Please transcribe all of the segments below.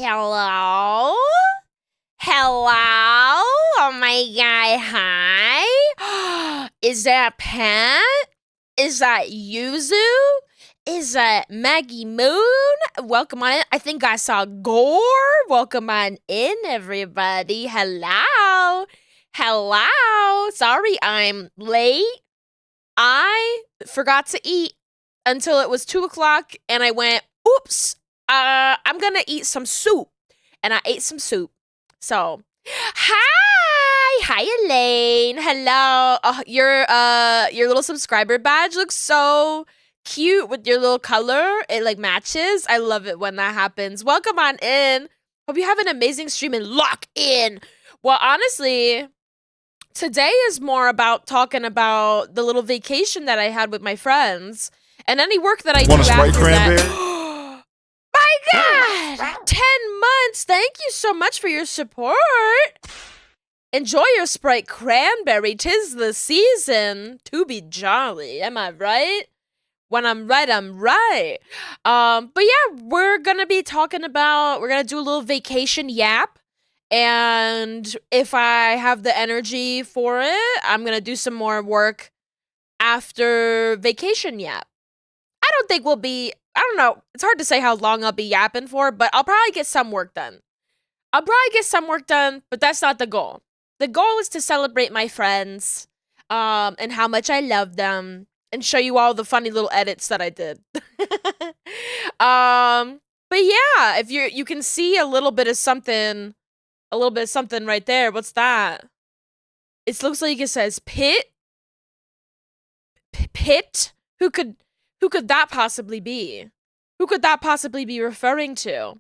Hello? Hello? Oh my god, hi? Is that Pat? Is that Yuzu? Is that Maggie Moon? Welcome on in. I think I saw Gore. Welcome on in, everybody. Hello? Hello? Sorry I'm late. I forgot to eat until it was 2 o'clock and I went, oops, I'm gonna eat some soup. And I ate some soup. So, hi, Elaine. Hello. Your little subscriber badge looks so cute with your little color. It like matches. I love it when that happens. Welcome on in. Hope you have an amazing stream and lock in. Well, honestly, today is more about talking about the little vacation that I had with my friends and any work that I do after that. My God! 10 months! Thank you so much for your support! Enjoy your Sprite Cranberry. 'Tis the season to be jolly. Am I right? When I'm right, I'm right. But yeah, we're gonna be talking about, we're gonna do a little vacation yap. And if I have the energy for it, I'm gonna do some more work after vacation yap. I don't think we'll be, I don't know, it's hard to say how long I'll be yapping for, but I'll probably get some work done. But that's not the goal. The goal is to celebrate my friends, and how much I love them, and show you all the funny little edits that I did. But yeah, if you can see a little bit of something right there. What's that? It looks like it says pit. Pit? Who could that possibly be? Who could that possibly be referring to?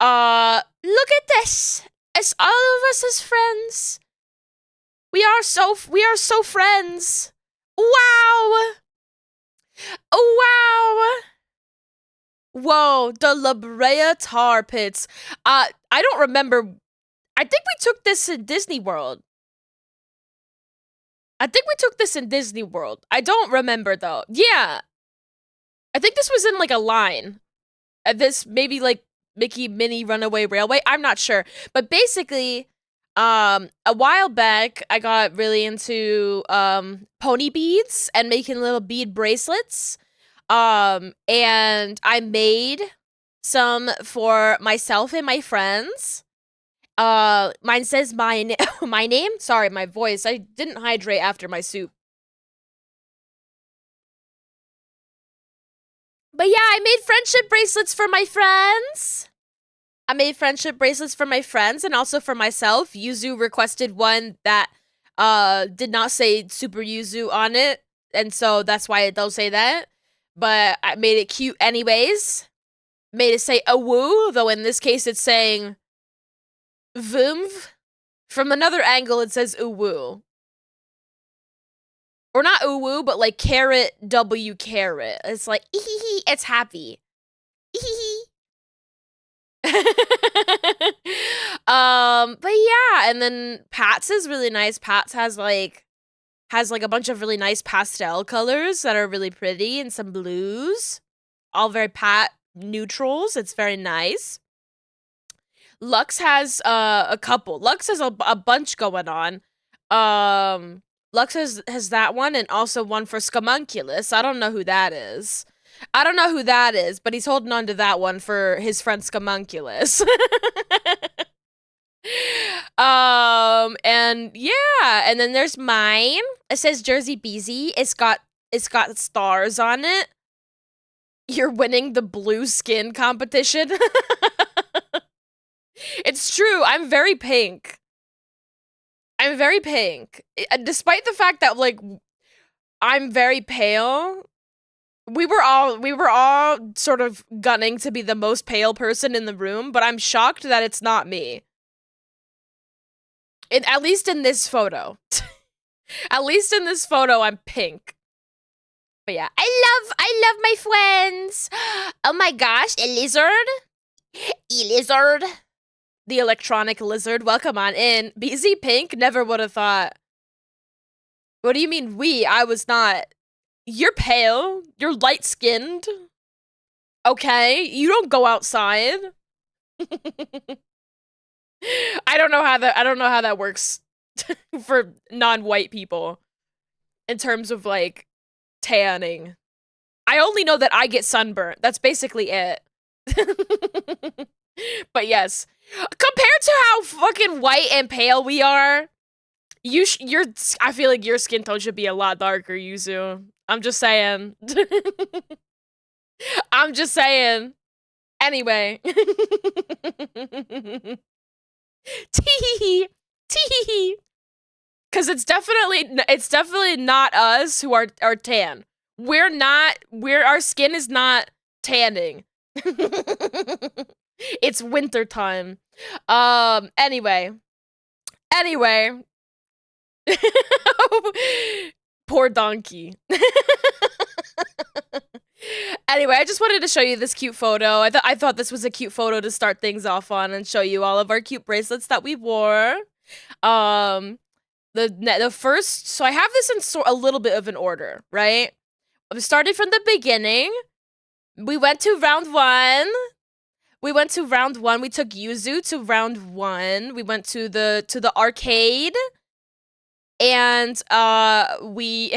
Look at this. As all of us as friends. We are so friends. Wow. Wow. Whoa, the La Brea Tar Pits. I don't remember. I think we took this in Disney World. I don't remember though. Yeah. I think this was in like a line. This maybe like Mickey Mini Runaway Railway. I'm not sure. But basically, a while back, I got really into pony beads and making little bead bracelets. And I made some for myself and my friends. Mine says my my name. Sorry, my voice. I didn't hydrate after my soup. But yeah, I made friendship bracelets for my friends. And also for myself. Yuzu requested one that did not say Super Yuzu on it, and so that's why it don't say that. But I made it cute anyways. Made it say awoo, though in this case it's saying Vumv. From another angle it says uwoo. Or not uwoo, but like carrot W carrot. It's like it's happy. But yeah, and then Pat's is really nice. Pat's has like a bunch of really nice pastel colors that are really pretty and some blues. All very Pat neutrals. It's very nice. Lux has a couple. Lux has a bunch going on. Lux has that one and also one for Scamunculus. I don't know who that is. But he's holding on to that one for his friend Scamunculus. And yeah, and then there's mine. It says Jersey Beezy. It's got stars on it. You're winning the blue skin competition. It's true. I'm very pink. Despite the fact that like I'm very pale. We were all sort of gunning to be the most pale person in the room, but I'm shocked that it's not me. At least in this photo. At least in this photo, I'm pink. But yeah, I love my friends. Oh my gosh, a lizard? The electronic lizard. Welcome on in. BZ Pink? Never would have thought. What do you mean we? I was not. You're pale. You're light-skinned. Okay, you don't go outside. I don't know how that works for non-white people in terms of like tanning. I only know that I get sunburnt. That's basically it. But yes, compared to how fucking white and pale we are, you're. I feel like your skin tone should be a lot darker, Yuzu. I'm just saying. I'm just saying. Anyway. Tee tee. Because it's definitely not us who are tan. Our skin is not tanning. It's winter time. Anyway. Anyway. Poor donkey. Anyway, I just wanted to show you this cute photo. I thought this was a cute photo to start things off on and show you all of our cute bracelets that we wore. The first, so I have this in a little bit of an order, right? I started from the beginning. We went to round one. We took Yuzu to round one. We went to the arcade. And we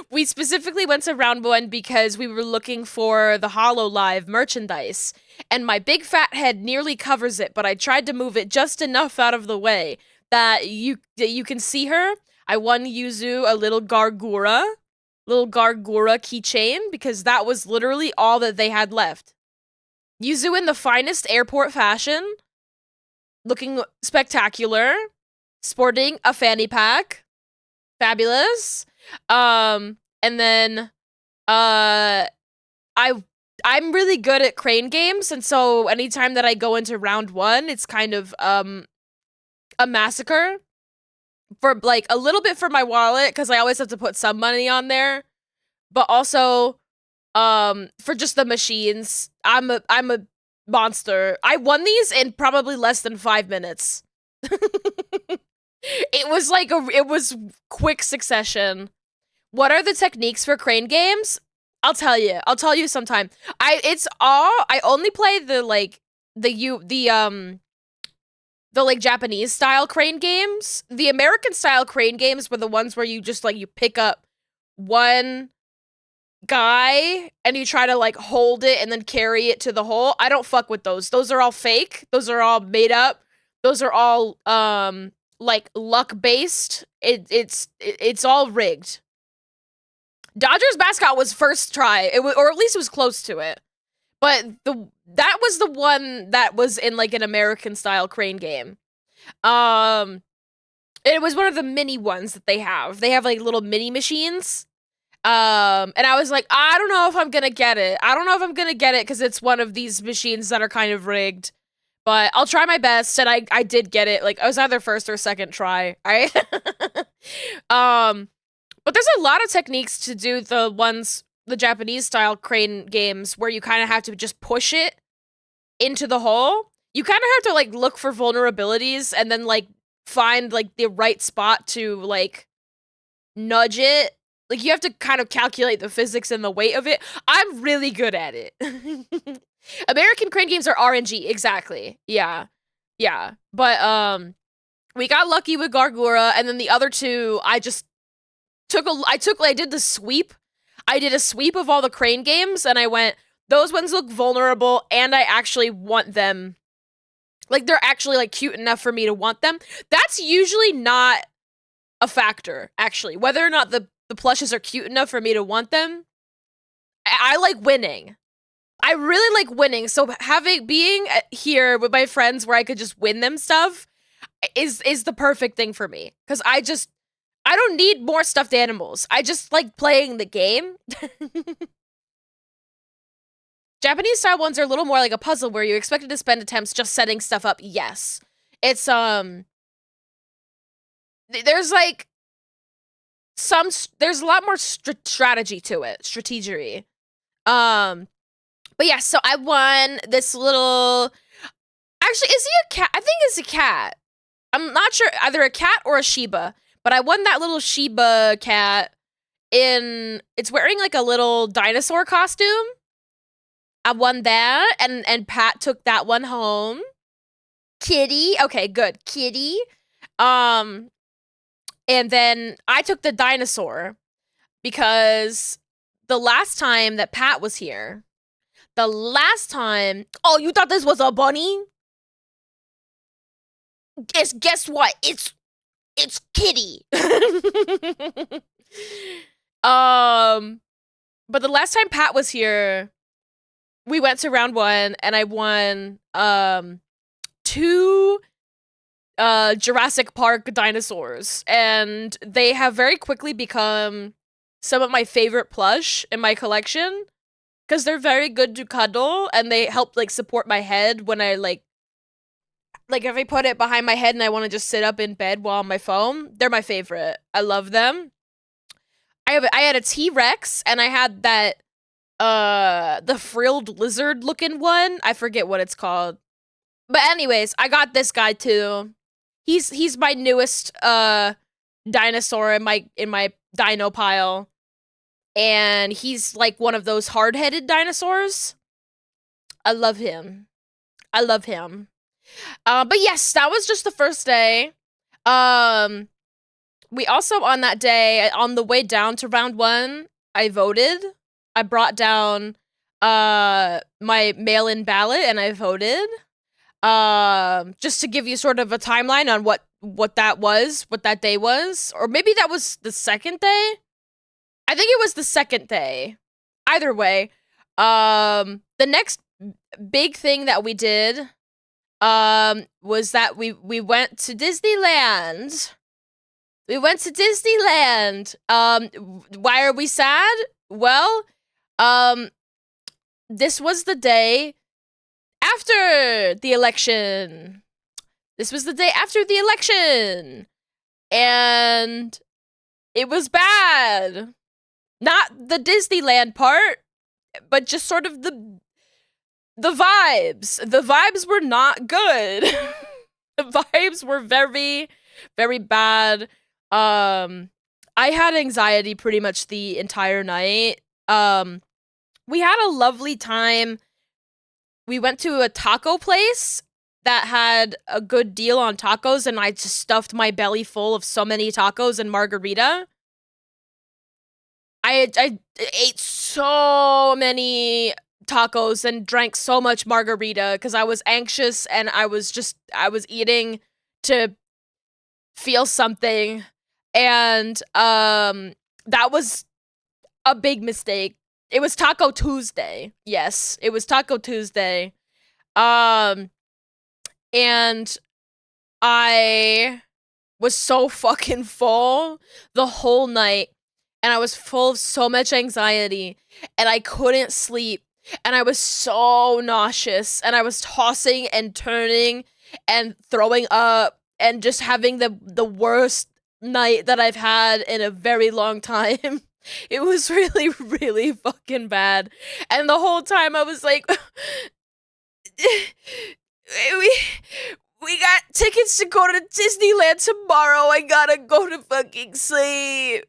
we specifically went to round one because we were looking for the HoloLive merchandise. And my big fat head nearly covers it, but I tried to move it just enough out of the way that you can see her. I won Yuzu a little Gargura keychain because that was literally all that they had left. Yuzu in the finest airport fashion, looking spectacular, sporting a fanny pack, fabulous. And then I'm really good at crane games, and so anytime that I go into round one, it's kind of a massacre for like a little bit for my wallet because I always have to put some money on there, but also for just the machines. I'm a monster. I won these in probably less than 5 minutes. It was quick succession. What are the techniques for crane games? I'll tell you sometime. I only play the Japanese style crane games. The American style crane games were the ones where you just like you pick up one guy and you try to like hold it and then carry it to the hole. I don't fuck with those. Those are all fake. Those are all made up. Those are all like luck based. It's all rigged. Dodgers mascot was first try. Or at least it was close to it. But that was the one that was in like an American style crane game. It was one of the mini ones that they have. They have like little mini machines. And I was like, I don't know if I'm gonna get it. I don't know if I'm gonna get it because it's one of these machines that are kind of rigged. But I'll try my best, and I did get it. Like, I was either first or second try, right? But there's a lot of techniques to do the Japanese-style crane games where you kind of have to just push it into the hole. You kind of have to, like, look for vulnerabilities and then, like, find, like, the right spot to, like, nudge it. Like, you have to kind of calculate the physics and the weight of it. I'm really good at it. American crane games are RNG, exactly. Yeah. Yeah. But, we got lucky with Gargura, and then the other two, I did the sweep. I did a sweep of all the crane games, and I went, those ones look vulnerable, and I actually want them. Like, they're actually, like, cute enough for me to want them. That's usually not a factor, actually. Whether or not the plushes are cute enough for me to want them, I like winning. I really like winning, so being here with my friends where I could just win them stuff is the perfect thing for me. Because I don't need more stuffed animals. I just like playing the game. Japanese style ones are a little more like a puzzle where you're expected to spend attempts just setting stuff up. Yes. It's, there's like there's a lot more strategy to it. Strategery. But yeah, so I won this little... Actually, is he a cat? I think it's a cat. I'm not sure. Either a cat or a Shiba. But I won that little Shiba cat in... It's wearing, like, a little dinosaur costume. I won that, and Pat took that one home. Kitty, okay, good. Kitty. Um, and then I took the dinosaur because the last time that Pat was here, the last time, oh, you thought this was a bunny? Guess what? It's Kitty. um, but the last time Pat was here, we went to round 1 and I won 2 Jurassic Park dinosaurs, and they have very quickly become some of my favorite plush in my collection because they're very good to cuddle and they help like support my head when I like if I put it behind my head and I want to just sit up in bed while on my phone. They're my favorite. I love them. I had a T-Rex and I had that the frilled lizard looking one. I forget what it's called. But anyways, I got this guy too. He's my newest dinosaur in my dino pile. And he's like one of those hard-headed dinosaurs. I love him. I love him. But yes, that was just the first day. We also on that day, on the way down to round 1, I voted. I brought down my mail-in ballot and I voted. Just to give you sort of a timeline on what that day was, or maybe that was the second day. I think it was the second day. Either way, the next big thing that we did, was that we went to Disneyland. We went to Disneyland. Why are we sad? Well, this was the day after the election. This was the day after the election. And it was bad. Not the Disneyland part, but just sort of the vibes. The vibes were not good. The vibes were very, very bad. I had anxiety pretty much the entire night. We had a lovely time. We went to a taco place that had a good deal on tacos, and I just stuffed my belly full of so many tacos and margarita. I ate so many tacos and drank so much margarita because I was anxious and I was eating to feel something, and that was a big mistake. It was Taco Tuesday. Yes, it was Taco Tuesday. And I was so fucking full the whole night, and I was full of so much anxiety, and I couldn't sleep, and I was so nauseous, and I was tossing and turning and throwing up and just having the worst night that I've had in a very long time. It was really, really fucking bad. And the whole time I was like, we got tickets to go to Disneyland tomorrow. I gotta go to fucking sleep.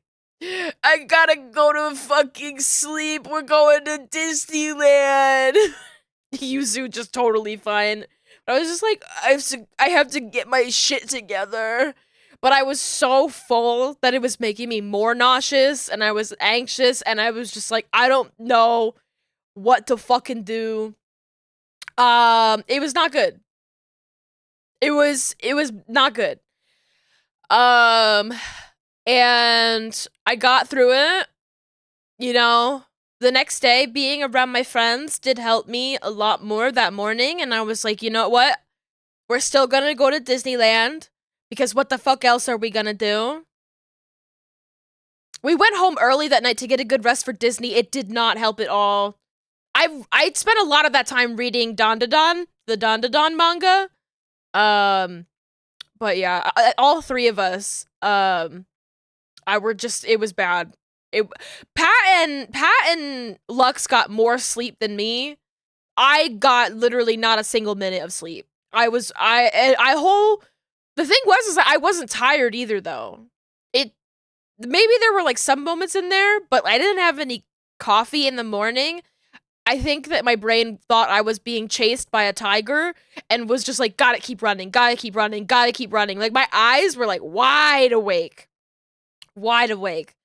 I gotta go to fucking sleep. We're going to Disneyland. Yuzu just totally fine. But I was just like, I have to get my shit together. But I was so full that it was making me more nauseous, and I was anxious, and I was just like, I don't know what to fucking do. It was not good. It was not good. And I got through it. You know, the next day, being around my friends did help me a lot more that morning, and I was like, you know what? We're still gonna go to Disneyland, because what the fuck else are we gonna do? We went home early that night to get a good rest for Disney. It did not help at all. I spent a lot of that time reading the Don manga. But yeah, all 3 of us, it was bad. Pat and Lux got more sleep than me. I got literally not a single minute of sleep. The thing was is that I wasn't tired either though. Maybe there were like some moments in there, but I didn't have any coffee in the morning. I think that my brain thought I was being chased by a tiger and was just like, gotta keep running, gotta keep running, gotta keep running. Like my eyes were like wide awake. Wide awake.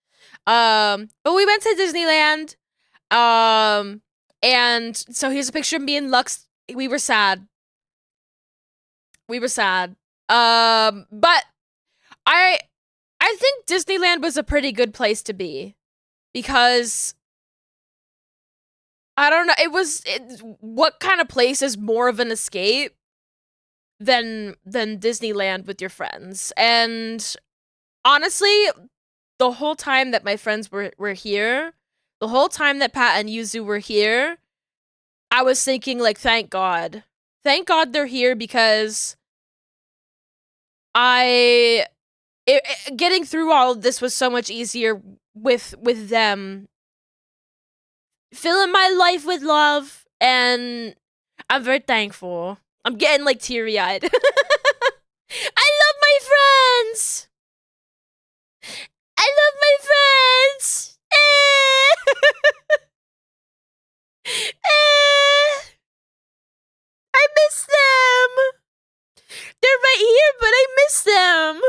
But we went to Disneyland. Um, and so here's a picture of me and Lux. We were sad. We were sad. But I I think Disneyland was a pretty good place to be because I don't know. What kind of place is more of an escape than Disneyland with your friends? And honestly, the whole time that my friends were here, the whole time that Pat and Yuzu were here, I was thinking like, thank God. Thank God they're here because getting through all of this was so much easier with them filling my life with love, and I'm very thankful. I'm getting like teary-eyed. I love my friends. I love my friends. I miss them. They're right here, but I miss them.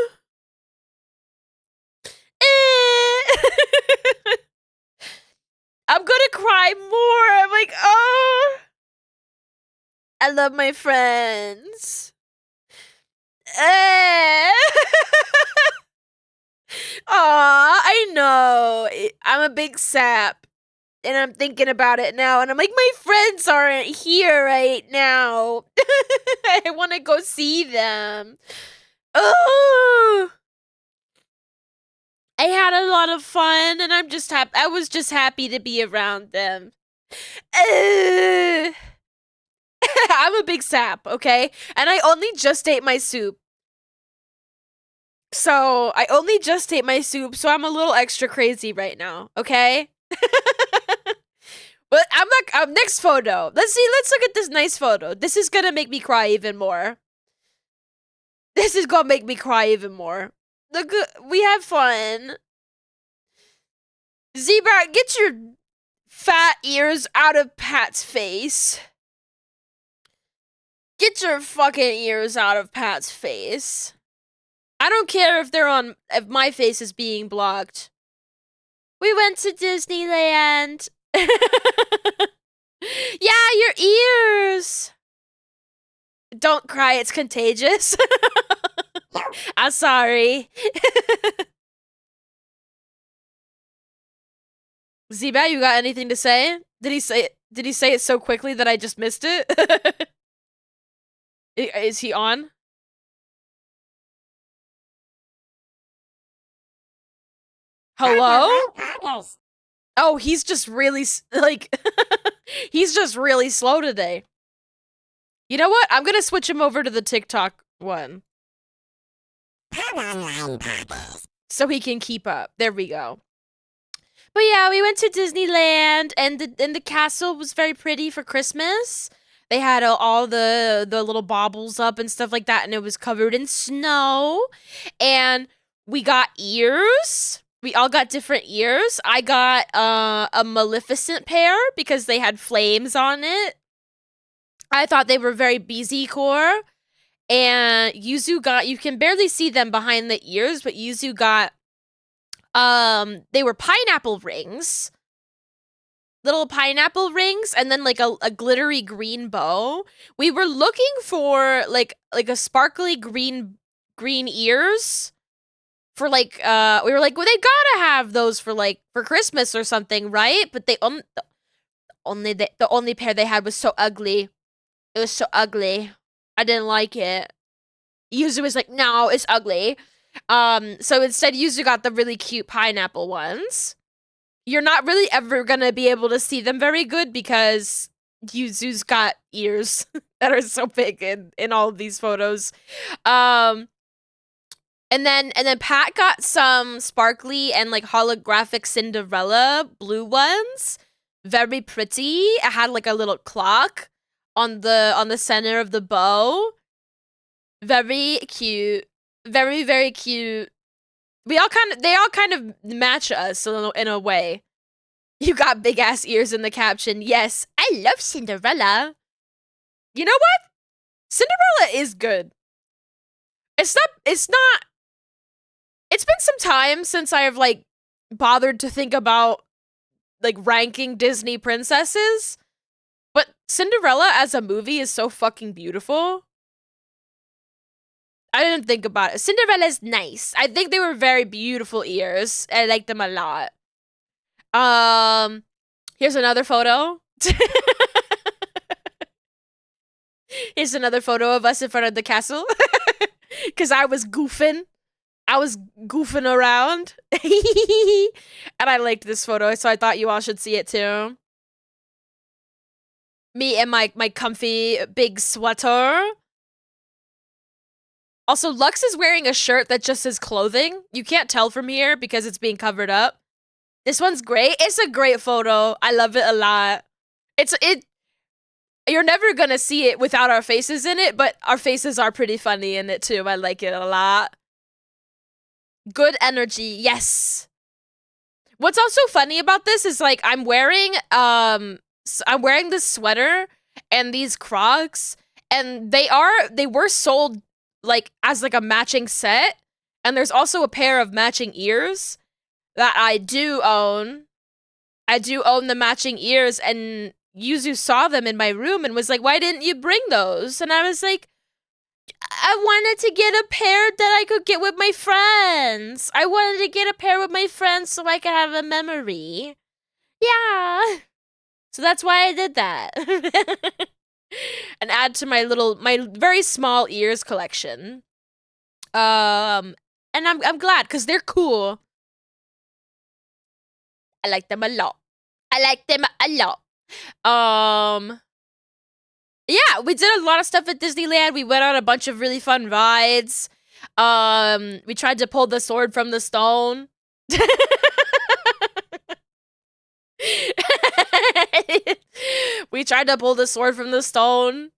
I'm gonna cry more. I'm like, oh, I love my friends. Aw, I know. I'm a big sap. And I'm thinking about it now. And I'm like, my friends aren't here right now. I want to go see them. Oh, I had a lot of fun. And I'm just happy. I was just happy to be around them. I'm a big sap, okay? And I only just ate my soup. So I only just ate my soup, so I'm a little extra crazy right now, okay? But I'm not. Next photo. Let's see. Let's look at this nice photo. This is gonna make me cry even more. This is gonna make me cry even more. Look, we have fun. Zebra, get your fat ears out of Pat's face. Get your fucking ears out of Pat's face. I don't care if my face is being blocked. We went to Disneyland. Yeah, your ears. Don't cry, it's contagious. I'm sorry. Zeba, you got anything to say? Did he say it so quickly that I just missed it? Is he on? Hello? Oh, he's just really like he's just really slow today. You know what? I'm gonna switch him over to the TikTok one. So he can keep up. There we go. But yeah, we went to Disneyland, and the castle was very pretty for Christmas. They had all the little baubles up and stuff like that, and it was covered in snow. And we got ears. We all got different ears. I got a Maleficent pair because they had flames on it. I thought they were very busy core. And Yuzu got, you can barely see them behind the ears, but Yuzu got, they were pineapple rings. Little pineapple rings, and then like a glittery green bow. We were looking for like a sparkly green ears. For like, we were like, well, they gotta have those for Christmas or something, right? But they the only pair they had was so ugly. It was so ugly. I didn't like it. Yuzu was like, no, it's ugly. So instead, Yuzu got the really cute pineapple ones. You're not really ever gonna be able to see them very good because Yuzu's got ears that are so big in all of these photos. And then Pat got some sparkly and like holographic Cinderella blue ones. Very pretty. It had like a little clock on the center of the bow. Very cute. Very, very cute. They all kind of match us in a way. You got big ass ears in the caption. Yes, I love Cinderella. You know what? Cinderella is good. It's been some time since I have like bothered to think about like ranking Disney princesses, but Cinderella as a movie is so fucking beautiful. I didn't think about it. Cinderella's nice. I think they were very beautiful ears. I like them a lot. Here's another photo. Here's another photo of us in front of the castle. Cause I was goofing. I was goofing around. And I liked this photo, so I thought you all should see it too. Me and my comfy big sweater. Also, Lux is wearing a shirt that just says clothing. You can't tell from here because it's being covered up. This one's great. It's a great photo. I love it a lot. You're never gonna see it without our faces in it, but our faces are pretty funny in it too. I like it a lot. Good energy, yes. What's also funny about this is like I'm wearing this sweater and these Crocs, and they were sold like as like a matching set, and there's also a pair of matching ears that I do own. I do own the matching ears, and Yuzu saw them in my room and was like, "Why didn't you bring those?" And I was like, I wanted to get a pair that I could get with my friends. I wanted to get a pair with my friends so I could have a memory. Yeah. So that's why I did that. And add to my very small ears collection. And I'm glad because they're cool. I like them a lot. I like them a lot. Yeah, we did a lot of stuff at Disneyland. We went on a bunch of really fun rides. We tried to pull the sword from the stone. We tried to pull the sword from the stone.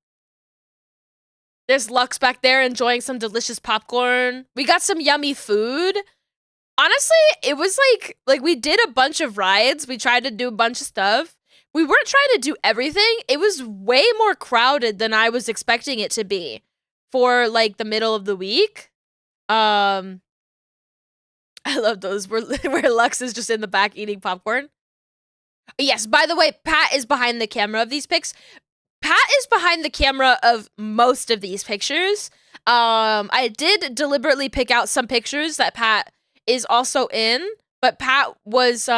There's Lux back there enjoying some delicious popcorn. We got some yummy food. Honestly, it was like we did a bunch of rides. We tried to do a bunch of stuff. We weren't trying to do everything. It was way more crowded than I was expecting it to be for like the middle of the week. I love those where Lux is just in the back eating popcorn. Yes, by the way, Pat is behind the camera of these pics. Pat is behind the camera of most of these pictures. I did deliberately pick out some pictures that Pat is also in, but Pat was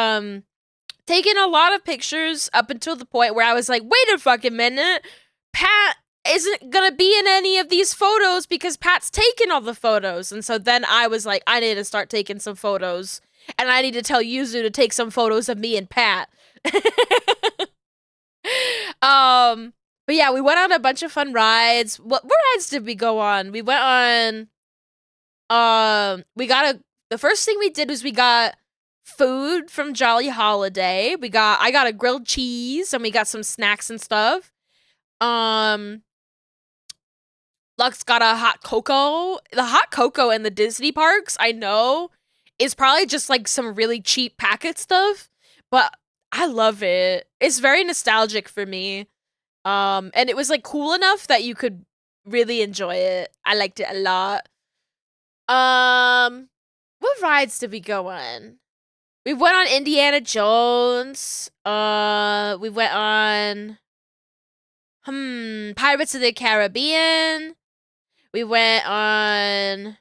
taking a lot of pictures up until the point where I was like, wait a fucking minute, Pat isn't gonna be in any of these photos because Pat's taking all the photos. And so then I was like, I need to start taking some photos, and I need to tell Yuzu to take some photos of me and Pat. But yeah, we went on a bunch of fun rides. What rides did we go on? We went on, the first thing we did was we got food from Jolly Holiday. I got a grilled cheese, and we got some snacks and stuff. Lux got a hot cocoa. The hot cocoa in the Disney parks, I know, is probably just like some really cheap packet stuff, but I love it. It's very nostalgic for me. And it was like cool enough that you could really enjoy it. I liked it a lot. What rides did we go on? We went on Indiana Jones. We went on Pirates of the Caribbean. We went on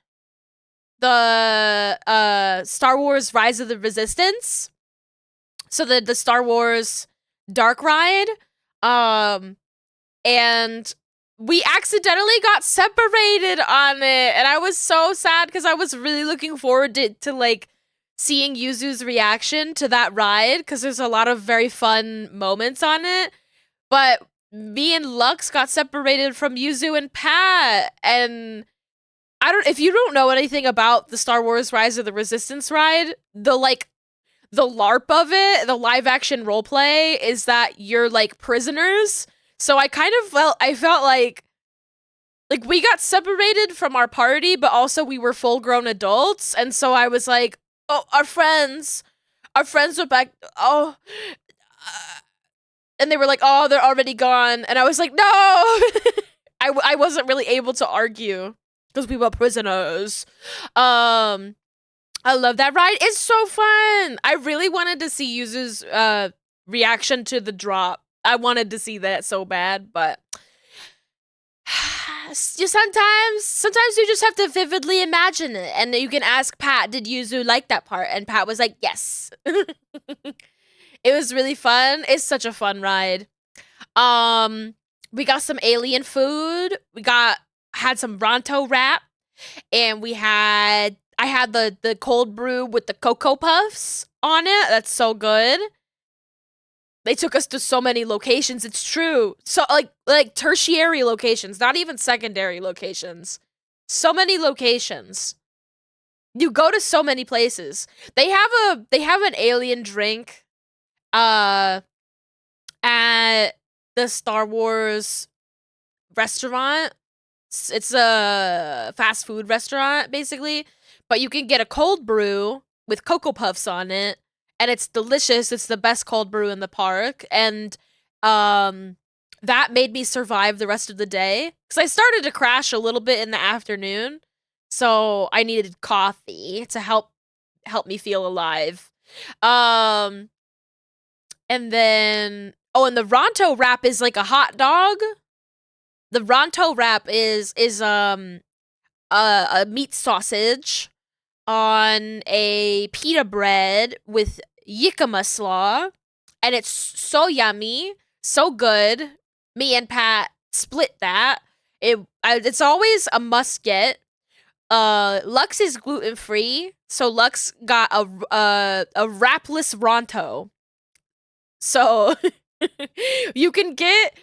the Star Wars Rise of the Resistance. So the Star Wars dark ride. And we accidentally got separated on it, and I was so sad because I was really looking forward to like seeing Yuzu's reaction to that ride because there's a lot of very fun moments on it. But me and Lux got separated from Yuzu and Pat, and if you don't know anything about the Star Wars Rise of the Resistance ride, the LARP of it, the live action roleplay, is that you're like prisoners. So I felt like we got separated from our party, but also we were full grown adults. And so I was like, oh, our friends Our friends were back. Oh, and they were like, "Oh, they're already gone," and I was like, "No." I wasn't really able to argue because we were prisoners. I love that ride. It's so fun. I really wanted to see Yuzu's reaction to the drop. I wanted to see that so bad, but sometimes you just have to vividly imagine it, and you can ask Pat, did Yuzu like that part? And Pat was like, yes. It was really fun. It's such a fun ride. We got some alien food. Had some Ronto wrap, and I had the cold brew with the Cocoa Puffs on it. That's so good. They took us to so many locations. It's true. So like tertiary locations, not even secondary locations. So many locations. You go to so many places. They have an alien drink at the Star Wars restaurant. It's a fast food restaurant basically, but you can get a cold brew with Cocoa Puffs on it. And it's delicious. It's the best cold brew in the park. And that made me survive the rest of the day. Because I started to crash a little bit in the afternoon. So I needed coffee to help me feel alive. And then... Oh, and the Ronto wrap is like a hot dog. The Ronto wrap is a meat sausage on a pita bread with jicama slaw, and it's so yummy, so good. Me and Pat split that. It's always a must get. Lux is gluten free, so Lux got a wrapless Ronto. So you can get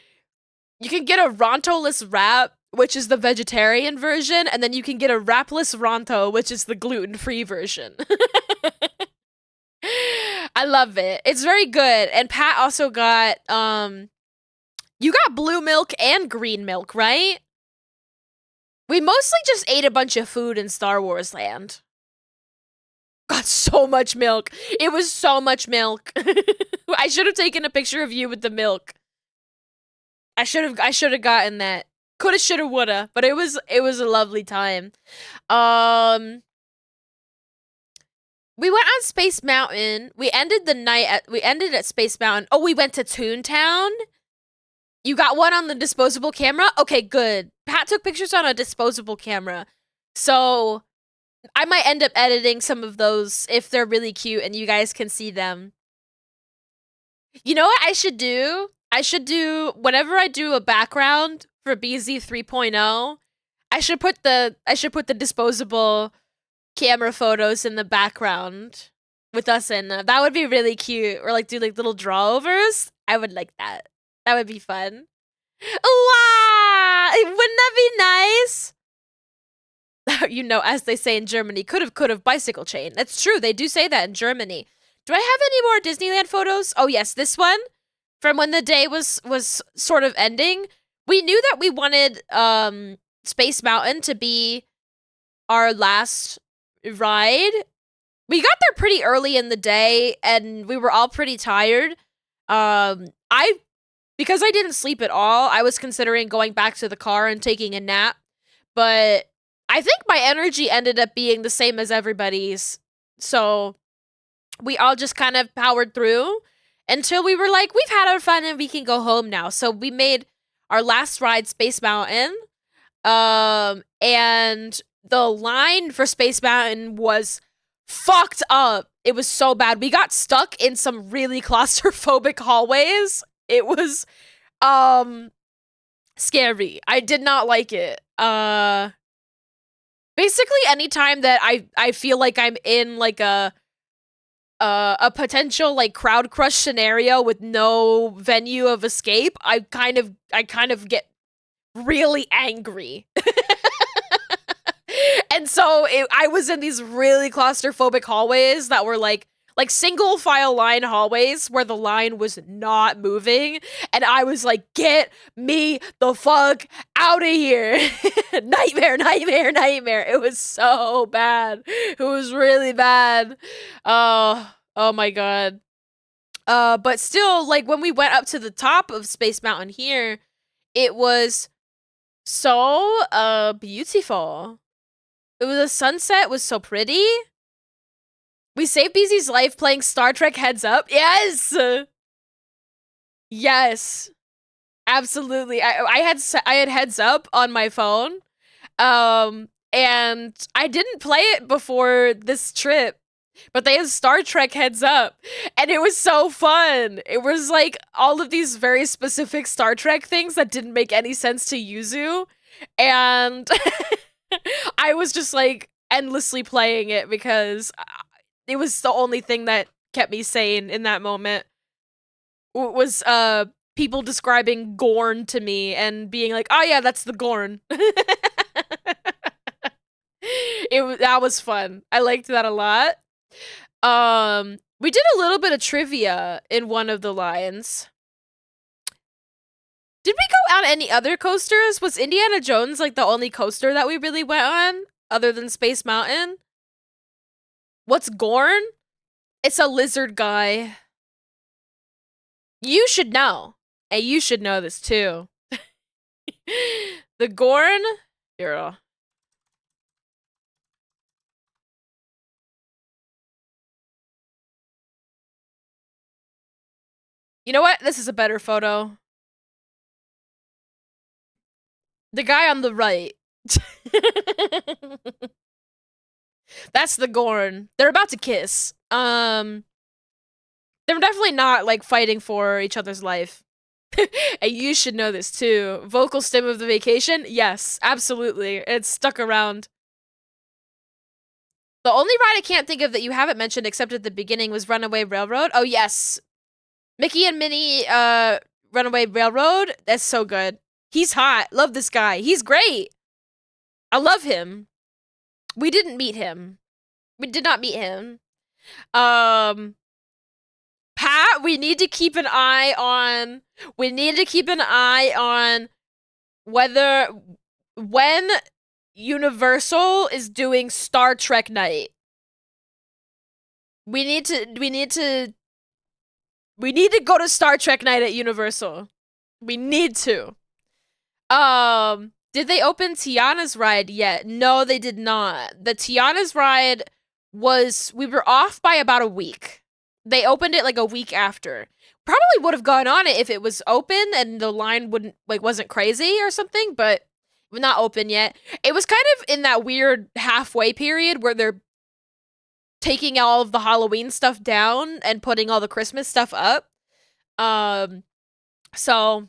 a Ronto-less wrap, which is the vegetarian version, and then you can get a wrapless Ronto, which is the gluten-free version. I love it. It's very good. And Pat also got, you got blue milk and green milk, right? We mostly just ate a bunch of food in Star Wars Land. Got so much milk. It was so much milk. I should have taken a picture of you with the milk. I should have gotten that. Coulda, shoulda, woulda. But it was a lovely time. We went on Space Mountain. We ended at Space Mountain. Oh, we went to Toontown. You got one on the disposable camera? Okay, good. Pat took pictures on a disposable camera. So I might end up editing some of those if they're really cute and you guys can see them. You know what I should do? I should do, whenever I do a background for BZ 3.0, I should put the disposable camera photos in the background with us in them. That would be really cute. Or like do like little drawovers. I would like that. That would be fun. Wow! Wouldn't that be nice? You know, as they say in Germany, could have bicycle chain. That's true. They do say that in Germany. Do I have any more Disneyland photos? Oh yes, this one from when the day was sort of ending. We knew that we wanted Space Mountain to be our last ride. We got there pretty early in the day and we were all pretty tired. Because I didn't sleep at all, I was considering going back to the car and taking a nap, but I think my energy ended up being the same as everybody's. So we all just kind of powered through until we were like, we've had our fun and we can go home now. So we made our last ride Space Mountain. And the line for Space Mountain was fucked up. It was so bad. We got stuck in some really claustrophobic hallways. It was scary. I did not like it. Basically anytime that I feel like I'm in like a potential like crowd crush scenario with no venue of escape, I kind of get really angry. And so I was in these really claustrophobic hallways that were like single file line hallways where the line was not moving, and I was like, get me the fuck out of here. Nightmare, nightmare, nightmare. It was so bad. It was really bad. Oh Oh my god. But still, like when we went up to the top of Space Mountain here, it was so beautiful. It was a sunset, was so pretty. We saved BZ's life playing Star Trek Heads Up. Yes. Yes. Absolutely. I had Heads Up on my phone. And I didn't play it before this trip, but they had Star Trek Heads Up, and it was so fun. It was like all of these very specific Star Trek things that didn't make any sense to Yuzu, and I was just like endlessly playing it because it was the only thing that kept me sane in that moment. Was people describing Gorn to me and being like, "Oh yeah, that's the Gorn." That was fun. I liked that a lot. We did a little bit of trivia in one of the lines. Did we go on any other coasters? Was Indiana Jones like the only coaster that we really went on other than Space Mountain? What's Gorn? It's a lizard guy. You should know. And you should know this too. The Gorn? Here. You know what? This is a better photo. The guy on the right. That's the Gorn. They're about to kiss. They're definitely not like fighting for each other's life. And you should know this too. Vocal stem of the vacation? Yes, absolutely. It's stuck around. The only ride I can't think of that you haven't mentioned except at the beginning was Runaway Railroad. Oh yes. Mickey and Minnie Runaway Railroad. That's so good. He's hot. Love this guy. He's great. I love him. We didn't meet him. We did not meet him. Pat, we need to keep an eye on when Universal is doing Star Trek night. We need to go to Star Trek night at Universal. We need to. Did they open Tiana's ride yet? No, they did not. The Tiana's ride we were off by about a week. They opened it like a week after. Probably would have gone on it if it was open and the line wasn't crazy or something, but not open yet. It was kind of in that weird halfway period where they're taking all of the Halloween stuff down and putting all the Christmas stuff up. So,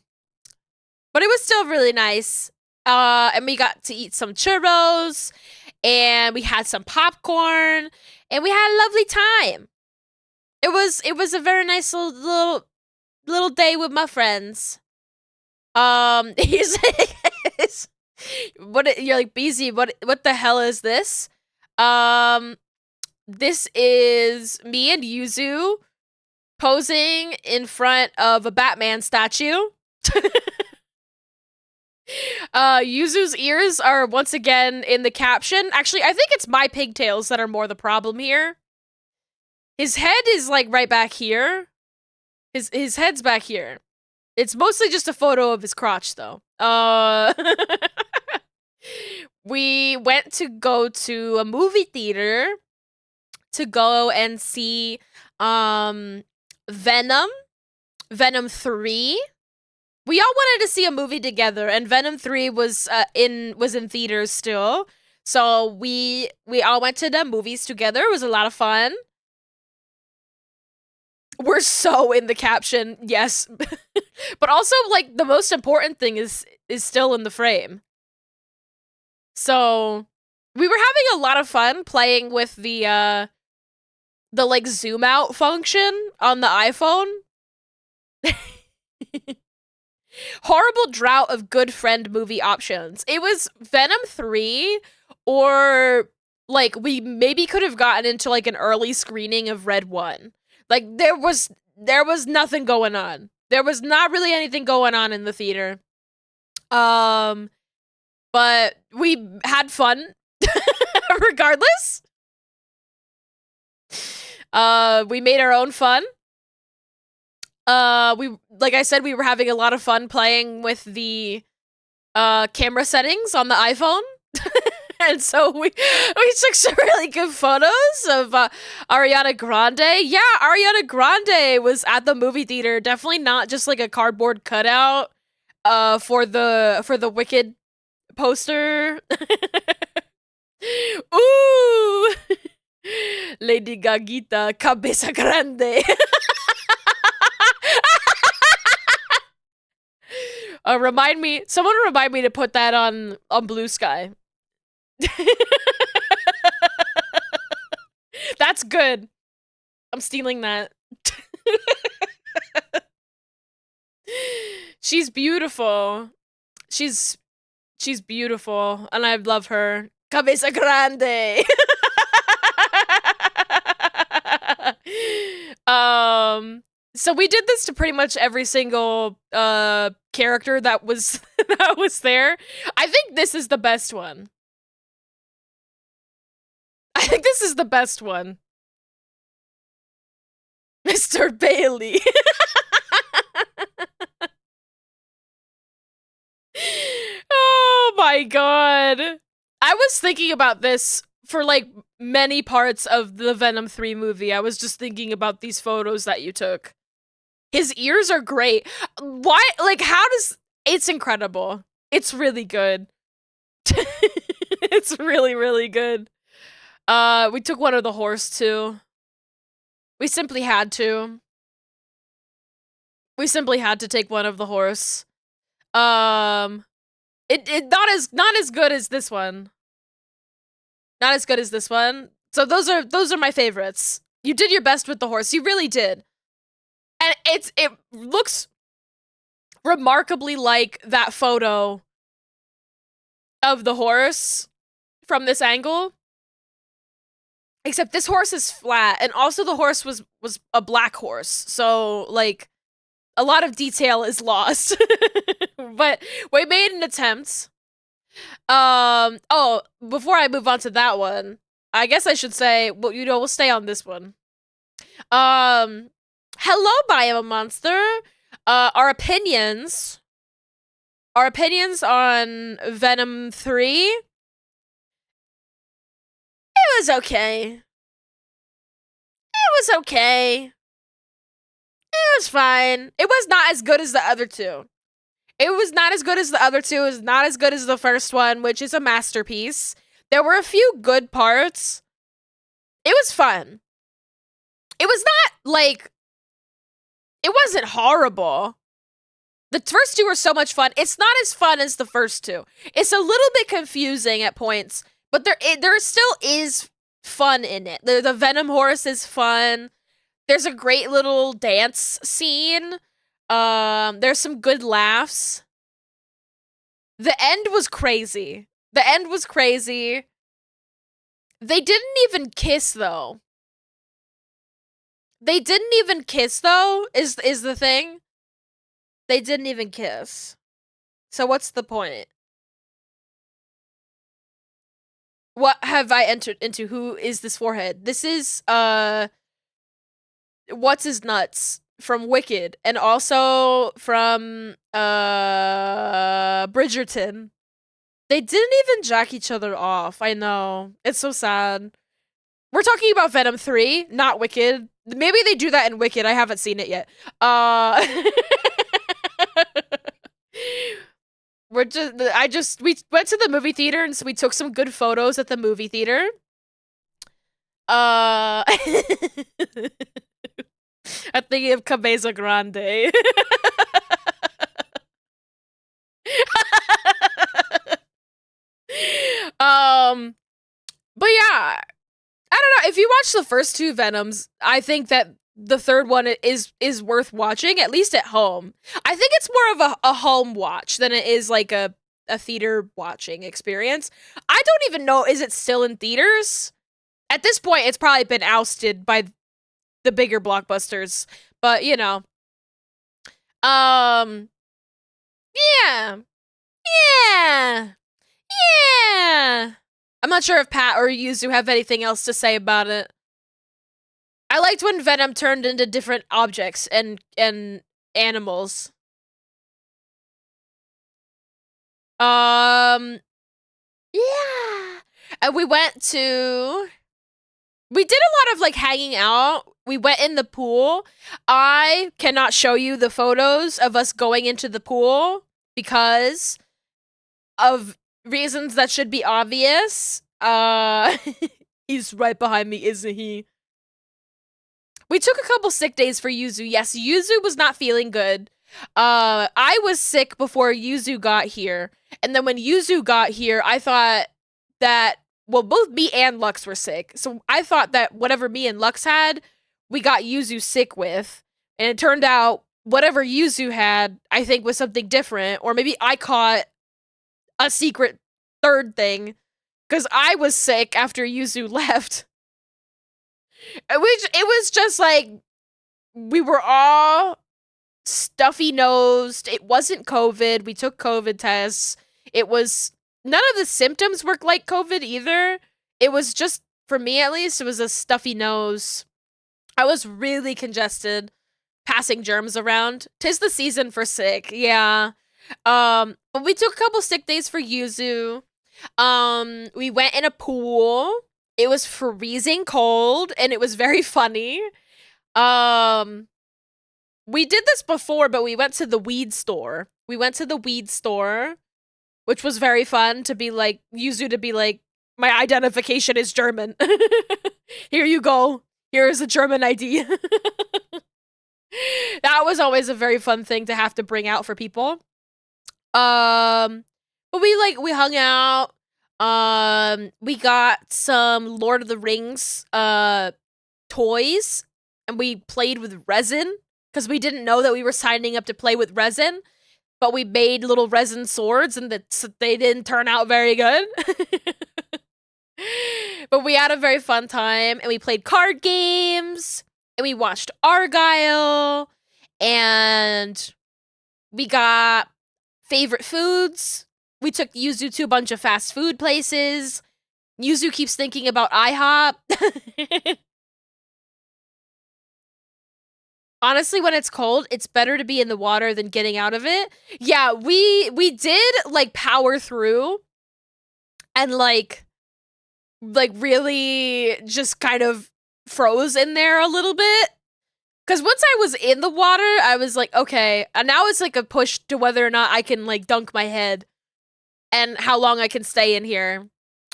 but it was still really nice. And we got to eat some churros, and we had some popcorn, and we had a lovely time. It was a very nice little day with my friends. He's you're like, BZ, what the hell is this? This is me and Yuzu posing in front of a Batman statue. Yuzu's ears are once again in the caption. Actually, I think it's my pigtails that are more the problem here. His head is like right back here. His head's back here. It's mostly just a photo of his crotch though. We went to go to a movie theater to go and see Venom 3. We all wanted to see a movie together, and Venom 3 was in theaters still. So we all went to the movies together. It was a lot of fun. We're so in the caption, yes. But also, like, the most important thing is still in the frame. So we were having a lot of fun playing with the like zoom out function on the iPhone. Horrible drought of good friend movie options. It was Venom 3, or like we maybe could have gotten into like an early screening of Red 1. Like there was nothing going on. There was not really anything going on in the theater. But we had fun regardless. We made our own fun. Like I said, we were having a lot of fun playing with the camera settings on the iPhone. And so we took some really good photos of Ariana Grande. Yeah, Ariana Grande was at the movie theater. Definitely not just like a cardboard cutout for the Wicked poster. Ooh, Lady Gagita, cabeza grande. Someone remind me to put that on Blue Sky. That's good. I'm stealing that. She's beautiful. She's beautiful, and I love her. Cabeza grande. So we did this to pretty much every single character that was that was there. I think this is the best one. I think this is the best one. Mr. Bailey. Oh my god. I was thinking about this for like many parts of the Venom 3 movie. I was just thinking about these photos that you took. His ears are great. Why? Like, how does... It's incredible. It's really good. It's really, really good. We took one of the horse, too. We simply had to. We simply had to take one of the horse. It not as good as this one. Not as good as this one. So those are my favorites. You did your best with the horse. You really did. And it looks remarkably like that photo of the horse from this angle. Except this horse is flat, and also the horse was a black horse. So like a lot of detail is lost. But we made an attempt. Oh, before I move on to that one, I guess I should say, well, we'll stay on this one. Hello, Bio Monster. Our opinions on Venom 3. It was okay. It was okay. It was fine. It was not as good as the other two. It was not as good as the other two. It was not as good as the first one, which is a masterpiece. There were a few good parts. It was fun. It was not, like... It wasn't horrible. The first two were so much fun. It's not as fun as the first two. It's a little bit confusing at points, but there still is fun in it. The Venom horse is fun. There's a great little dance scene. There's some good laughs. The end was crazy. The end was crazy. They didn't even kiss, though. They didn't even kiss, though, is the thing. They didn't even kiss. So what's the point? What have I entered into? Who is this forehead? This is, what's his nuts from Wicked, and also from, Bridgerton. They didn't even jack each other off. I know. It's so sad. We're talking about Venom 3, not Wicked. Maybe they do that in Wicked. I haven't seen it yet. We went to the movie theater, and so we took some good photos at the movie theater. I'm thinking of Cabeza Grande. But yeah, I don't know. If you watch the first two Venoms, I think that the third one is worth watching, at least at home. I think it's more of a home watch than it is like a theater watching experience. I don't even know, is it still in theaters? At this point, it's probably been ousted by the bigger blockbusters. But, you know. Yeah. Yeah. Yeah. I'm not sure if Pat or Yuzu have anything else to say about it. I liked when Venom turned into different objects and animals. Um, yeah. And we did a lot of like hanging out. We went in the pool. I cannot show you the photos of us going into the pool because of reasons that should be obvious. He's right behind me, isn't he? We took a couple sick days for Yuzu. Yes, Yuzu was not feeling good. I was sick before Yuzu got here. And then when Yuzu got here, I thought that, well, both me and Lux were sick. So I thought that whatever me and Lux had, we got Yuzu sick with. And it turned out whatever Yuzu had, I think, was something different. Or maybe I caught a secret third thing. Because I was sick after Yuzu left. Which, it was just like, we were all stuffy nosed. It wasn't COVID. We took COVID tests. It was none of the symptoms were like COVID either. It was just, for me at least, it was a stuffy nose. I was really congested, passing germs around. 'Tis the season for sick, yeah. But we took a couple sick days for Yuzu. We went in a pool. It was freezing cold, and it was very funny. We did this before, but we went to the weed store. We went to the weed store, which was very fun to be like, Yuzu to be like, my identification is German. Here you go. Here's a German ID. That was always a very fun thing to have to bring out for people. But we hung out. We got some Lord of the Rings toys, and we played with resin because we didn't know that we were signing up to play with resin. But we made little resin swords, and they didn't turn out very good. But we had a very fun time, and we played card games, and we watched Argyle, and we got favorite foods. We took Yuzu to a bunch of fast food places. Yuzu keeps thinking about IHOP. Honestly, when it's cold, it's better to be in the water than getting out of it. Yeah, we did like power through and like really just kind of froze in there a little bit. Because once I was in the water, I was like, okay. And now it's like a push to whether or not I can like dunk my head and how long I can stay in here.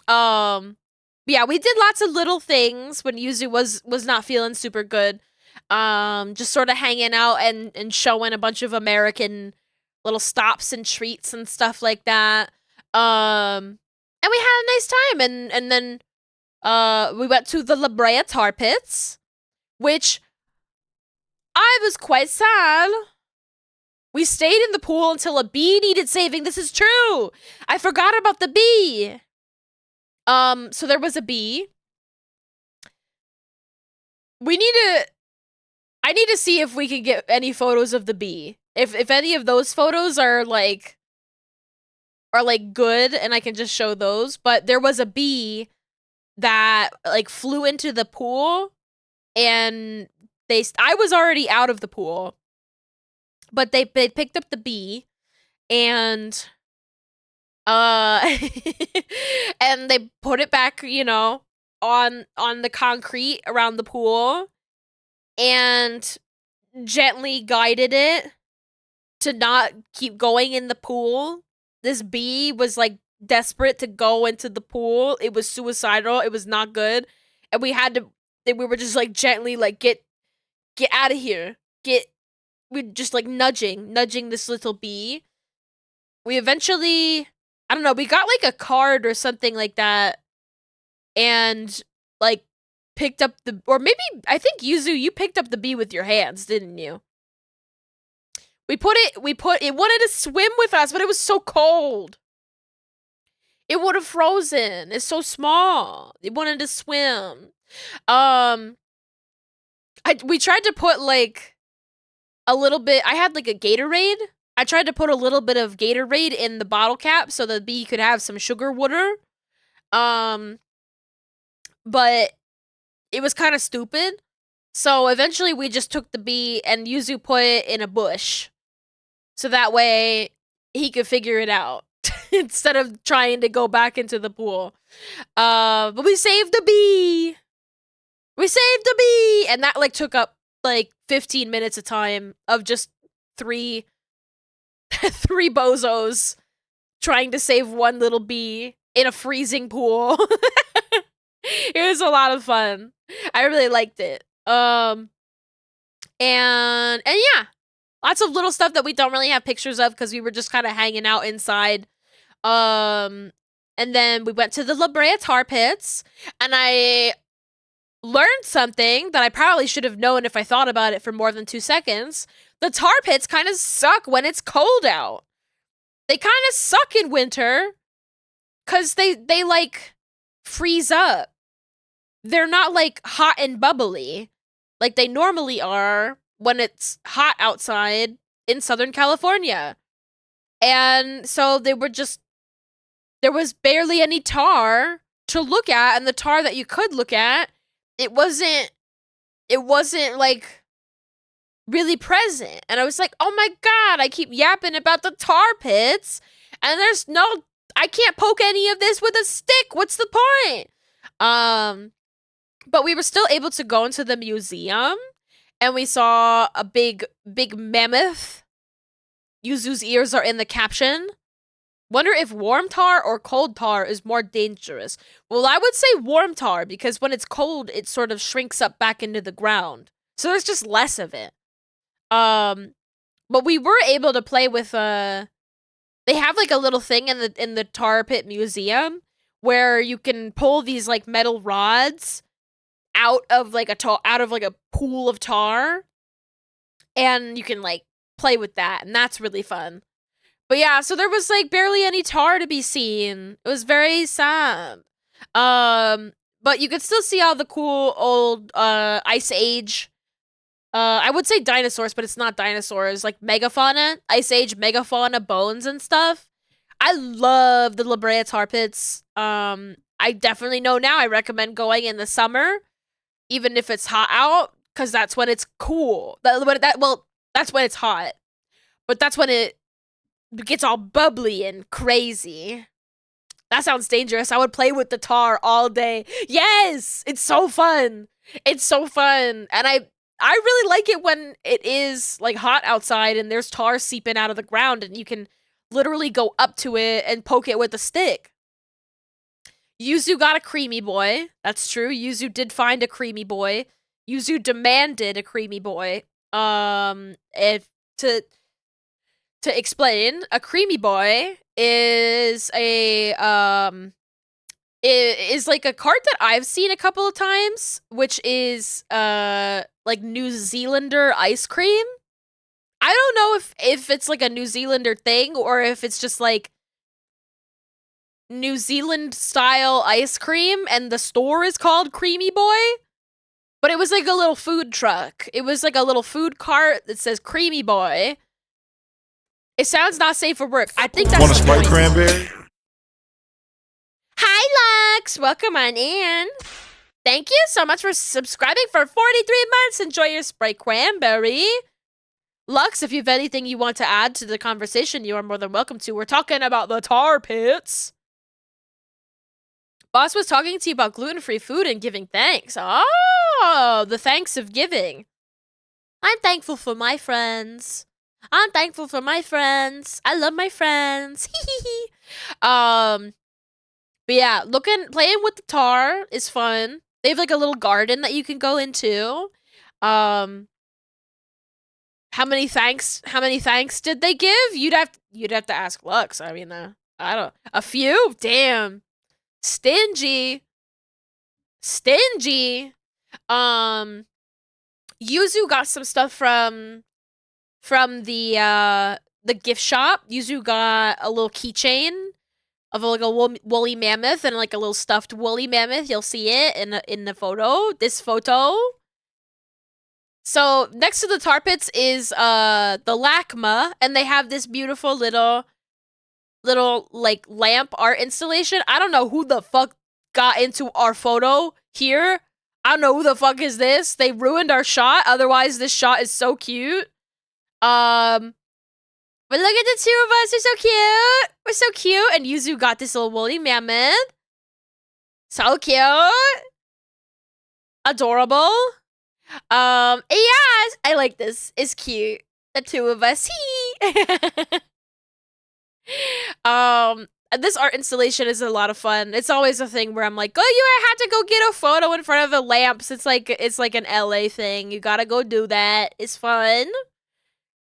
Yeah, we did lots of little things when Yuzu was not feeling super good. Just sort of hanging out and showing a bunch of American little stops and treats and stuff like that. And we had a nice time, and then we went to the La Brea Tar Pits, which I was quite sad. We stayed in the pool until a bee needed saving. This is true. I forgot about the bee. So there was a bee. I need to see if we can get any photos of the bee. If any of those photos are good and I can just show those, but there was a bee that like flew into the pool, and I was already out of the pool, but they picked up the bee, and and they put it back, on the concrete around the pool, and gently guided it to not keep going in the pool. This bee was like desperate to go into the pool. It was suicidal. It was not good. And we were just like gently like get out of here. We're just like nudging this little bee. We eventually, I don't know, we got like a card or something like that, and like picked up or maybe, I think Yuzu, you picked up the bee with your hands, didn't you? It wanted to swim with us, but it was so cold. It would have frozen. It's so small. It wanted to swim. We tried to put like a little bit, I had like a Gatorade. I tried to put a little bit of Gatorade in the bottle cap so the bee could have some sugar water. But it was kind of stupid. So eventually we just took the bee and Yuzu put it in a bush. So that way he could figure it out instead of trying to go back into the pool. But we saved the bee. We saved the bee! And that like took up like 15 minutes of time of just three bozos trying to save one little bee in a freezing pool. It was a lot of fun. I really liked it. And yeah, lots of little stuff that we don't really have pictures of because we were just kind of hanging out inside. And then we went to the La Brea tar pits, and I learned something that I probably should have known if I thought about it for more than 2 seconds. The tar pits kind of suck when it's cold out. They kind of suck in winter because they like freeze up. They're not like hot and bubbly like they normally are when it's hot outside in Southern California. And so there was barely any tar to look at, and the tar that you could look at, it wasn't like really present. And I was like, oh my god, I keep yapping about the tar pits, and I can't poke any of this with a stick. What's the point? But we were still able to go into the museum, and we saw a big mammoth. Yuzu's ears are in the caption. Wonder if warm tar or cold tar is more dangerous. Well, I would say warm tar, because when it's cold, it sort of shrinks up back into the ground. So there's just less of it. But we were able to play with, they have like a little thing in the tar pit museum where you can pull these like metal rods out of like a pool of tar, and you can like play with that, and that's really fun. But yeah, so there was like barely any tar to be seen. It was very sad. But you could still see all the cool old Ice Age. I would say dinosaurs, but it's not dinosaurs. Like megafauna, Ice Age megafauna bones and stuff. I love the La Brea tar pits. I definitely know now I recommend going in the summer, even if it's hot out, because that's when it's cool. That's when it's hot. But that's when it gets all bubbly and crazy. That sounds dangerous. I would play with the tar all day. Yes! It's so fun. It's so fun. And I really like it when it is like hot outside and there's tar seeping out of the ground and you can literally go up to it and poke it with a stick. Yuzu got a creamy boy. That's true. Yuzu did find a creamy boy. Yuzu demanded a creamy boy. To explain, a creamy boy is is like a cart that I've seen a couple of times, which is like New Zealander ice cream. I don't know if it's like a New Zealander thing or if it's just like New Zealand style ice cream and the store is called Creamy Boy. But it was like a little food truck. It was like a little food cart that says Creamy Boy. It sounds not safe for work. I think that's Want a Sprite cranberry? Hi, Lux. Welcome on in. Thank you so much for subscribing for 43 months. Enjoy your Sprite cranberry. Lux, if you have anything you want to add to the conversation, you are more than welcome to. We're talking about the tar pits. Boss was talking to you about gluten-free food and giving thanks. Oh, the thanks of giving. I'm thankful for my friends. I'm thankful for my friends. I love my friends. But yeah, playing with the tar is fun. They have like a little garden that you can go into. How many thanks did they give? You'd have to ask Lux. I mean, I don't. A few? Damn. Stingy. Yuzu got some stuff from the gift shop. Yuzu got a little keychain of like a woolly mammoth and like a little stuffed woolly mammoth. You'll see it in the photo. This photo. So next to the tar pits is the LACMA, and they have this beautiful little like lamp art installation. I don't know who the fuck got into our photo here. I don't know who the fuck is this. They ruined our shot. Otherwise, this shot is so cute. But look at the two of us. We're so cute. We're so cute. And Yuzu got this little woolly mammoth. So cute. Adorable. Yes, I like this. It's cute. The two of us. This art installation is a lot of fun. It's always a thing where I'm like, oh, you had to go get a photo in front of the lamps. It's like an LA thing. You gotta go do that. It's fun.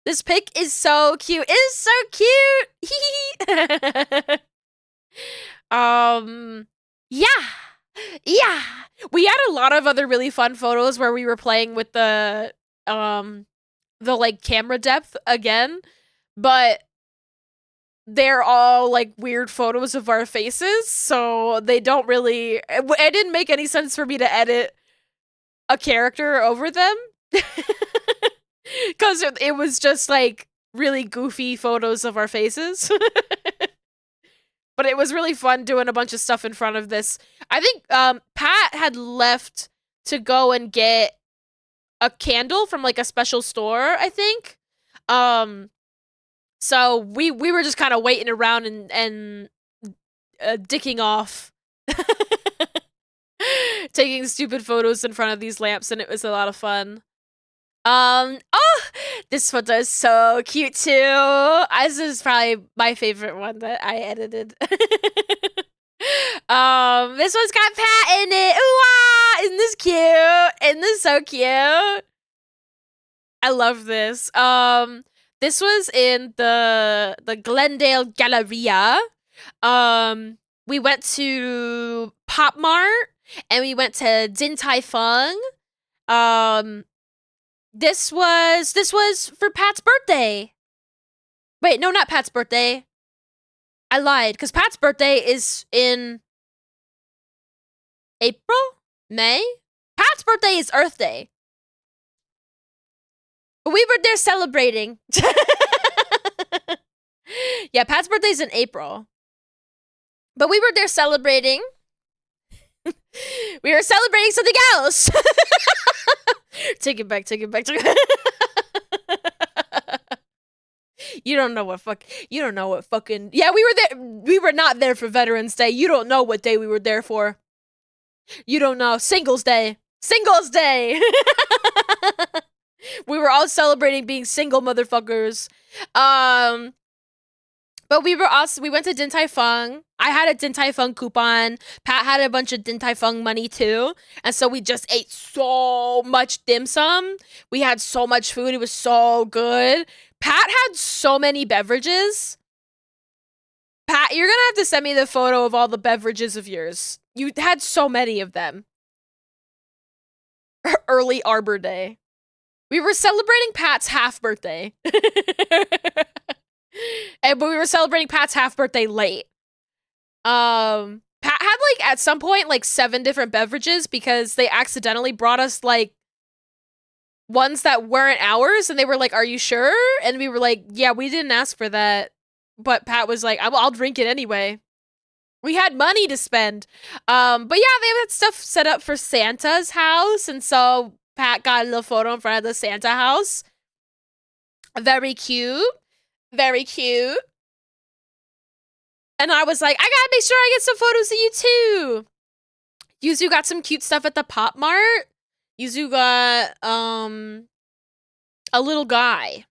This pic is so cute. It is so cute. Yeah. We had a lot of other really fun photos where we were playing with the like camera depth again, but they're all like weird photos of our faces, so they don't really, it didn't make any sense for me to edit a character over them. Because it was just like really goofy photos of our faces. But it was really fun doing a bunch of stuff in front of this. I think Pat had left to go and get a candle from like a special store, I think. So we were just kind of waiting around and dicking off. Taking stupid photos in front of these lamps, and it was a lot of fun. Oh, this photo is so cute too. This is probably my favorite one that I edited. This one's got Pat in it. Ooh, isn't this cute? Isn't this so cute? I love this. This was in the Glendale Galleria. We went to Pop Mart and we went to Din Tai Fung. This was for Pat's birthday. Wait, no, not Pat's birthday. I lied, because Pat's birthday is in April? May? Pat's birthday is Earth Day. But we were there celebrating. Yeah, Pat's birthday's in April. But we were there celebrating. We were celebrating something else. Take it back. You don't know what fucking, yeah, we were there. We were not there for Veterans Day. You don't know what day we were there for. You don't know. Singles Day. We were all celebrating being single motherfuckers. But we went to Din Tai Fung. I had a Din Tai Fung coupon. Pat had a bunch of Din Tai Fung money too. And so we just ate so much dim sum. We had so much food. It was so good. Pat had so many beverages. Pat, you're gonna have to send me the photo of all the beverages of yours. You had so many of them. Early Arbor Day. We were celebrating Pat's half birthday. But we were celebrating Pat's half birthday late. Pat had like at some point like 7 different beverages because they accidentally brought us like ones that weren't ours, and they were like, "Are you sure?" And we were like, "Yeah, we didn't ask for that." But Pat was like, "I'll drink it anyway." We had money to spend. But yeah, they had stuff set up for Santa's house, and so Pat got a little photo in front of the Santa house. Very cute. Very cute. And I was like, I gotta make sure I get some photos of you too. Yuzu got some cute stuff at the Pop Mart. Yuzu got a little guy.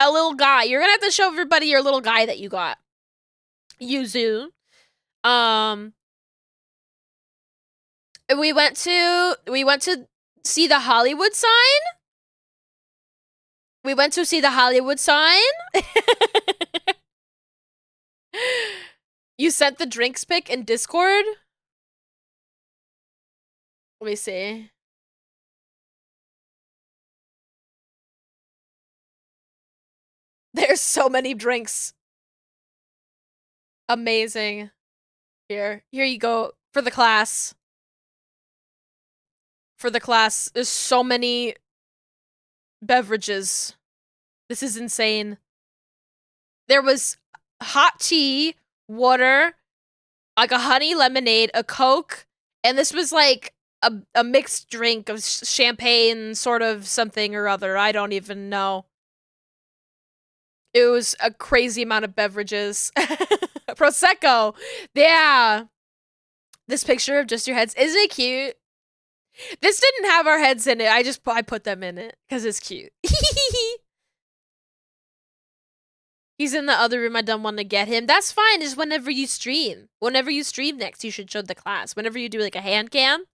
You're gonna have to show everybody your little guy that you got. Yuzu. We went to see the Hollywood sign. You sent the drinks pic in Discord? Let me see. There's so many drinks. Amazing. Here you go. For the class. There's so many beverages. This is insane. There was hot tea, water, like a honey lemonade, a Coke, and this was like a mixed drink of champagne, sort of something or other. I don't even know. It was a crazy amount of beverages. Prosecco. Yeah. This picture of just your heads. Isn't it cute? This didn't have our heads in it. I put them in it because it's cute. He's in the other room. I don't want to get him. That's fine. Just whenever you stream. Whenever you stream next, you should show the class. Whenever you do like a hand cam.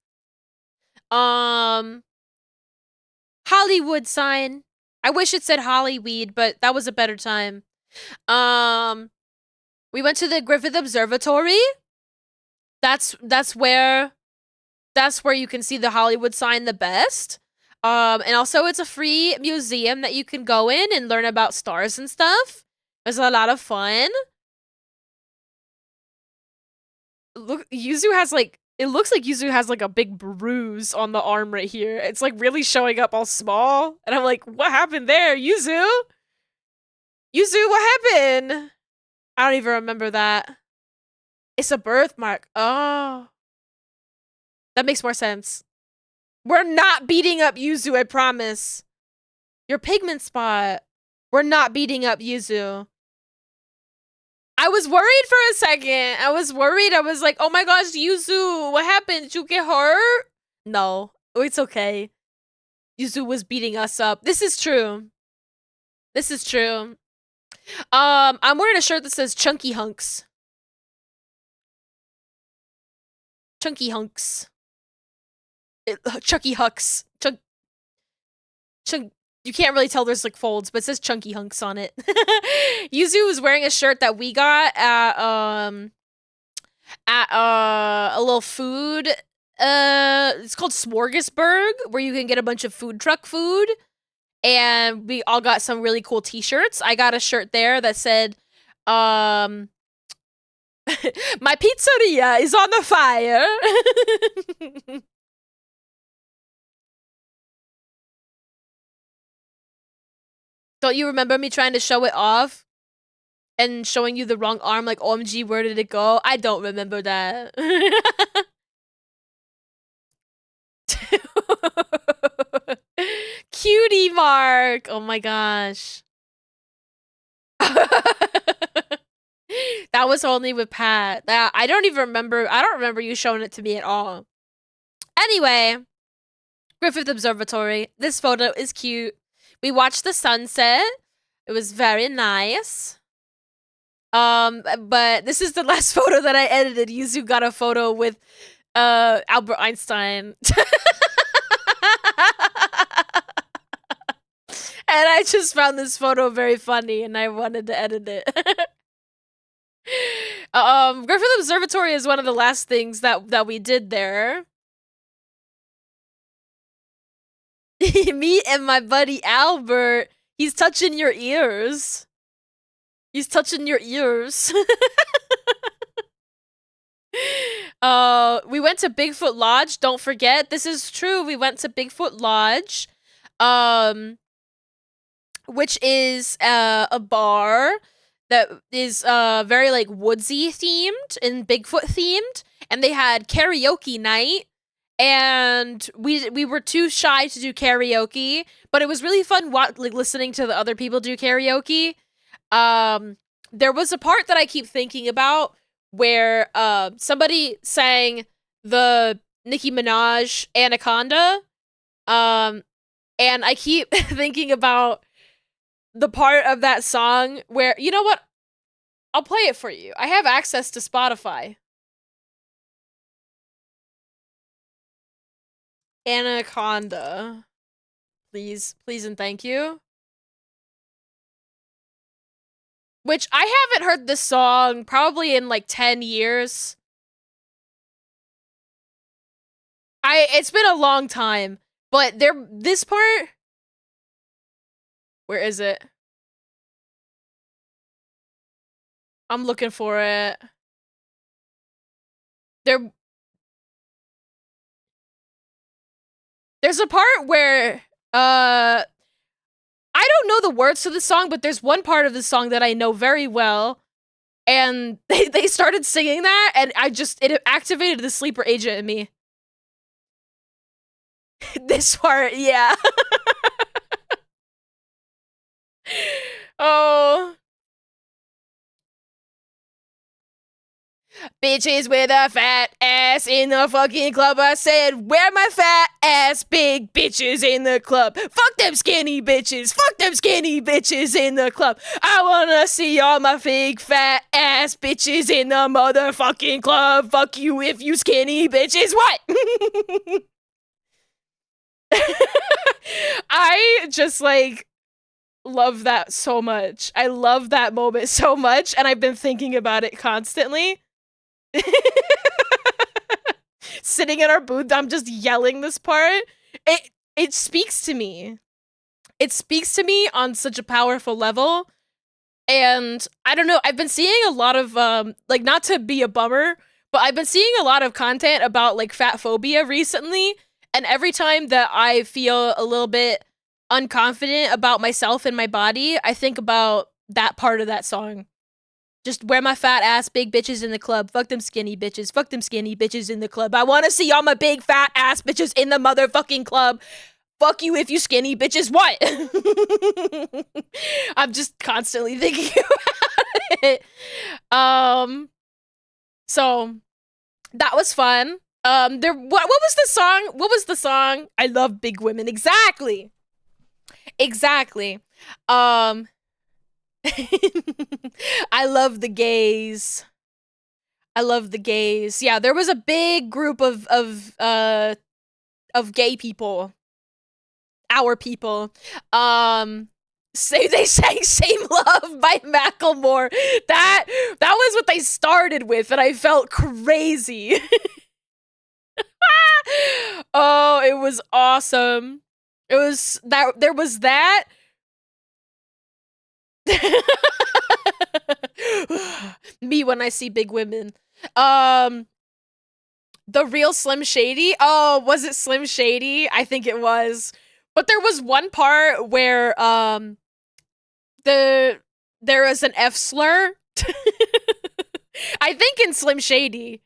Hollywood sign. I wish it said Hollyweed, but that was a better time. We went to the Griffith Observatory. That's where you can see the Hollywood sign the best. And also it's a free museum that you can go in and learn about stars and stuff. It was a lot of fun. Look, Yuzu has like, it looks like Yuzu has like a big bruise on the arm right here. It's like really showing up all small. And I'm like, what happened there, Yuzu? Yuzu, what happened? I don't even remember that. It's a birthmark. Oh. That makes more sense. We're not beating up Yuzu, I promise. Your pigment spot. We're not beating up Yuzu. I was worried for a second. I was worried. I was like, oh my gosh, Yuzu, what happened? Did you get hurt? No, it's okay. Yuzu was beating us up. This is true. This is true. I'm wearing a shirt that says Chunky Hunks. Chunky Hunks. Chunky Hucks. Chunk. You can't really tell there's like folds, but it says Chunky Hunks on it. Yuzu was wearing a shirt that we got at a little food. It's called Smorgasburg, where you can get a bunch of food truck food. And we all got some really cool t-shirts. I got a shirt there that said, my pizzeria is on the fire. Don't you remember me trying to show it off? And showing you the wrong arm, like, OMG, where did it go? I don't remember that. Cutie mark! Oh my gosh. That was only with Pat. I don't even remember. I don't remember you showing it to me at all. Anyway, Griffith Observatory. This photo is cute. We watched the sunset. It was very nice. But this is the last photo that I edited. Yuzu got a photo with Albert Einstein. And I just found this photo very funny and I wanted to edit it. Griffith Observatory is one of the last things that we did there. Me and my buddy Albert, he's touching your ears. He's touching your ears. We went to Bigfoot Lodge. Don't forget, this is true. We went to Bigfoot Lodge, which is a bar that is very like woodsy themed and Bigfoot themed, and they had karaoke night. And we were too shy to do karaoke, but it was really fun like listening to the other people do karaoke. There was a part that I keep thinking about where somebody sang the Nicki Minaj Anaconda. And I keep thinking about the part of that song where, you know what? I'll play it for you. I have access to Spotify. Anaconda. Please, please and thank you. Which I haven't heard this song probably in like 10 years. It's been a long time, but this part, where is it? I'm looking for it. There's a part where, I don't know the words to the song, but there's one part of the song that I know very well. And they started singing that, and it activated the sleeper agent in me. This part, yeah. Oh. Bitches with a fat ass in the fucking club. I said, where my fat ass big bitches in the club? Fuck them skinny bitches. Fuck them skinny bitches in the club. I wanna see all my big fat ass bitches in the motherfucking club. Fuck you if you skinny bitches. What? I just like love that so much. I love that moment so much, and I've been thinking about it constantly. Sitting in our booth, I'm just yelling this part. It speaks to me. It speaks to me on such a powerful level. And I don't know, I've been seeing a lot of like, not to be a bummer, but I've been seeing a lot of content about like fat phobia recently, and every time that I feel a little bit unconfident about myself and my body, I think about that part of that song. Just wear my fat ass big bitches in the club. Fuck them skinny bitches. Fuck them skinny bitches in the club. I want to see all my big fat ass bitches in the motherfucking club. Fuck you if you skinny bitches. What? I'm just constantly thinking about it. So that was fun. What was the song? What was the song? I love big women. Exactly. Exactly. I love the gays. I love the gays. Yeah, there was a big group of gay people. Our people. Say they sang "Same Love" by Macklemore. That was what they started with, and I felt crazy. Oh, it was awesome. It was that there was that. Me when I see big women. The real Slim Shady. Oh, was it Slim Shady? I think it was. But there was one part where there was an F slur. I think in Slim Shady.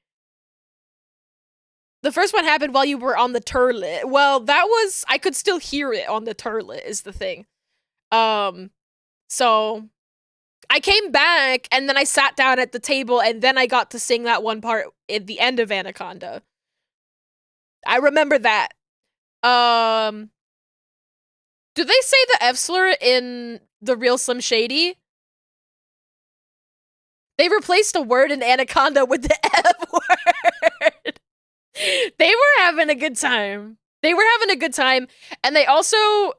The first one happened while you were on the turlet. Well, that was, I could still hear it on the turlet is the thing. So I came back and then I sat down at the table and then I got to sing that one part at the end of Anaconda. I remember that. Do they say the F slur in the real Slim Shady? They replaced a word in Anaconda with the F word. They were having a good time. They were having a good time. And they also,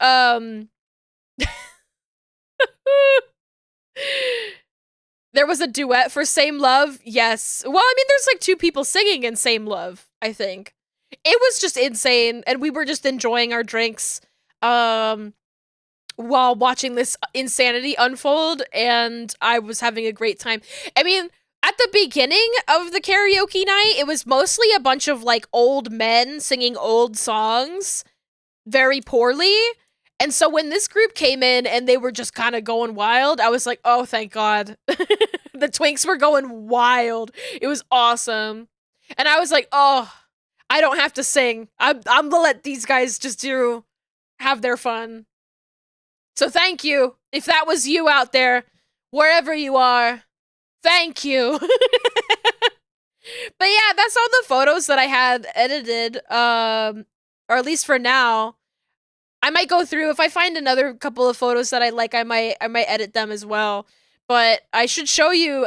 there was a duet for Same Love. Yes. Well, I mean, there's like two people singing in Same Love, I think. It was just insane, and we were just enjoying our drinks while watching this insanity unfold, and I was having a great time. I mean, at the beginning of the karaoke night, it was mostly a bunch of like old men singing old songs very poorly. And so when this group came in and they were just kind of going wild, I was like, oh, thank God. The twinks were going wild. It was awesome. And I was like, oh, I don't have to sing. I'm gonna let these guys just have their fun. So thank you. If that was you out there, wherever you are, thank you. But yeah, that's all the photos that I had edited, or at least for now. I might go through, if I find another couple of photos that I like, I might edit them as well. But I should show you,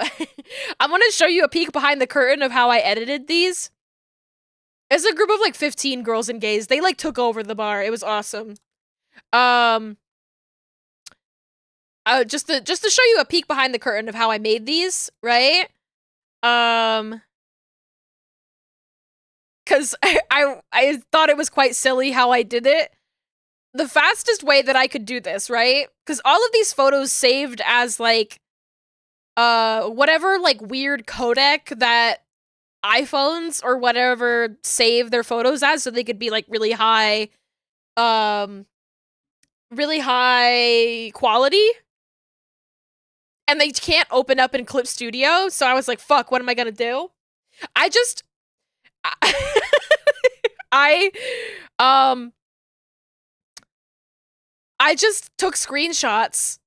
I'm gonna show you a peek behind the curtain of how I edited these. It's a group of like 15 girls and gays. They like took over the bar. It was awesome. Just to show you a peek behind the curtain of how I made these, right? Cause I thought it was quite silly how I did it. The fastest way that I could do this, right? Because all of these photos saved as like whatever like weird codec that iPhones or whatever save their photos as, so they could be like really high quality. And they can't open up in Clip Studio, so I was like, fuck, what am I gonna do? I I just took screenshots.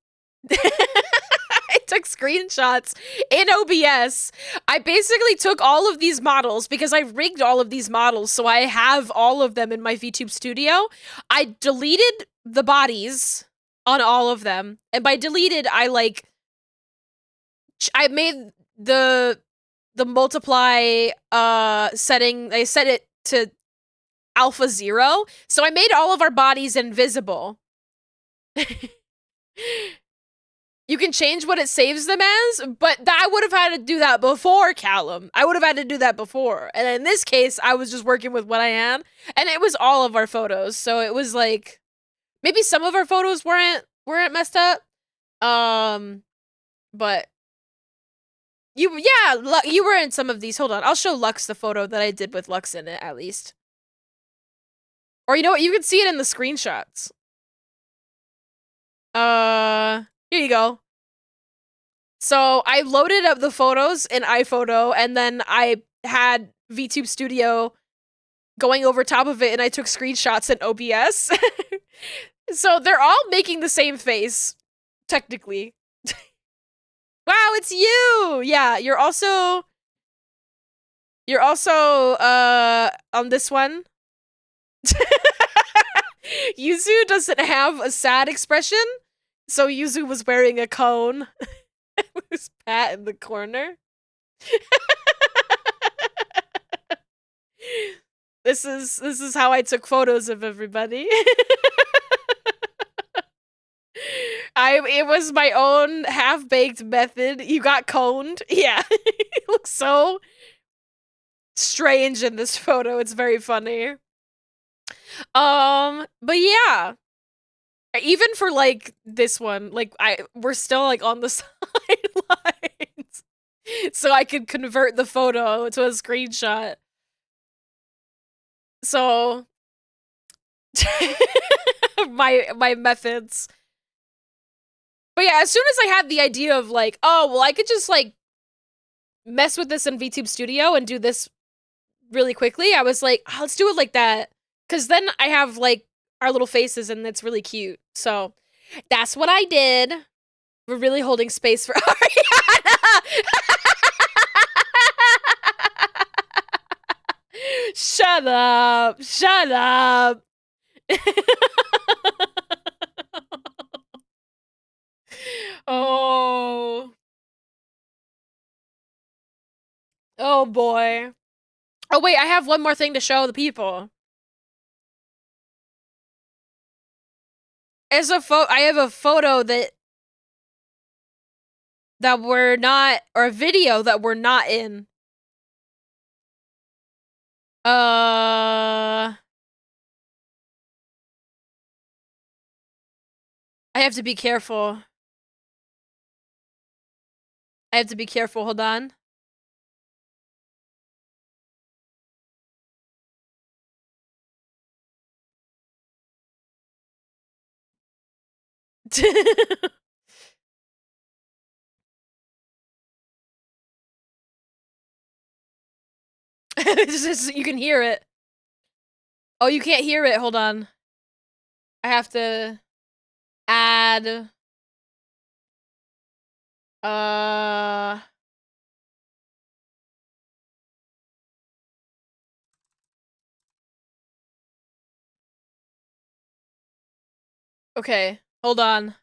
I took screenshots in OBS. I basically took all of these models because I rigged all of these models, so I have all of them in my VTube studio. I deleted the bodies on all of them, and by deleted, I made the multiply setting. I set it to alpha 0, so I made all of our bodies invisible. You can change what it saves them as, but I would have had to do that before, Callum. I would have had to do that before. And in this case, I was just working with what I had, and it was all of our photos. So it was like, maybe some of our photos weren't messed up. But you were in some of these. Hold on, I'll show Lux the photo that I did with Lux in it, at least. Or you know what? You can see it in the screenshots. Here you go. So I loaded up the photos in iPhoto, and then I had VTube Studio going over top of it, and I took screenshots in OBS. So they're all making the same face, technically. Wow, it's you! Yeah, you're also on this one. Yuzu doesn't have a sad expression, so Yuzu was wearing a cone. With his pat in the corner. This is how I took photos of everybody. It was my own half-baked method. You got coned. Yeah. It looks so strange in this photo. It's very funny. But yeah. Even for like this one, like we're still like on the sidelines. So I could convert the photo to a screenshot. So my methods. But yeah, as soon as I had the idea of like, oh, well, I could just like mess with this in VTube Studio and do this really quickly, I was like, oh, let's do it like that. Because then I have like our little faces and it's really cute. So that's what I did. We're really holding space for Ariana. Shut up. Shut up. Oh. Oh boy. Oh wait, I have one more thing to show the people. As a I have a photo that we're not, or a video that we're not in. I have to be careful. I have to be careful, hold on. It's just, you can hear it. Oh, you can't hear it, hold on. I have to add okay, hold on.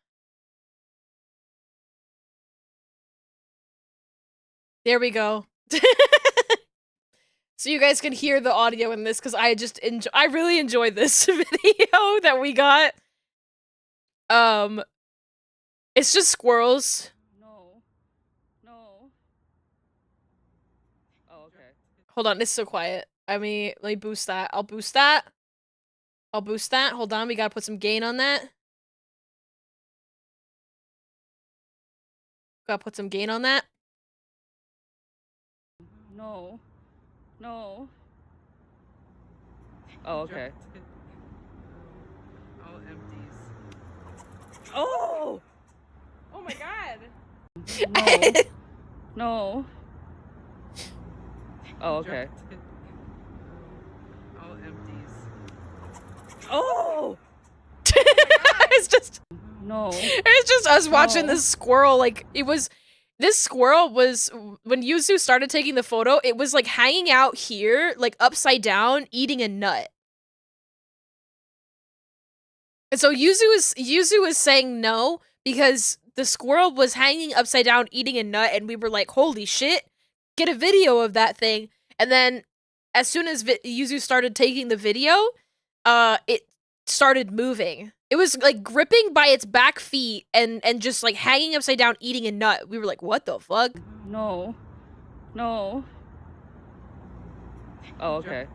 There we go. So you guys can hear the audio in this, because I really enjoyed this video that we got. It's just squirrels. No. Oh, okay. Hold on, it's so quiet. Let me boost that. I'll boost that. Hold on, we gotta put some gain on that. Gotta put some gain on that. No. Oh, okay. All empties. Oh! Oh my god! No. Oh, okay. All empties. Oh! It's just No. It's just us watching No. this squirrel. Like, this squirrel was, when Yuzu started taking the photo, it was like hanging out here, like upside down, eating a nut. And so Yuzu is saying no because the squirrel was hanging upside down eating a nut, and we were like, holy shit, get a video of that thing. And then as soon as Yuzu started taking the video, it started moving. It was like gripping by its back feet and just like hanging upside down eating a nut. We were like, what the fuck? No. No. Oh, okay.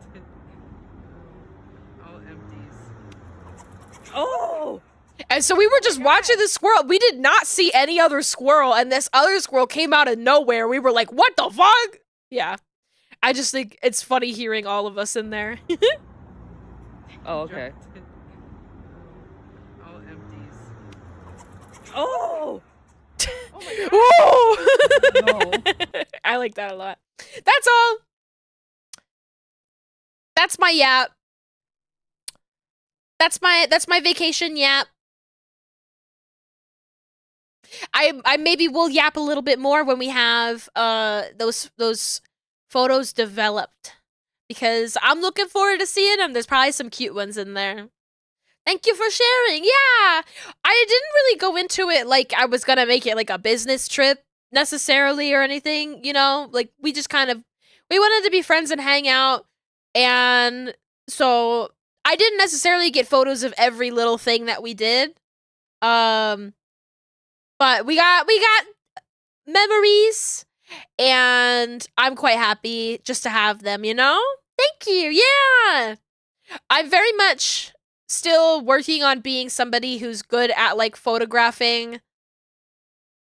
Oh! And so we were just watching the squirrel. We did not see any other squirrel, and this other squirrel came out of nowhere. We were like, what the fuck? Yeah. I just think it's funny hearing all of us in there. Oh, okay. Oh! Oh my God. No. I like that a lot. That's all. That's my yap. That's my vacation yap. I maybe will yap a little bit more when we have those photos developed, because I'm looking forward to seeing them. There's probably some cute ones in there. Thank you for sharing. Yeah, I didn't really go into it like I was gonna make it like a business trip necessarily or anything. You know, like we just kind of we wanted to be friends and hang out, and so I didn't necessarily get photos of every little thing that we did. But we got memories, and I'm quite happy just to have them, you know? Thank you. Yeah. I'm very much still working on being somebody who's good at like photographing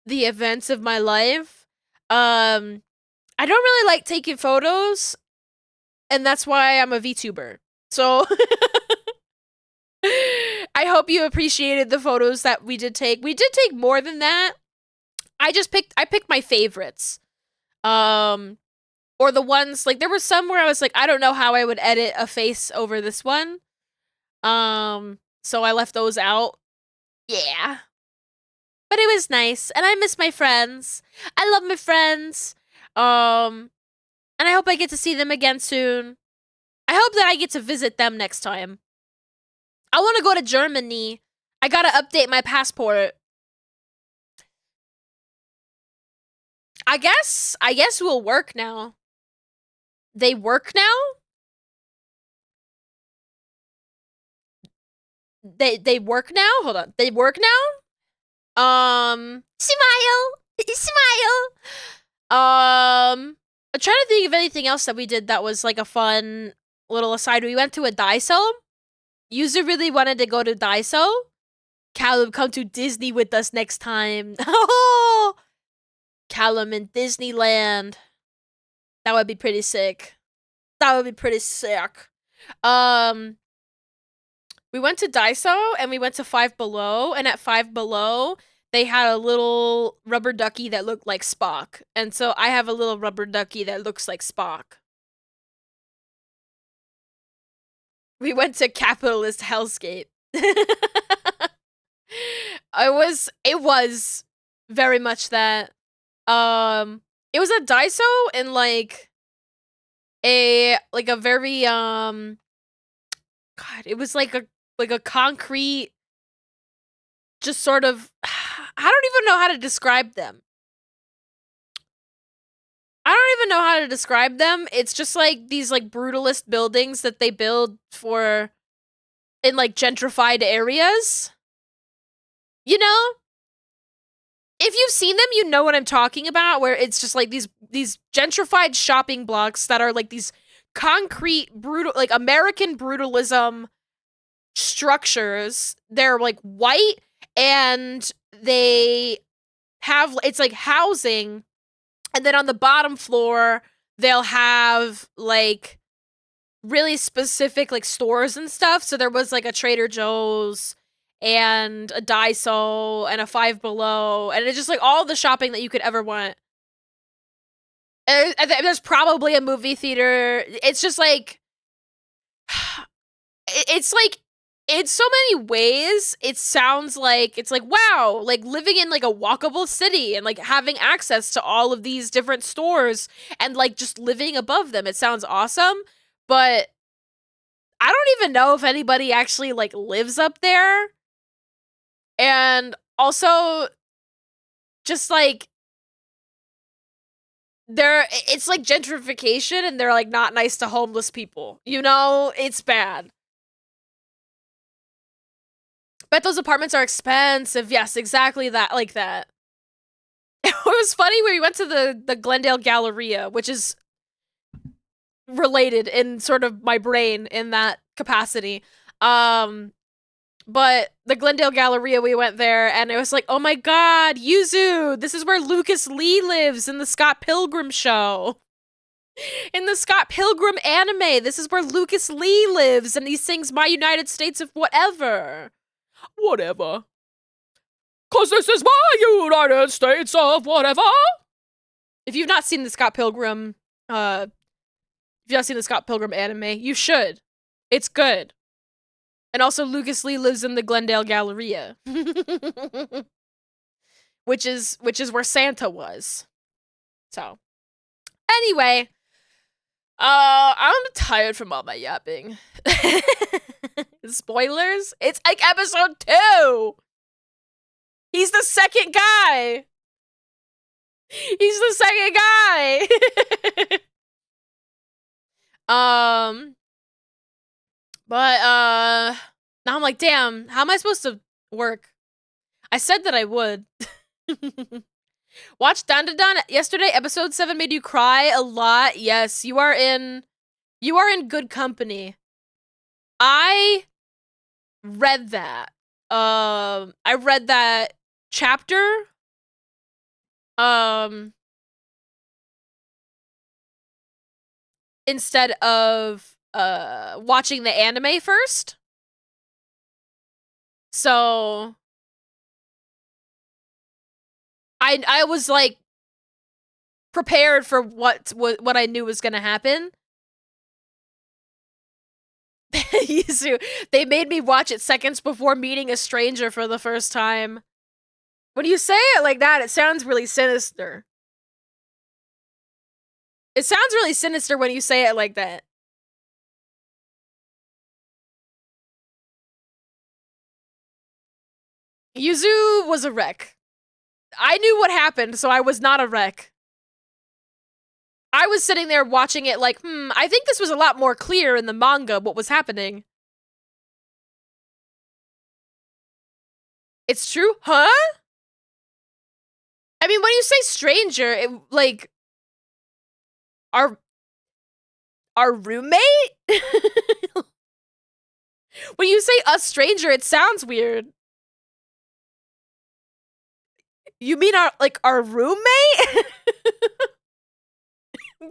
the events of my life. I don't really like taking photos, and that's why I'm a VTuber. So I hope you appreciated the photos that we did take. We did take more than that. I picked my favorites. Or the ones, like, there were some where I was like, I don't know how I would edit a face over this one. So I left those out. Yeah. But it was nice, and I miss my friends. I love my friends. And I hope I get to see them again soon. I hope that I get to visit them next time. I want to go to Germany. I gotta update my passport. I guess we'll work now. They work now? They work now? Hold on. They work now? Smile. Smile. I'm trying to think of anything else that we did that was like a fun little aside. We went to a Daiso. Yuzu really wanted to go to Daiso. Callum, come to Disney with us next time. Oh, Callum in Disneyland. That would be pretty sick. That would be pretty sick. We went to Daiso and we went to Five Below, and at Five Below, they had a little rubber ducky that looked like Spock. And so I have a little rubber ducky that looks like Spock. We went to capitalist hellscape. It was very much that. It was a Daiso in like a very God, it was like a concrete, just sort of, I don't even know how to describe them. It's just like these like brutalist buildings that they build for in like gentrified areas. You know? If you've seen them, you know what I'm talking about, where it's just like these gentrified shopping blocks that are like these concrete, brutal, like American brutalism structures. They're like white, and they have, it's like housing, and then on the bottom floor, they'll have like really specific like stores and stuff. So there was like a Trader Joe's and a Daiso and a Five Below, and it's just like all the shopping that you could ever want. And there's probably a movie theater. It's just like, it's like in so many ways, it sounds like it's like, wow, like living in like a walkable city and like having access to all of these different stores and like just living above them. It sounds awesome, but I don't even know if anybody actually like lives up there. And also just like it's like gentrification and they're like not nice to homeless people. You know, it's bad. Bet those apartments are expensive. Yes, exactly that, like that. It was funny when we went to the Glendale Galleria, which is related in sort of my brain in that capacity. Um, but the Glendale Galleria, we went there, and it was like, oh my god, Yuzu, this is where Lucas Lee lives in the Scott Pilgrim show. In the Scott Pilgrim anime, this is where Lucas Lee lives, and he sings My United States of Whatever. Whatever. Cause this is my United States of whatever. If you've not seen the Scott Pilgrim, if you've not seen the Scott Pilgrim anime, you should. It's good. And also, Lucas Lee lives in the Glendale Galleria, which is where Santa was. So, anyway, I'm tired from all my yapping. Spoilers? It's like episode 2. He's the second guy. He's the second guy. But now I'm like, damn, how am I supposed to work? I said that I would. Watch Dan Dan yesterday. Episode 7 made you cry a lot. Yes, you are in good company. I read that. I read that chapter. Instead of watching the anime first. So I was like prepared for what I knew was gonna happen. They made me watch it seconds before meeting a stranger for the first time. When you say it like that, it sounds really sinister. It sounds really sinister when you say it like that. Yuzu was a wreck. I knew what happened, so I was not a wreck. I was sitting there watching it like, I think this was a lot more clear in the manga what was happening. It's true? Huh? I mean, when you say stranger, it, like, our roommate? When you say a stranger, it sounds weird. You mean our roommate?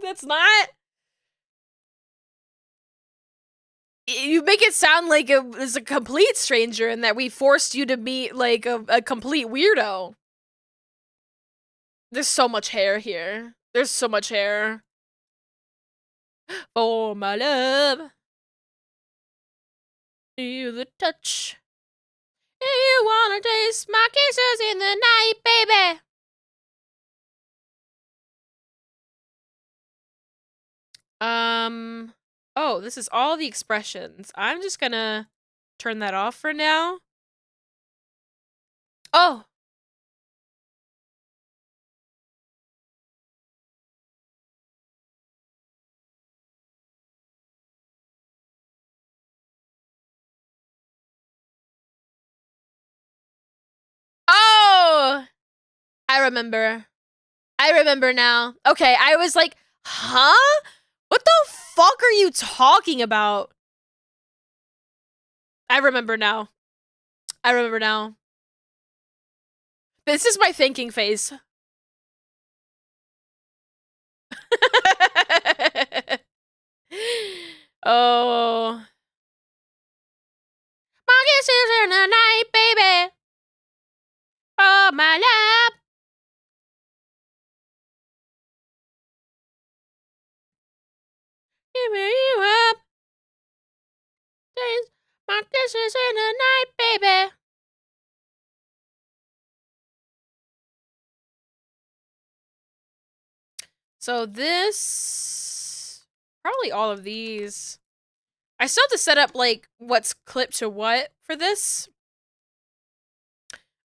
That's not. You make it sound like it was a complete stranger and that we forced you to meet like a complete weirdo. There's so much hair here. There's so much hair. Oh, my love. Feel the touch. You wanna taste my kisses in the night, baby. Oh, this is all the expressions. I'm just gonna turn that off for now. Oh. Oh! I remember. I remember now. Okay, I was like, huh? What the fuck are you talking about? I remember now. I remember now. This is my thinking phase. Oh. My kisses in the night, baby. Oh, my love. Give me you up. My kisses in the night, baby. So this... Probably all of these. I still have to set up, like, what's clipped to what for this.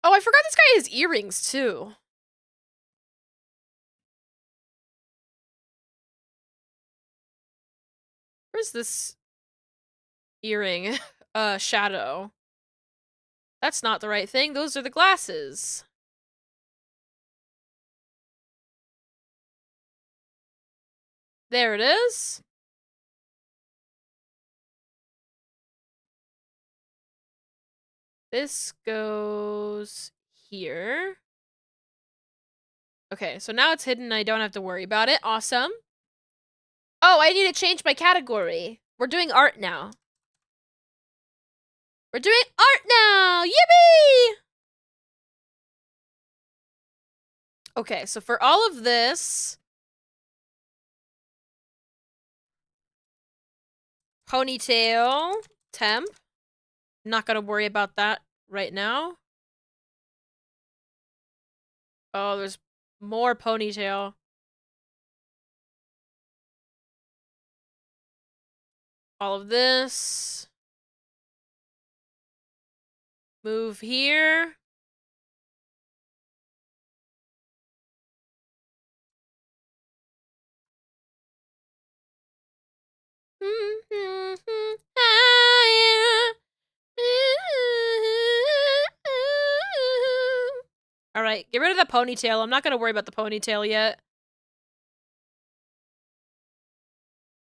Oh, I forgot this guy has earrings, too. Where's this earring? Shadow. That's not the right thing. Those are the glasses. There it is. This goes here. Okay, so now it's hidden. I don't have to worry about it. Awesome. Oh, I need to change my category. We're doing art now. We're doing art now! Yippee! Okay, so for all of this... Ponytail. Temp. Not gonna worry about that right now. Oh, there's more ponytail. All of this. Move here. Alright, get rid of the ponytail. I'm not gonna worry about the ponytail yet.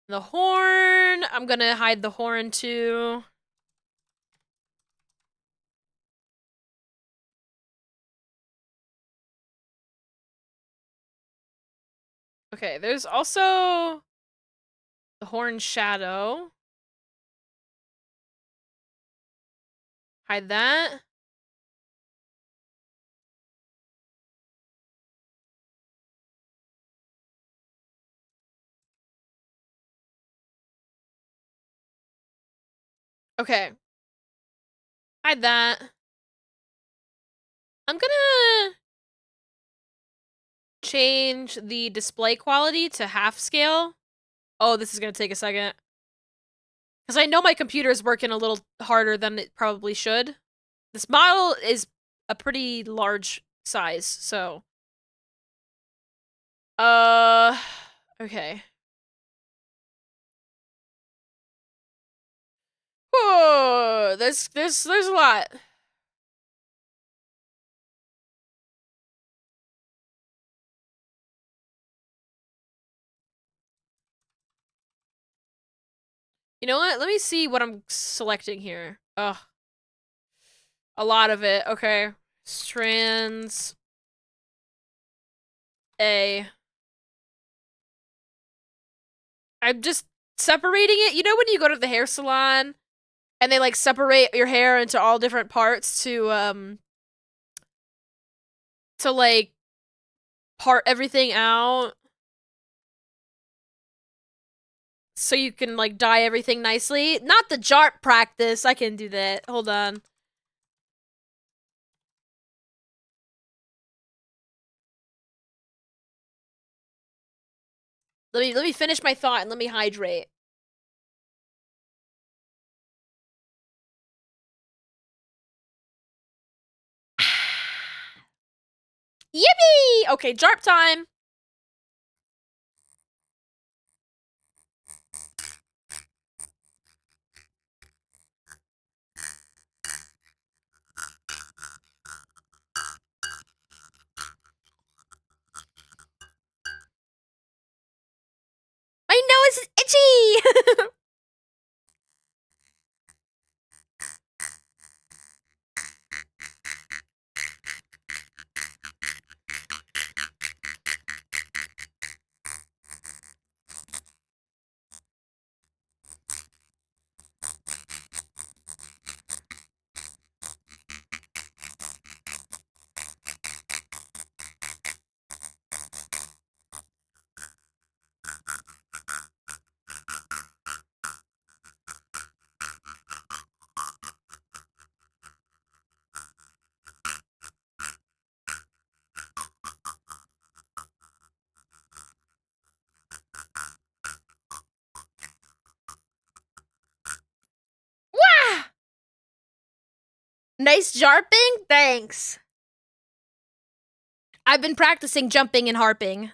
The horn. I'm gonna hide the horn too. Okay, there's also the horn shadow. Hide that. Okay. Hide that. I'm gonna change the display quality to half scale. Oh, this is gonna take a second. Because I know my computer is working a little harder than it probably should. This model is a pretty large size, so... Okay. Whoa, there's a lot. You know what? Let me see what I'm selecting here. Ugh. A lot of it. Okay. Strands. A. I'm just separating it. You know when you go to the hair salon and they like separate your hair into all different parts to like part everything out so you can like dye everything nicely? Not the JARP practice. I can do that. Hold on. Let me finish my thought and let me hydrate. Yippee! Okay, JARP time. My nose is itchy! Nice jarping? Thanks. I've been practicing jumping and harping.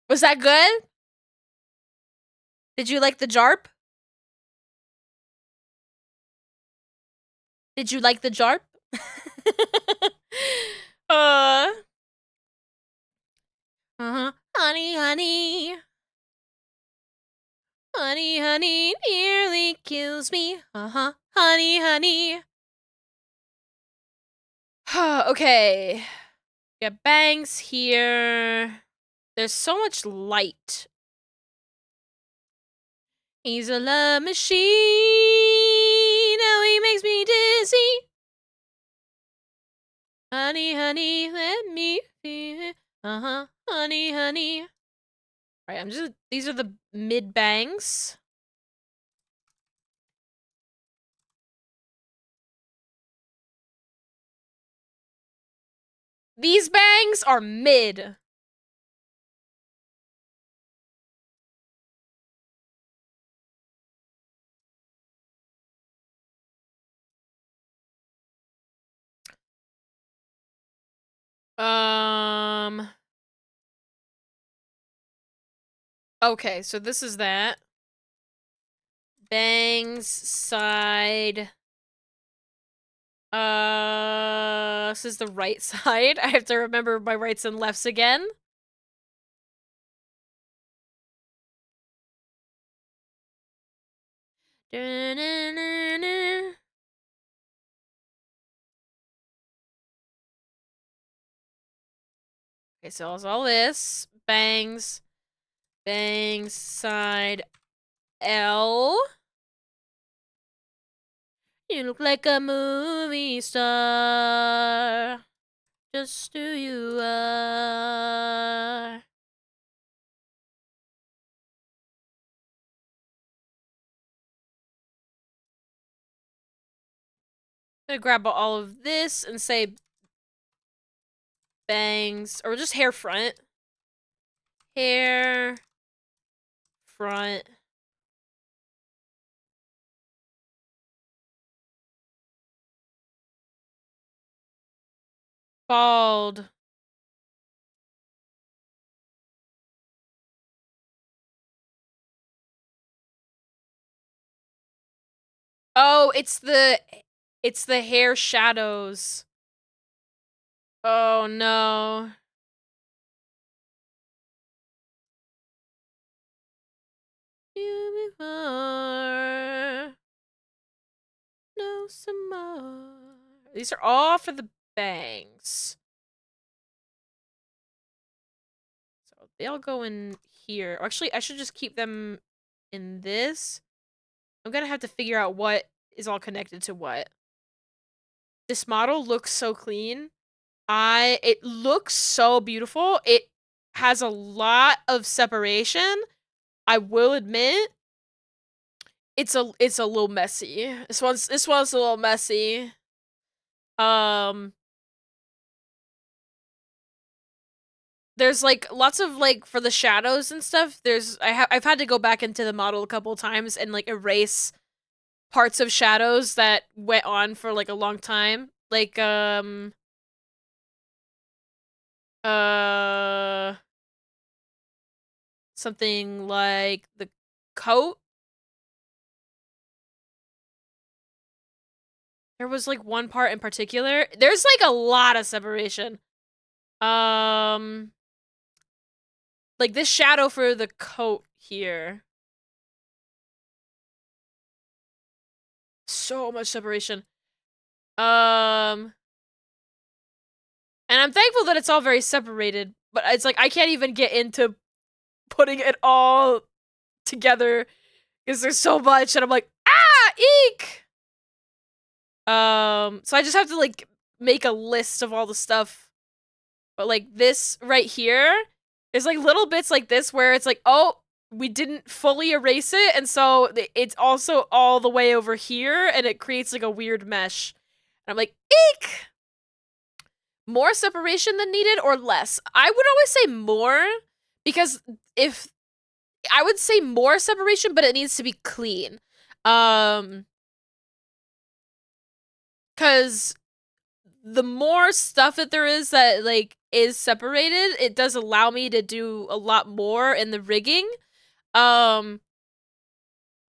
Was that good? Did you like the jarp? Did you like the jarp? Honey, honey. Honey, honey, nearly kills me. Honey, honey. Okay. Got bangs here. There's so much light. He's a love machine. Oh, he makes me dizzy. Honey, honey, let me feel it. Honey, honey. Alright, these are the mid bangs. These bangs are mid. Okay, so this is that. Bangs, side. This is the right side. I have to remember my rights and lefts again. Okay, so it's all this. Bangs. Bangs, side L. You look like a movie star. Just who you are. I'm gonna grab all of this and say bangs, or just hair front. Hair front. Bald. Oh, it's the hair shadows. Oh no. You before. No some more. These are all for the bangs. So they all go in here. Or actually, I should just keep them in this. I'm gonna have to figure out what is all connected to what. This model looks so clean. It looks so beautiful. It has a lot of separation. I will admit, it's a little messy. This one's a little messy. There's like lots of like for the shadows and stuff. I've had to go back into the model a couple times and like erase parts of shadows that went on for like a long time. Like something like the coat. There was like one part in particular. There's like a lot of separation. Like this shadow for the coat here. So much separation. And I'm thankful that it's all very separated, but it's like I can't even get into putting it all together because there's so much and I'm like, ah, eek! So I just have to like make a list of all the stuff. But like this right here is like little bits like this where it's like, oh, we didn't fully erase it, and so it's also all the way over here, and it creates like a weird mesh. And I'm like, eek! More separation than needed or less? I would always say more, because if I would say more separation, but it needs to be clean. Because the more stuff that there is that like is separated, it does allow me to do a lot more in the rigging. Um,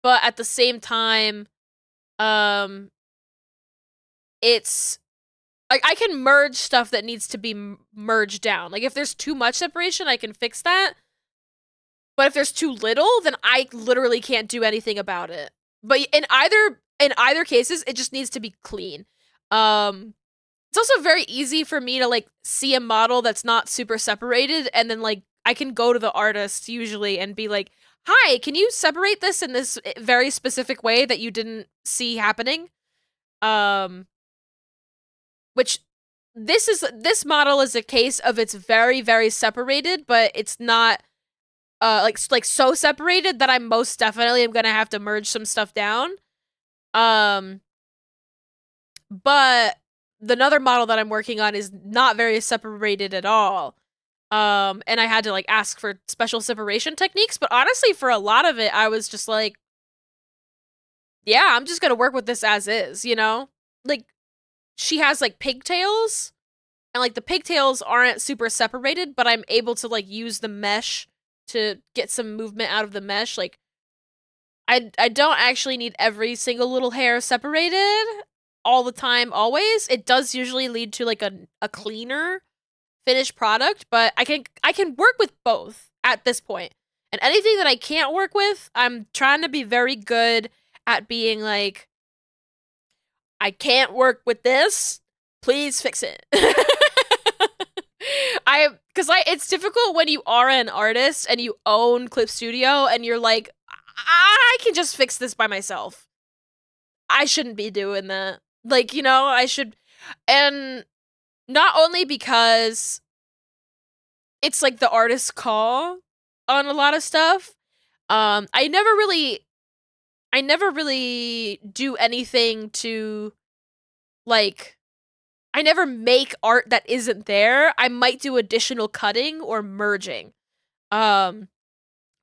but at the same time, um, it's like I can merge stuff that needs to be merged down. Like if there's too much separation, I can fix that. But if there's too little, then I literally can't do anything about it. But in either cases, it just needs to be clean. It's also very easy for me to like see a model that's not super separated, and then like I can go to the artist usually and be like, "Hi, can you separate this in this very specific way that you didn't see happening?" Um which this model is a case of it's very very separated, but it's not like so separated that I most definitely am going to have to merge some stuff down. Um but the another model that I'm working on is not very separated at all. And I had to like ask for special separation techniques, but honestly for a lot of it I was just like, yeah, I'm just going to work with this as is, you know? Like she has like pigtails, and like the pigtails aren't super separated, but I'm able to like use the mesh to get some movement out of the mesh. Like I don't actually need every single little hair separated all the time always. It does usually lead to like a cleaner finished product, but I can work with both at this point. And anything that I can't work with, I'm trying to be very good at being like, I can't work with this. Please fix it. It's difficult when you are an artist and you own Clip Studio and you're like, I can just fix this by myself. I shouldn't be doing that. Like, I should. And not only because it's like the artist's call on a lot of stuff. I never really do anything to like I never make art that isn't there. I might do additional cutting or merging. Um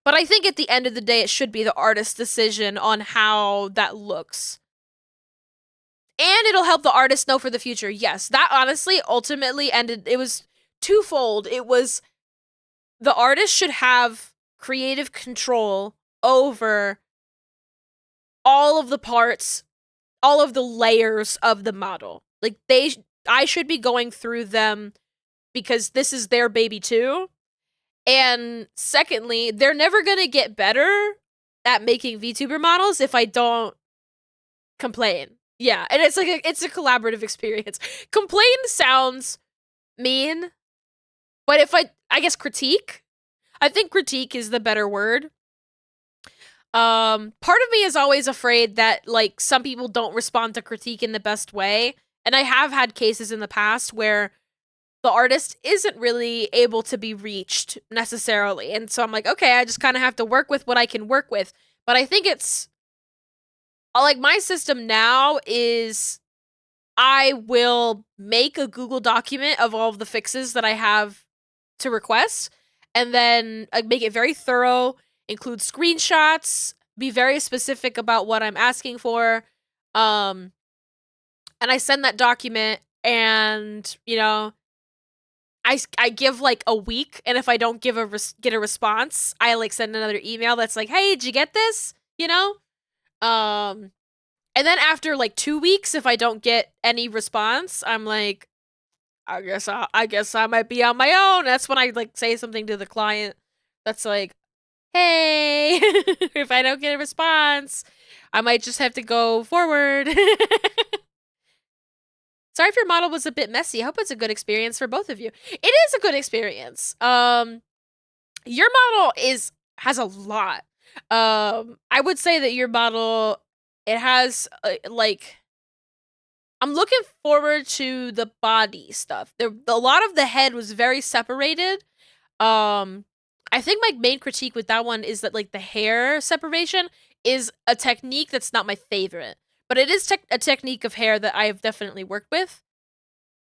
but I think at the end of the day it should be the artist's decision on how that looks. And it'll help the artist know for the future. Yes, that honestly ultimately ended it was twofold. It was the artist should have creative control over all of the parts, all of the layers of the model. Like I should be going through them because this is their baby too. And secondly, they're never going to get better at making VTuber models if I don't complain. Yeah, and it's a collaborative experience. Complain sounds mean, but if I guess critique. I think critique is the better word. Part of me is always afraid that like some people don't respond to critique in the best way, and I have had cases in the past where the artist isn't really able to be reached necessarily, and so I'm like, okay, I just kind of have to work with what I can work with. But I think it's like my system now is I will make a Google document of all of the fixes that I have to request, and then make it very thorough, include screenshots, be very specific about what I'm asking for. And I send that document, and I give like a week, and if I don't get a response, I like send another email that's like, "Hey, did you get this?" Um and then after like 2 weeks, if I don't get any response, I'm like, I guess I might be on my own. That's when I like say something to the client that's like, "Hey, if I don't get a response, I might just have to go forward." Sorry if your model was a bit messy. I hope it's a good experience for both of you. It is a good experience. Your model has a lot. I would say that your model, it has like I'm looking forward to the body stuff. A lot of the head was very separated. I think my main critique with that one is that like the hair separation is a technique that's not my favorite, but it is a technique of hair that I have definitely worked with.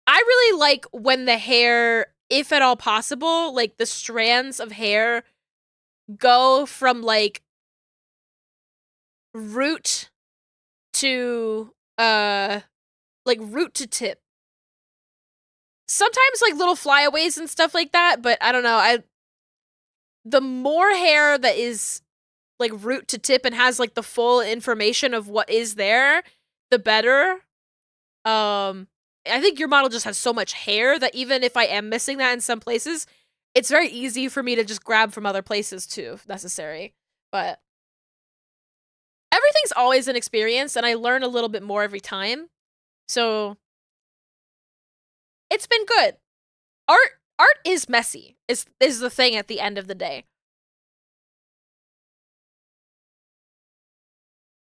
I really like when the hair, if at all possible, like the strands of hair go from like root to root to tip. Sometimes like little flyaways and stuff like that, but I don't know. The more hair that is like root to tip and has like the full information of what is there, the better. I think your model just has so much hair that even if I am missing that in some places, it's very easy for me to just grab from other places too, if necessary. But everything's always an experience, and I learn a little bit more every time. So it's been good. Art is messy. Is the thing at the end of the day.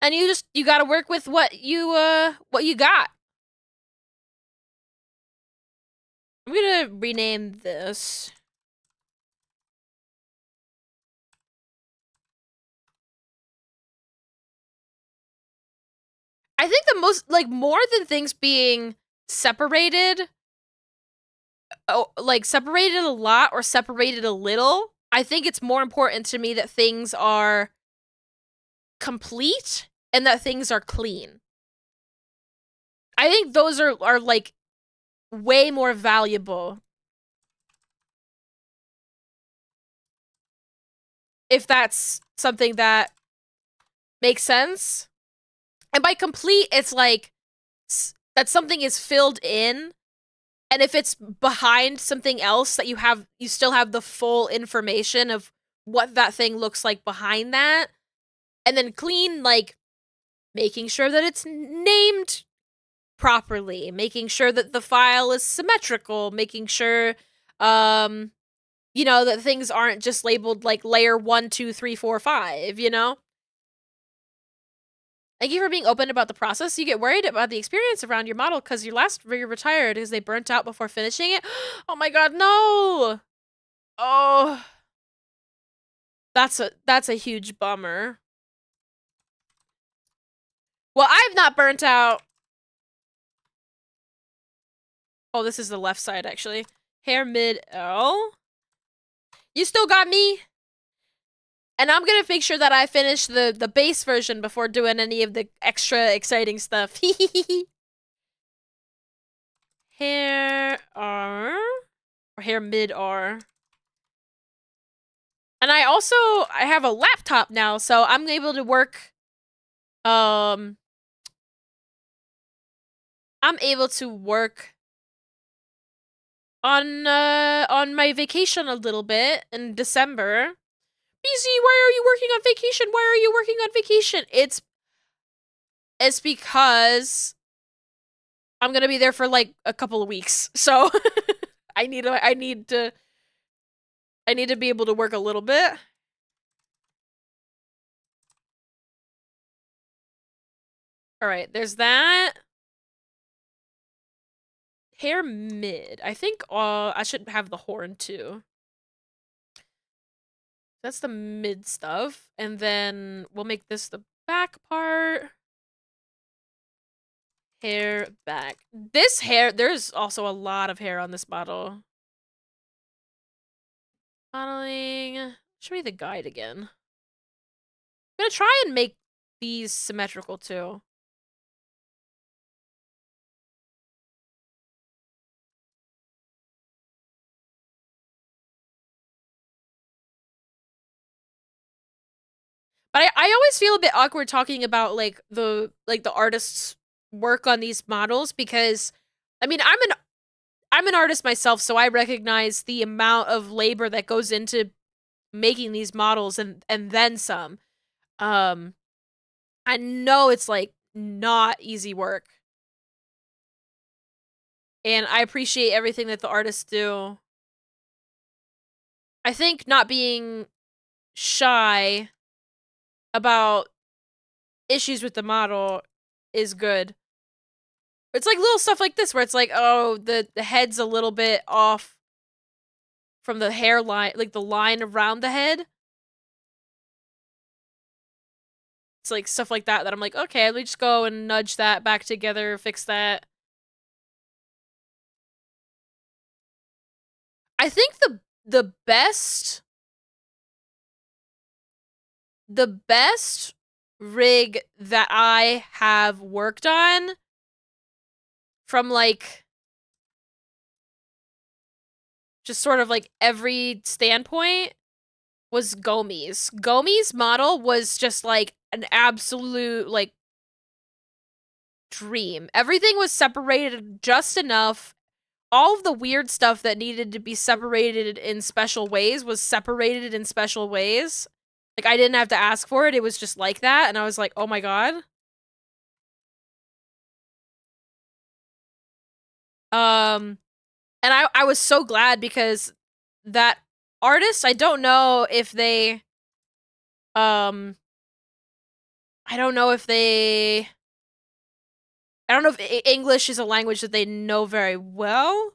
And you got to work with what you got. I'm going to rename this. I think the most, like, more than things being separated, separated a lot or separated a little, I think it's more important to me that things are complete and that things are clean. I think those are like, way more valuable. If that's something that makes sense. And by complete, it's like that something is filled in, and if it's behind something else that you still have the full information of what that thing looks like behind that. And then clean, like making sure that it's named properly, making sure that the file is symmetrical, making sure that things aren't just labeled like layer 1, 2, 3, 4, 5, Thank you for being open about the process. You get worried about the experience around your model because your last rigger retired because they burnt out before finishing it. Oh my god, no! Oh, that's a huge bummer. Well, I've not burnt out. Oh, this is the left side actually. Hair mid L. You still got me. And I'm gonna make sure that I finish the base version before doing any of the extra exciting stuff. Hair R. Or hair mid R. And I have a laptop now, so I'm able to work, I'm able to work on my vacation a little bit in December. BZ, why are you working on vacation? Why are you working on vacation? It's because I'm gonna be there for like a couple of weeks, so I need to be able to work a little bit. All right, there's that. Hair mid. I think I should have the horn too. That's the mid stuff, and then we'll make this the back part. Hair back. This hair, there's also a lot of hair on this model. Modeling. Show me the guide again. I'm gonna try and make these symmetrical too. But I always feel a bit awkward talking about like the artist's work on these models because I mean I'm an artist myself, so I recognize the amount of labor that goes into making these models and then some. I know it's like not easy work. And I appreciate everything that the artists do. I think not being shy about issues with the model is good. It's like little stuff like this where it's like, oh, the head's a little bit off from the hairline, like the line around the head. It's like stuff like that that I'm like, okay, let me just go and nudge that back together, fix that. I think the best the best rig that I have worked on from like just sort of like every standpoint was Gomi's. Gomi's model was just like an absolute like dream. Everything was separated just enough. All of the weird stuff that needed to be separated in special ways was separated in special ways. Like I didn't have to ask for it. It was just like that and I was like, "Oh my god." And I was so glad because that artist, um I don't know if they I don't know if English is a language that they know very well.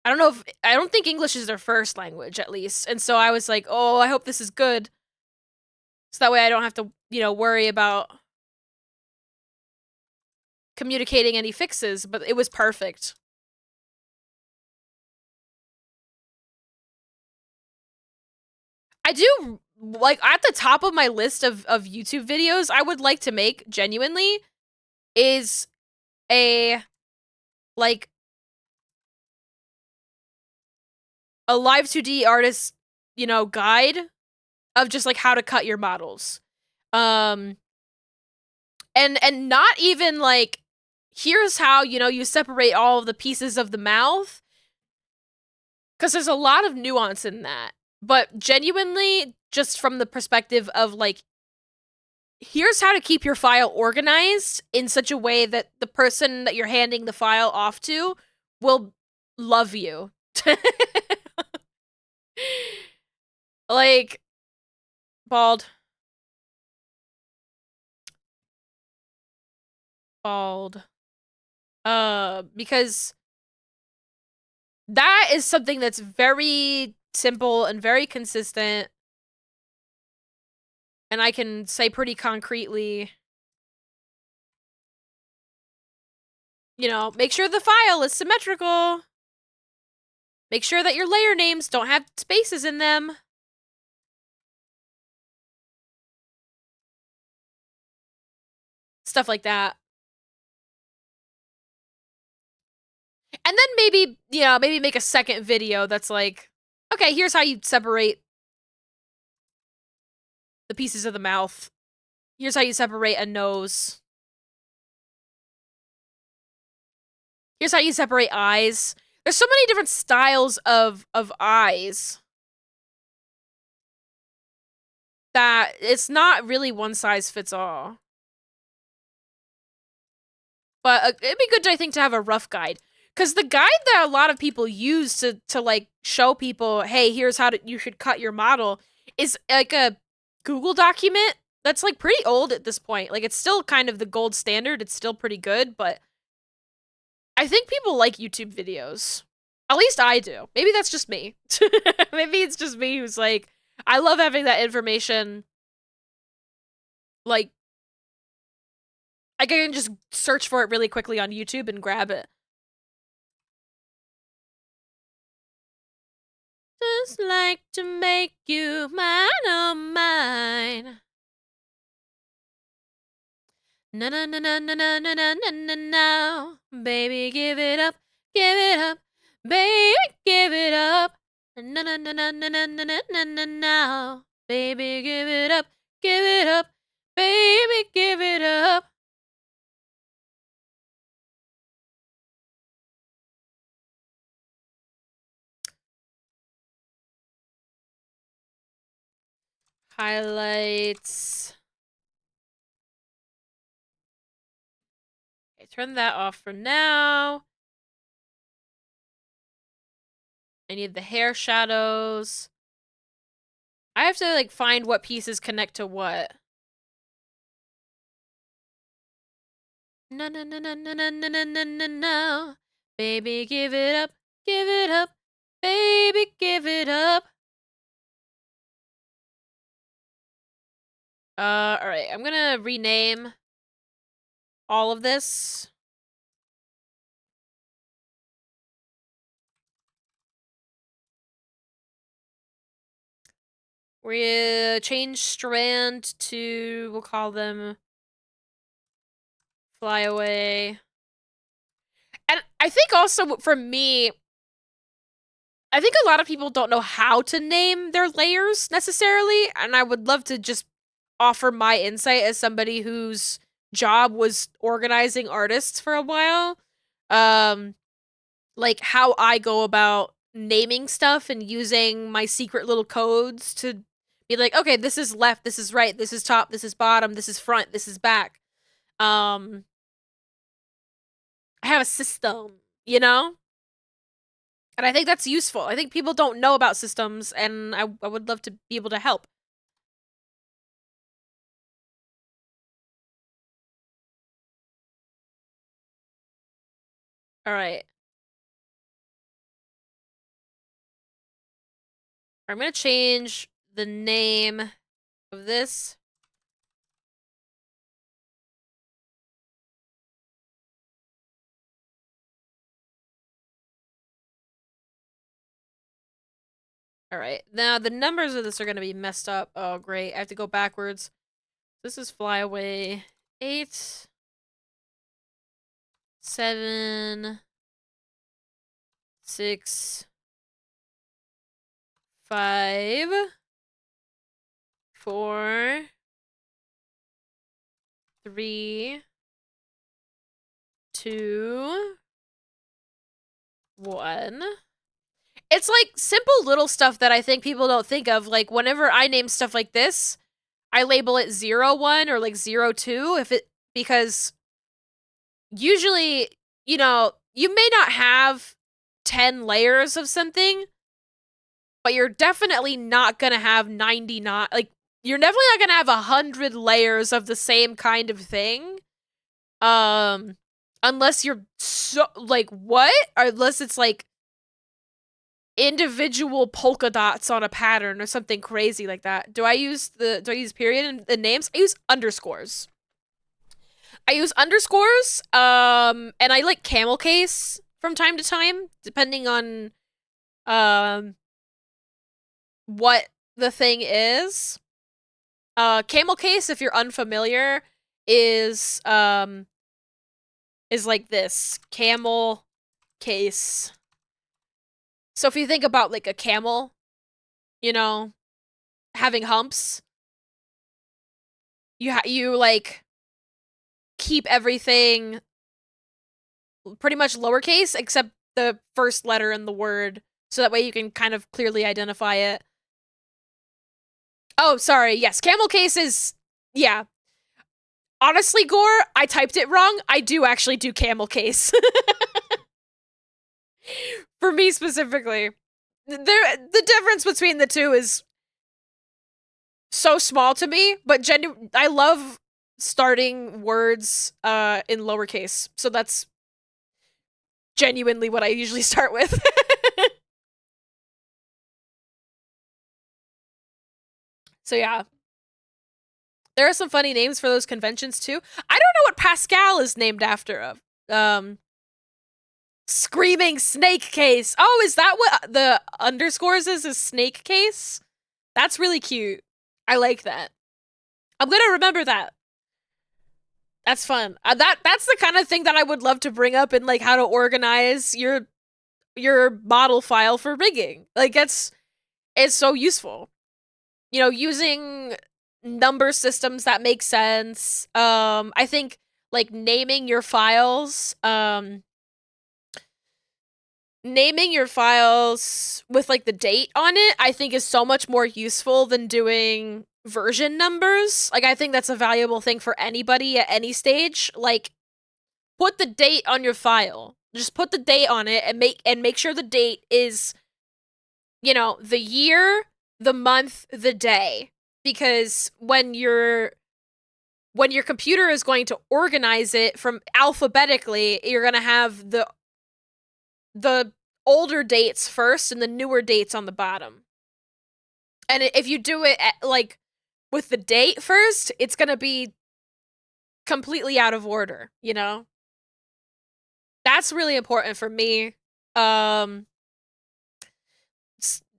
I don't think English is their first language at least. And so I was like, "Oh, I hope this is good." So that way I don't have to, worry about communicating any fixes, but it was perfect. I do like at the top of my list of YouTube videos I would like to make genuinely is a like a live 2D artist, guide of just like how to cut your models. Um and not even like here's how, you separate all of the pieces of the mouth cuz there's a lot of nuance in that. But genuinely just from the perspective of like here's how to keep your file organized in such a way that the person that you're handing the file off to will love you. Like bald bald because that is something that's very simple and very consistent and I can say pretty concretely, make sure the file is symmetrical. Make sure that your layer names don't have spaces in them. Stuff like that. And then maybe make a second video that's like, okay, here's how you separate the pieces of the mouth. Here's how you separate a nose. Here's how you separate eyes. There's so many different styles of eyes that it's not really one size fits all. But it'd be good, I think, to have a rough guide. Because the guide that a lot of people use to like show people, hey, here's how you should cut your model, is like a Google document that's like pretty old at this point. Like it's still kind of the gold standard. It's still pretty good, but I think people like YouTube videos. At least I do. Maybe that's just me. Maybe it's just me who's like, I love having that information. Like, I can just search for it really quickly on YouTube and grab it. Just like to make you mine, oh mine. Na na na na na na na na na na now. Baby, give it up, baby, give it up. Na na na na na na na na na na now. Baby, give it up, baby, give it up. Highlights. Okay, turn that off for now. I need the hair shadows. I have to like find what pieces connect to what. No, no, no, no, no, no, no, no, no, no, no. Baby, give it up. Give it up. Baby, give it up. Alright, I'm gonna rename all of this. We change strand to, we'll call them fly away. And I think also for me, I think a lot of people don't know how to name their layers necessarily, and I would love to just offer my insight as somebody whose job was organizing artists for a while. Like how I go about naming stuff and using my secret little codes to be like, okay, this is left, this is right, this is top, this is bottom, this is front, this is back. I have a system, you know? And I think that's useful. I think people don't know about systems, and I would love to be able to help. All right. I'm gonna change the name of this. All right. Now the numbers of this are gonna be messed up. Oh, great. I have to go backwards. This is fly away 8, 7, 6, 5, 4, 3, 2, 1. It's like simple little stuff that I think people don't think of. Like whenever I name stuff like this, I label it 01 or like 02 because usually, you know, you may not have 10 layers of something, but you're definitely not gonna have 99. Like, you're definitely not gonna have 100 layers of the same kind of thing. Unless you're so, like, what? Or unless it's like individual polka dots on a pattern or something crazy like that. Do I use period in the names? I use underscores. And I like camel case from time to time, depending on what the thing is. Camel case, if you're unfamiliar, is like this. Camel case. So if you think about like a camel, you know, having humps, you like keep everything pretty much lowercase except the first letter in the word, so that way you can kind of clearly identify it. Oh, sorry. Yes, camel case is, yeah. Honestly, Gore, I typed it wrong. I do actually do camel case. For me specifically. The difference between the two is so small to me, but I love starting words in lowercase. So that's genuinely what I usually start with. So yeah. There are some funny names for those conventions too. I don't know what Pascal is named after of. Screaming snake case. Oh, is that what the underscores is? A snake case? That's really cute. I like that. I'm gonna remember that. That's fun. That's the kind of thing that I would love to bring up in like how to organize your model file for rigging. Like it's so useful. You know, using number systems that make sense. I think like naming your files with like the date on it, I think is so much more useful than doing version numbers. Like I think that's a valuable thing for anybody at any stage. Like put the date on your file. Just put the date on it and make sure the date is, you know, the year, the month, the day. Because when you're when your computer is going to organize it from alphabetically, you're going to have the older dates first and the newer dates on the bottom. And if you do it like with the date first, it's going to be completely out of order, you know? That's really important for me.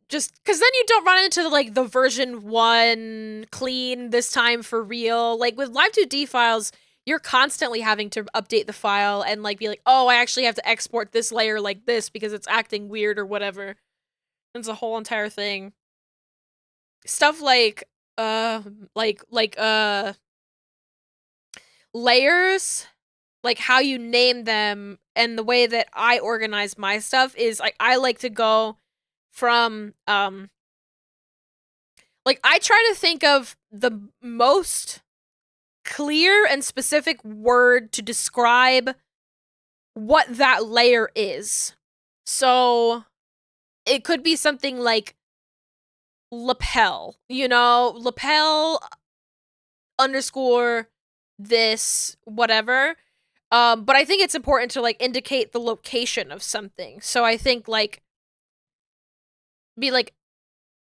Just because then you don't run into like the version 1 clean this time for real. Like with Live 2D files, you're constantly having to update the file and like be like, oh, I actually have to export this layer like this because it's acting weird or whatever. It's a whole entire thing. Stuff like layers, like how you name them, and the way that I organize my stuff is like I like to go from like I try to think of the most clear and specific word to describe what that layer is. So it could be something like lapel, you know, lapel underscore this whatever. But I think it's important to like indicate the location of something. So I think like be like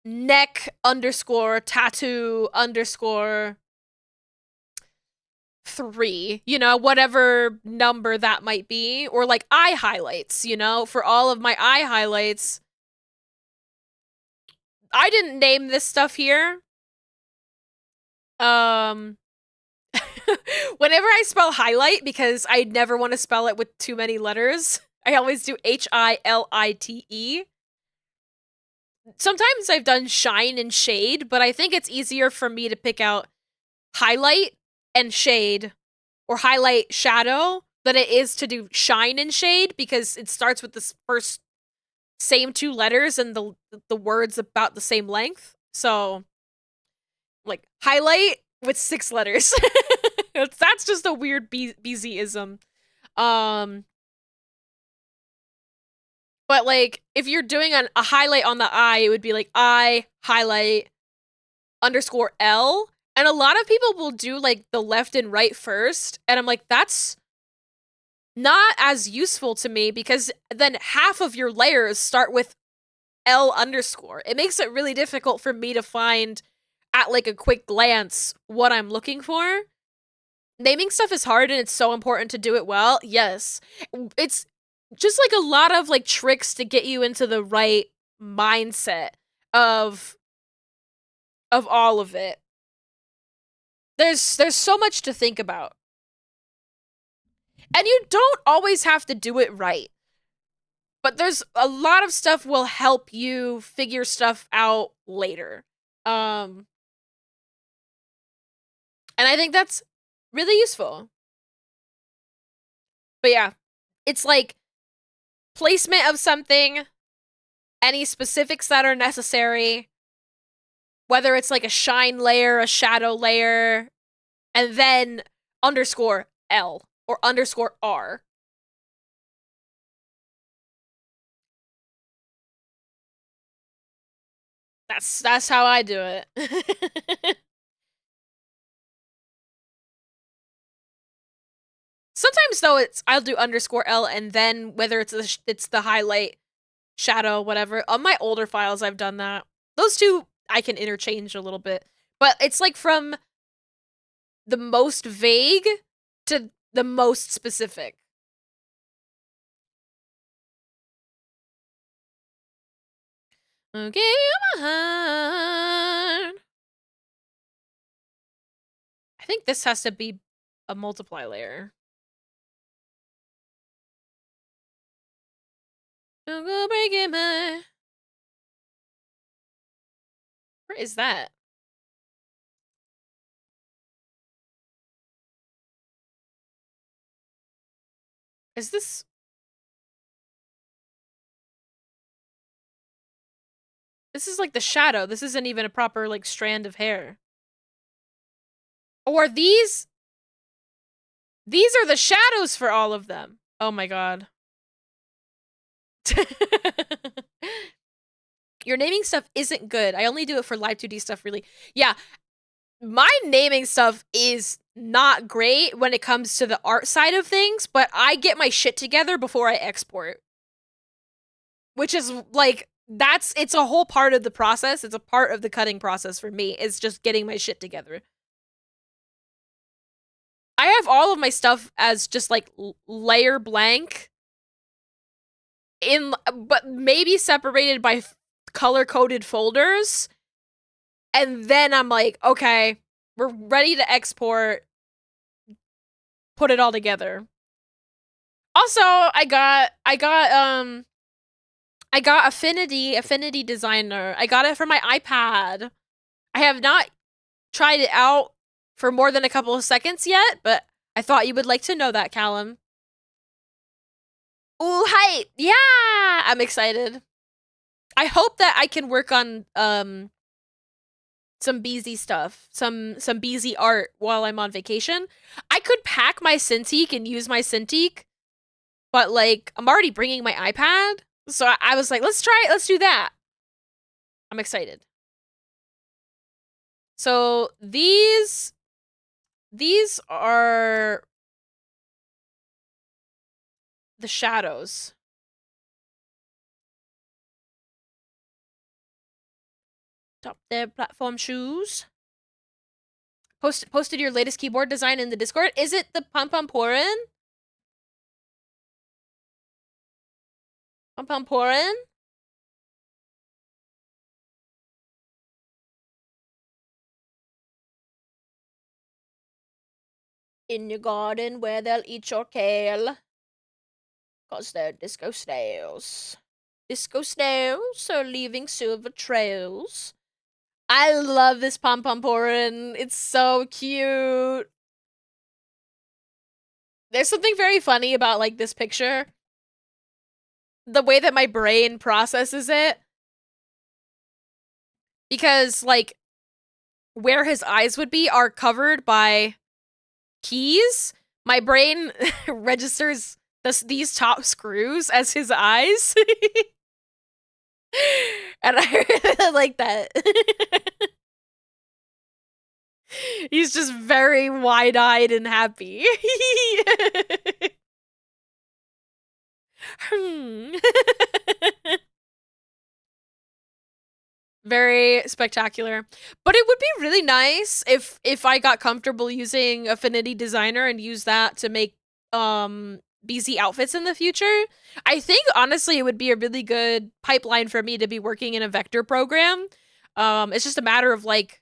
neck underscore tattoo underscore 3, you know, whatever number that might be, or like eye highlights, you know, for all of my eye highlights. I didn't name this stuff here. Whenever I spell highlight, because I never want to spell it with too many letters, I always do HILITE. Sometimes I've done shine and shade, but I think it's easier for me to pick out highlight and shade, or highlight shadow, than it is to do shine and shade, because it starts with the first same 2 letters and the words about the same length. So, like, highlight with 6 letters. That's just a weird BZ-ism. But, like, if you're doing a highlight on the eye, it would be like I highlight underscore L. And a lot of people will do, like, the left and right first. And I'm like, that's not as useful to me, because then half of your layers start with L underscore. It makes it really difficult for me to find at, like, a quick glance what I'm looking for. Naming stuff is hard, and it's so important to do it well. Yes. It's just like a lot of like tricks to get you into the right mindset of all of it. There's so much to think about. And you don't always have to do it right. But there's a lot of stuff will help you figure stuff out later. And I think that's really useful. But yeah, it's like placement of something, any specifics that are necessary, whether it's like a shine layer, a shadow layer, and then underscore L or underscore R. That's how I do it. Sometimes though I'll do underscore L and then whether it's the highlight, shadow, whatever. On my older files I've done that. Those two I can interchange a little bit. But it's like from the most vague to the most specific. Okay, my heart. I think this has to be a multiply layer. Don't go breaking my... Where is that? Is this... This is like the shadow. This isn't even a proper like strand of hair. Or these... These are the shadows for all of them. Oh my god. Your naming stuff isn't good. I only do it for Live 2D stuff, really. Yeah. My naming stuff is not great when it comes to the art side of things, but I get my shit together before I export. Which is like, it's a whole part of the process. It's a part of the cutting process for me. It's just getting my shit together. I have all of my stuff as just like layer blank but maybe separated by color coded folders. And then I'm like, okay, we're ready to export. Put it all together. Also, I got Affinity Designer. I got it for my iPad. I have not tried it out for more than a couple of seconds yet, but I thought you would like to know that, Callum. Ooh, hype! Yeah! I'm excited. I hope that I can work on some Beezy stuff, some Beezy art while I'm on vacation. I could pack my Cintiq and use my Cintiq, but like I'm already bringing my iPad, so I was like, let's try it. Let's do that. I'm excited. So these are the shadows. Top their platform shoes. Posted your latest keyboard design in the Discord. Is it the Pum Pum Porin? Pum Pum Porin? In your garden where they'll eat your kale. Cause they're disco snails. Disco snails are leaving silver trails. I love this Pom Pom Porin. It's so cute. There's something very funny about like this picture. The way that my brain processes it. Because like where his eyes would be are covered by keys. My brain registers these top screws as his eyes. And I really like that. He's just very wide-eyed and happy. Very spectacular. But it would be really nice if I got comfortable using Affinity Designer and use that to make BZ outfits in the future. I think honestly it would be a really good pipeline for me to be working in a vector program. It's just a matter of like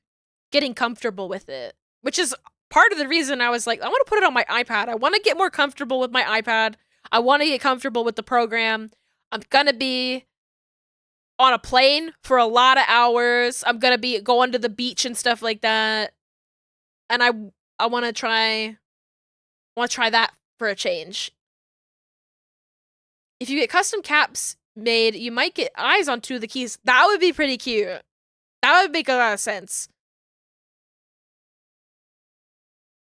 getting comfortable with it, which is part of the reason I was like, I want to put it on my iPad. I want to get more comfortable with my iPad. I want to get comfortable with the program. I'm gonna be on a plane for a lot of hours. I'm gonna be going to the beach and stuff like that. And I want to try that for a change. If you get custom caps made, you might get eyes on 2 of the keys. That would be pretty cute. That would make a lot of sense.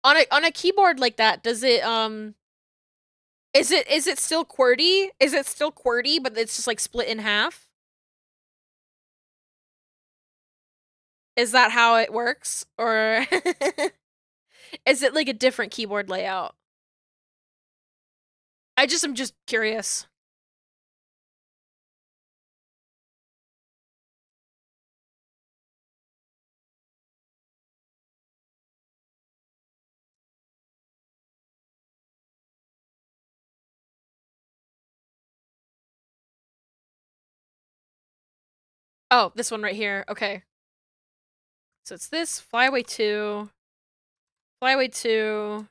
On a keyboard like that, does it is it still QWERTY? Is it still QWERTY, but it's just like split in half? Is that how it works? Or is it like a different keyboard layout? I'm just curious. Oh, this one right here. Okay. So it's this, Flyaway 2, Flyaway 2,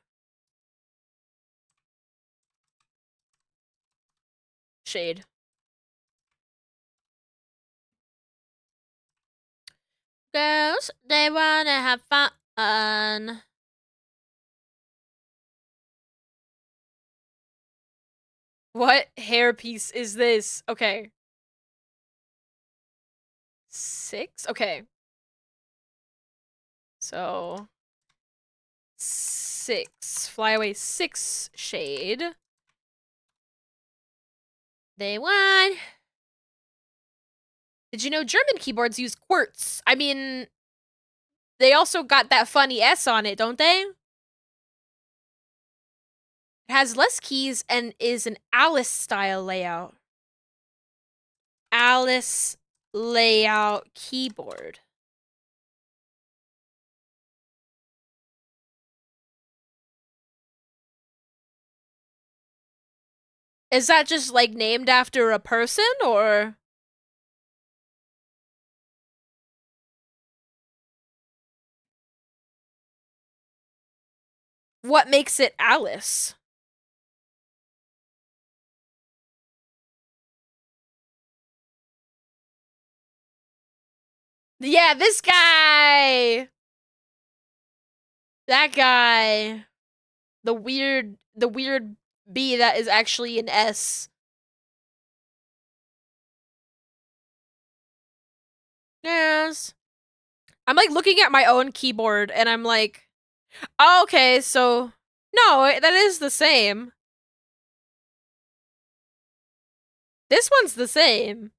Shade. Girls, they wanna have fun. What hairpiece is this? Okay. 6? Okay. So 6. Flyaway 6 shade. They won. Did you know German keyboards use quartz? I mean, they also got that funny S on it, don't they? It has less keys and is an Alice style layout. Alice layout keyboard. Is that just like named after a person or? What makes it Alice? Yeah, this guy. That guy. The weird B that is actually an S. Yes. I'm like looking at my own keyboard and I'm like, oh, okay, so no, that is the same. This one's the same.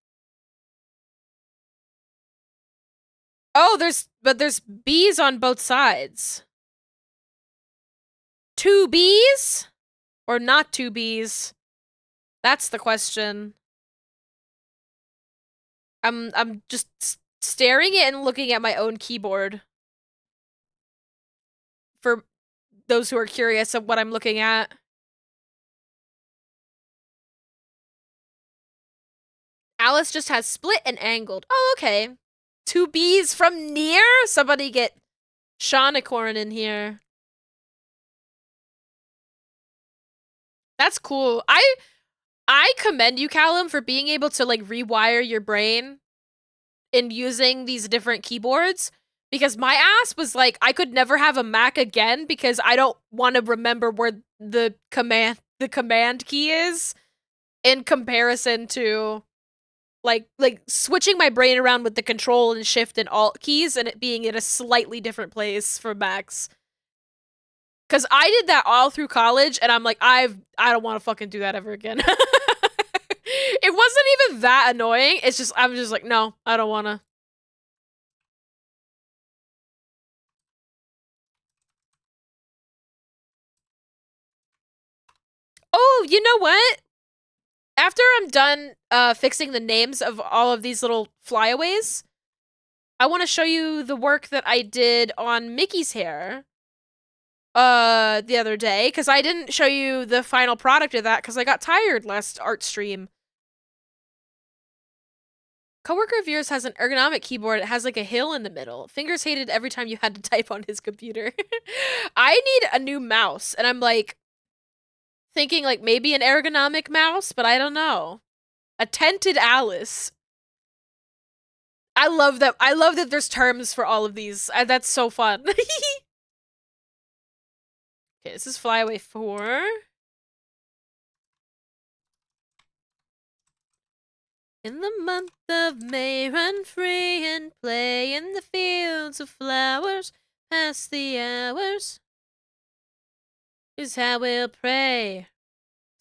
Oh, there's B's on both sides. Two B's? Or not two B's? That's the question. I'm just staring at and looking at my own keyboard. For those who are curious of what I'm looking at. Alice just has split and angled. Oh, okay. Two B's from near? Somebody get Shaunicorn in here. That's cool. I commend you, Callum, for being able to like rewire your brain in using these different keyboards. Because my ass was like, I could never have a Mac again because I don't want to remember where the command key is in comparison to like switching my brain around with the control and shift and alt keys and it being in a slightly different place for Macs. Cause I did that all through college and I'm like, I don't want to fucking do that ever again. It wasn't even that annoying. It's just I'm just like, no, I don't wanna. Oh, you know what? After I'm done fixing the names of all of these little flyaways, I want to show you the work that I did on Mickey's hair the other day because I didn't show you the final product of that because I got tired last art stream. Coworker of yours has an ergonomic keyboard. It has like a hill in the middle. Fingers hated every time you had to type on his computer. I need a new mouse, and I'm like thinking like maybe an ergonomic mouse, but I don't know. A tented Alice. I love that. I love that there's terms for all of these. That's so fun. Okay, this is Flyaway 4. In the month of May, run free and play in the fields of flowers. Past the hours is how we'll pray.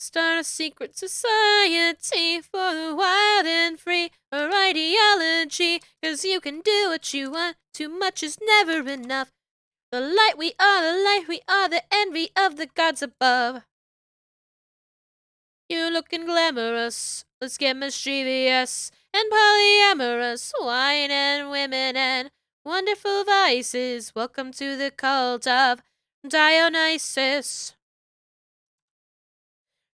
Start a secret society for the wild and free. Our ideology, 'cause you can do what you want. Too much is never enough. The light we are, the envy of the gods above. You're looking glamorous, let's get mischievous and polyamorous, wine and women and wonderful vices. Welcome to the cult of Dionysus.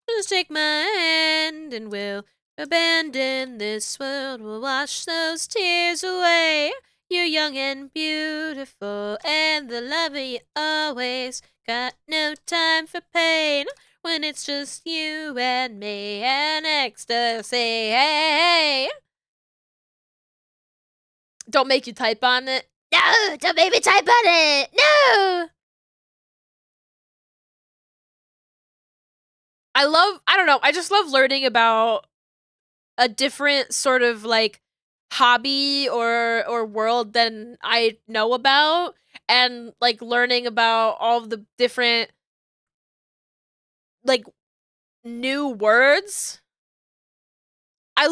Just take my hand and we'll abandon this world. We'll wash those tears away. You're young and beautiful and the love of you always. Got no time for pain when it's just you and me and ecstasy. Hey, don't make you type on it. No, don't make me type on it. No. I don't know, I just love learning about a different sort of like hobby or world than I know about and like learning about all of the different like new words. I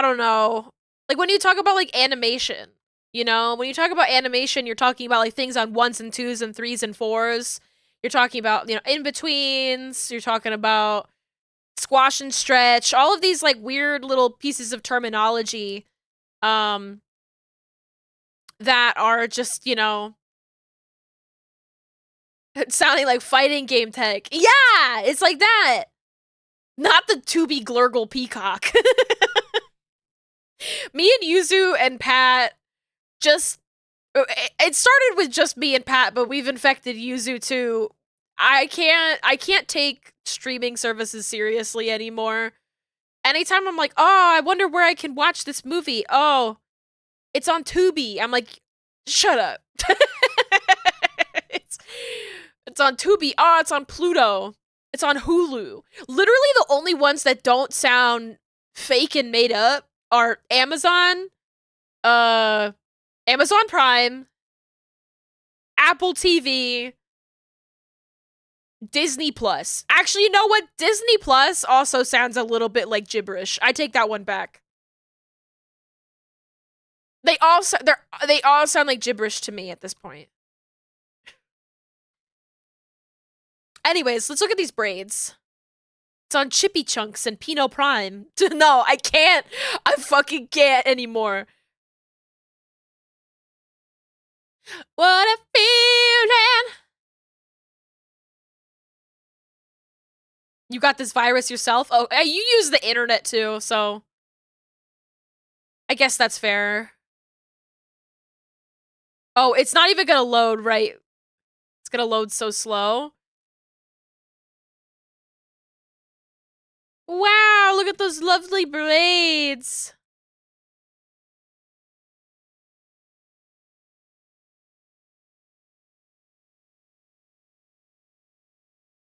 don't know. Like when you talk about like animation, you know, when you talk about animation, you're talking about like things on ones and twos and threes and fours. You're talking about, in-betweens. You're talking about squash and stretch. All of these, like, weird little pieces of terminology um, that are just, sounding like fighting game tech. Yeah! It's like that! Not the Tubi Glurgle Peacock. Me and Yuzu and Pat just it started with just me and Pat, but we've infected Yuzu too. I can't take streaming services seriously anymore. Anytime I'm like, "Oh, I wonder where I can watch this movie." "Oh, it's on Tubi." I'm like, "Shut up." it's it's on Tubi. Oh, it's on Pluto. It's on Hulu. Literally the only ones that don't sound fake and made up are Amazon, uh Amazon Prime, Apple TV, Disney Plus. Actually, you know what? Disney Plus also sounds a little bit like gibberish. I take that one back. They all sound like gibberish to me at this point. Anyways, let's look at these braids. It's on Chippy Chunks and Pinot Prime. No, I can't. I fucking can't anymore. What a feeling. You got this virus yourself? Oh, you use the internet too, so I guess that's fair. Oh, it's not even gonna load, right? It's gonna load so slow. Wow, look at those lovely braids.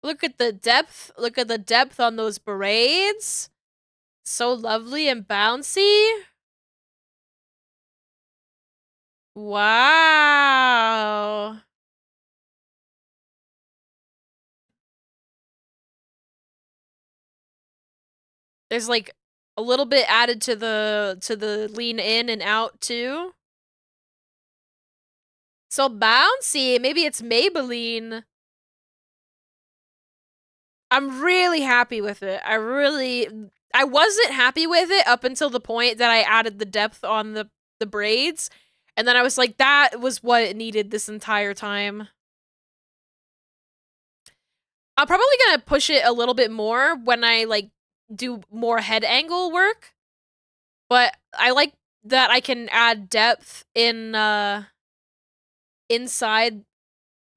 Look at the depth. Look at the depth on those braids. So lovely and bouncy. Wow. There's like a little bit added to the lean in and out too. So bouncy. Maybe it's Maybelline. I'm really happy with it. I wasn't happy with it up until the point that I added the depth on the braids. And then I was like, that was what it needed this entire time. I'm probably gonna push it a little bit more when I, like, do more head angle work. But I like that I can add depth in, inside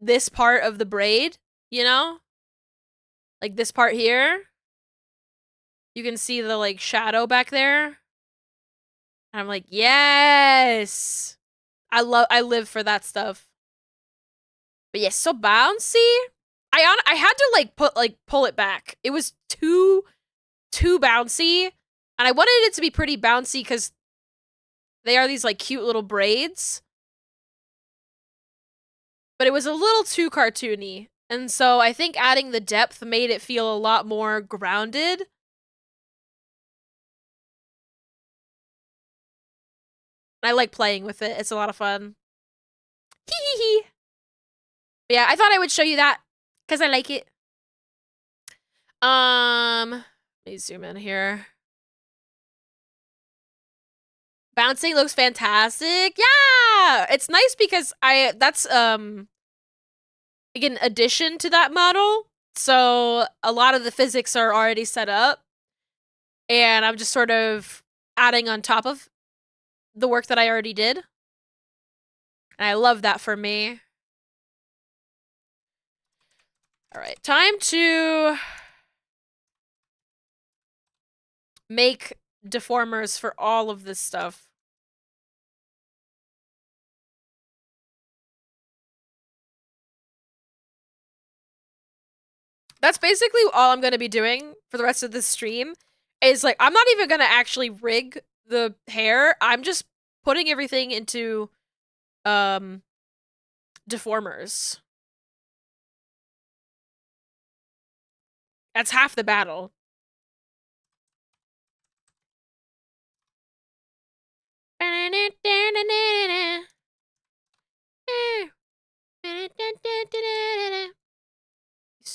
this part of the braid, you know? Like this part here. You can see the, like, shadow back there. And I'm like, yes! I live for that stuff. But yes, so bouncy. I had to, like, pull it back. It was too bouncy. And I wanted it to be pretty bouncy because they are these, like, cute little braids. But it was a little too cartoony. And so I think adding the depth made it feel a lot more grounded. I like playing with it. It's a lot of fun. Hee hee hee. Yeah, I thought I would show you that because I like it. Let me zoom in here. Bouncing looks fantastic. Yeah! It's nice because that's like an addition to that model. So a lot of the physics are already set up. And I'm just sort of adding on top of the work that I already did. And I love that for me. All right, time to make deformers for all of this stuff. That's basically all I'm going to be doing for the rest of this stream. Is like, I'm not even going to actually rig the hair. I'm just putting everything into deformers. That's half the battle.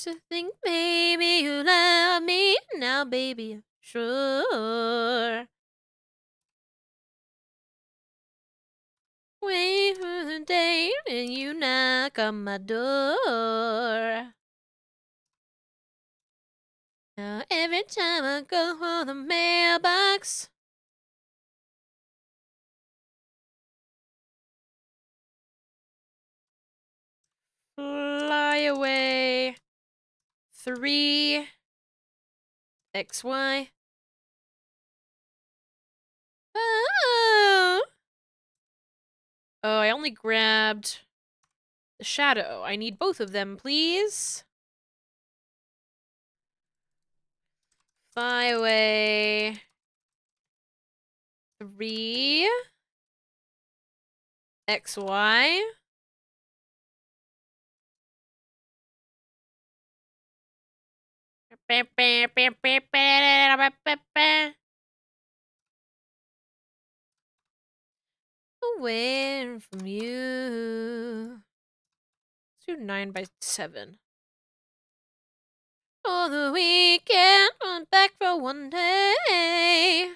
to think maybe you love me now, baby. Sure. Wait for the day when you knock on my door. Now every time I go for the mailbox, fly away. 3 XY. Oh. Oh, I only grabbed the shadow. I need both of them, please. Fly away. 3 XY. Away from you. Let's do 9 by 7. For the weekend, I'm back for one day.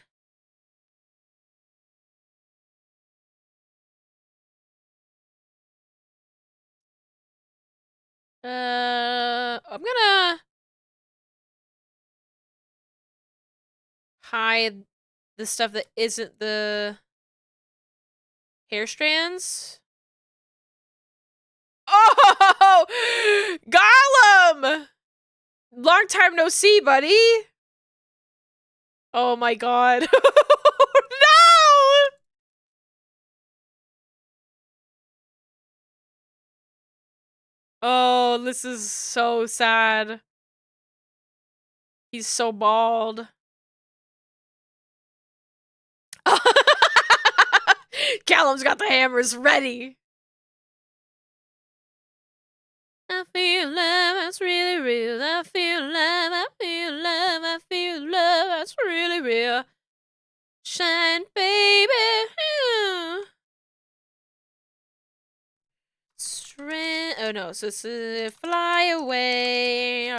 I'm gonna hide the stuff that isn't the hair strands. Oh, Gollum! Long time no see, buddy. Oh my god. No! Oh, this is so sad. He's so bald. Callum's got the hammers ready. I feel love, that's really real. I feel love, I feel love, I feel love, that's really real. Shine, baby. Oh no, so this is fly away.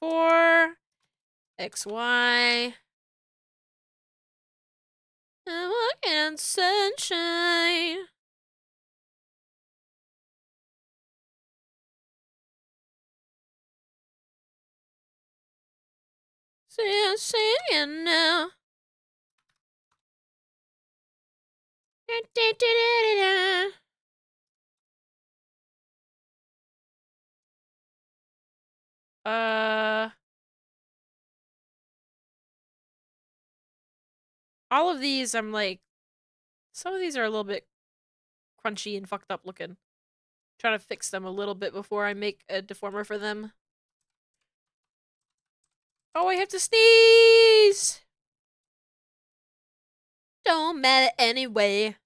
4 XY. And walk in sunshine. See you now. All of these, I'm like, some of these are a little bit crunchy and fucked up looking. Trying to fix them a little bit before I make a deformer for them. Oh, I have to sneeze! Don't matter anyway.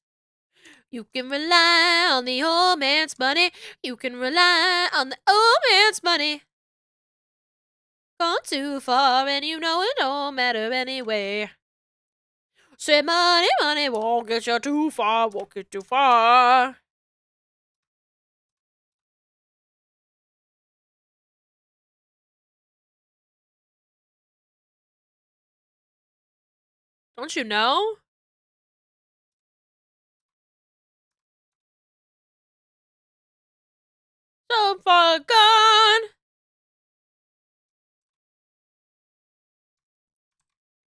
You can rely on the old man's money. You can rely on the old man's money. Gone too far and you know it don't matter anyway. Say money, money won't get you too far, won't get too far. Don't you know? So far gone.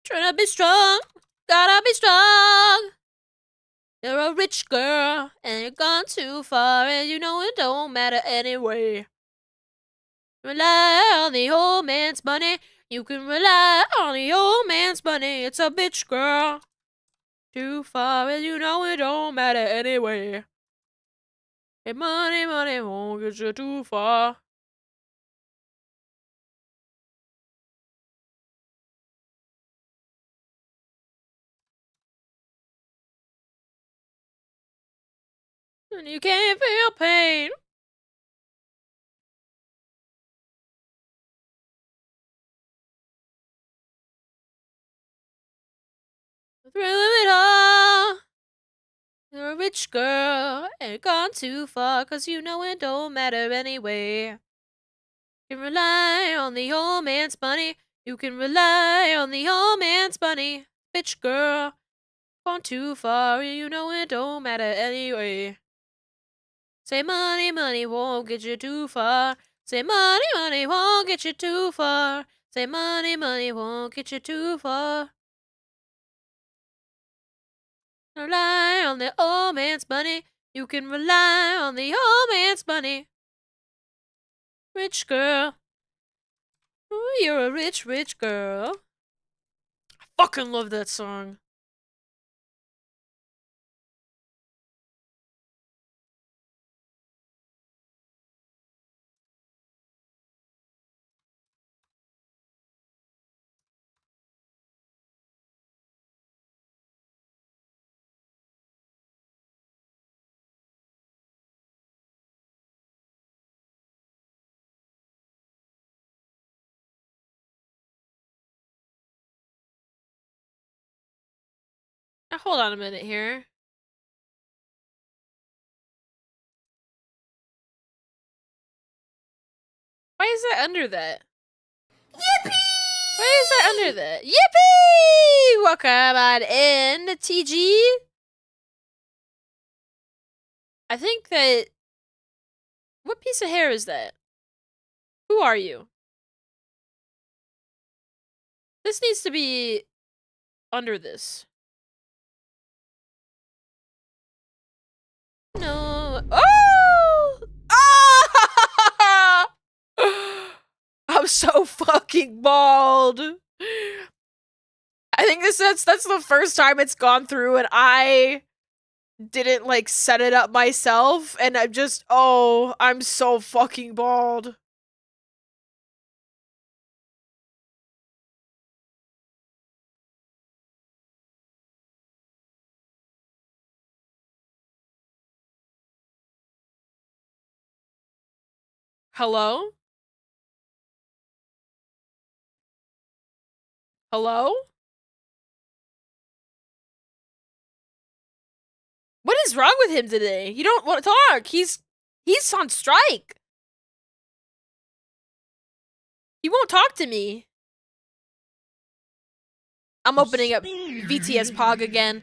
Trying to be strong, gotta be strong. You're a rich girl, and you're gone too far, and you know it don't matter anyway. Rely on the old man's money. You can rely on the old man's money. It's a bitch, girl. Too far, and you know it don't matter anyway. Hey, money, money won't get you too far. And you can't feel pain. The thrill of it all. You're a rich girl, and you're gone too far, 'cause you know it don't matter anyway. You can rely on the old man's money. You can rely on the old man's money. Bitch girl, gone too far, you know it don't matter anyway. Say money, money won't get you too far. Say money, money won't get you too far. Say money, money won't get you too far. Rely on the old man's money. You can rely on the old man's money. Rich girl. Ooh, you're a rich, rich girl. I fucking love that song. Now hold on a minute here. Why is that under that? Yippee! Why is that under that? Yippee! Welcome on in, TG. I think that... What piece of hair is that? Who are you? This needs to be under this. No. Oh! Ah! I'm so fucking bald. I think that's the first time it's gone through and I didn't like set it up myself and I'm just I'm so fucking bald. Hello? Hello? What is wrong with him today? You don't want to talk. He's on strike. He won't talk to me. I'm opening up VTS Pog again.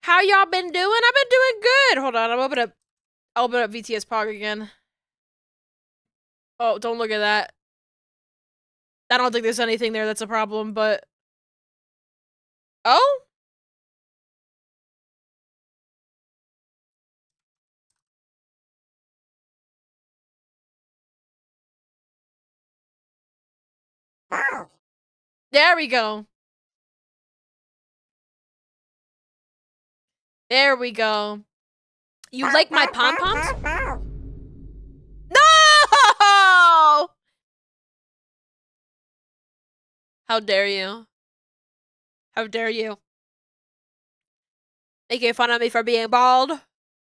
How y'all been doing? I've been doing good. Hold on, I'll open up VTS Pog again. Oh, don't look at that. I don't think there's anything there that's a problem, but... Oh? There we go. There we go. You like my pom-poms? No! How dare you? How dare you? Making fun of me for being bald?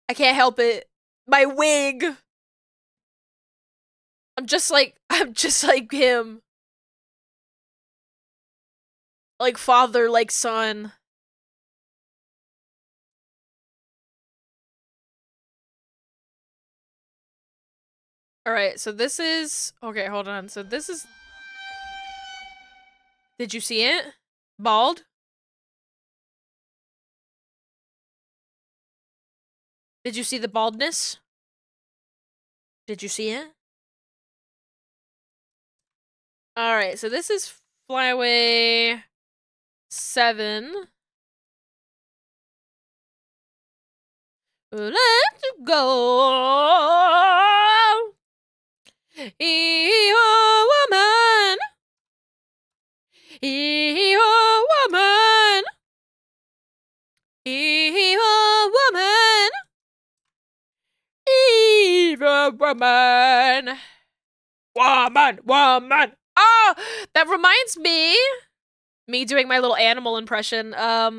I can't help it. My wig! I'm just like him. Like father, like son. Alright, so this is... Okay, hold on. So this is... Did you see it? Bald? Did you see the baldness? Did you see it? Alright, so this is Flyaway 7. Let you go. Woman. Woman. Woman. Woman. Woman. Oh, that reminds me doing my little animal impression. I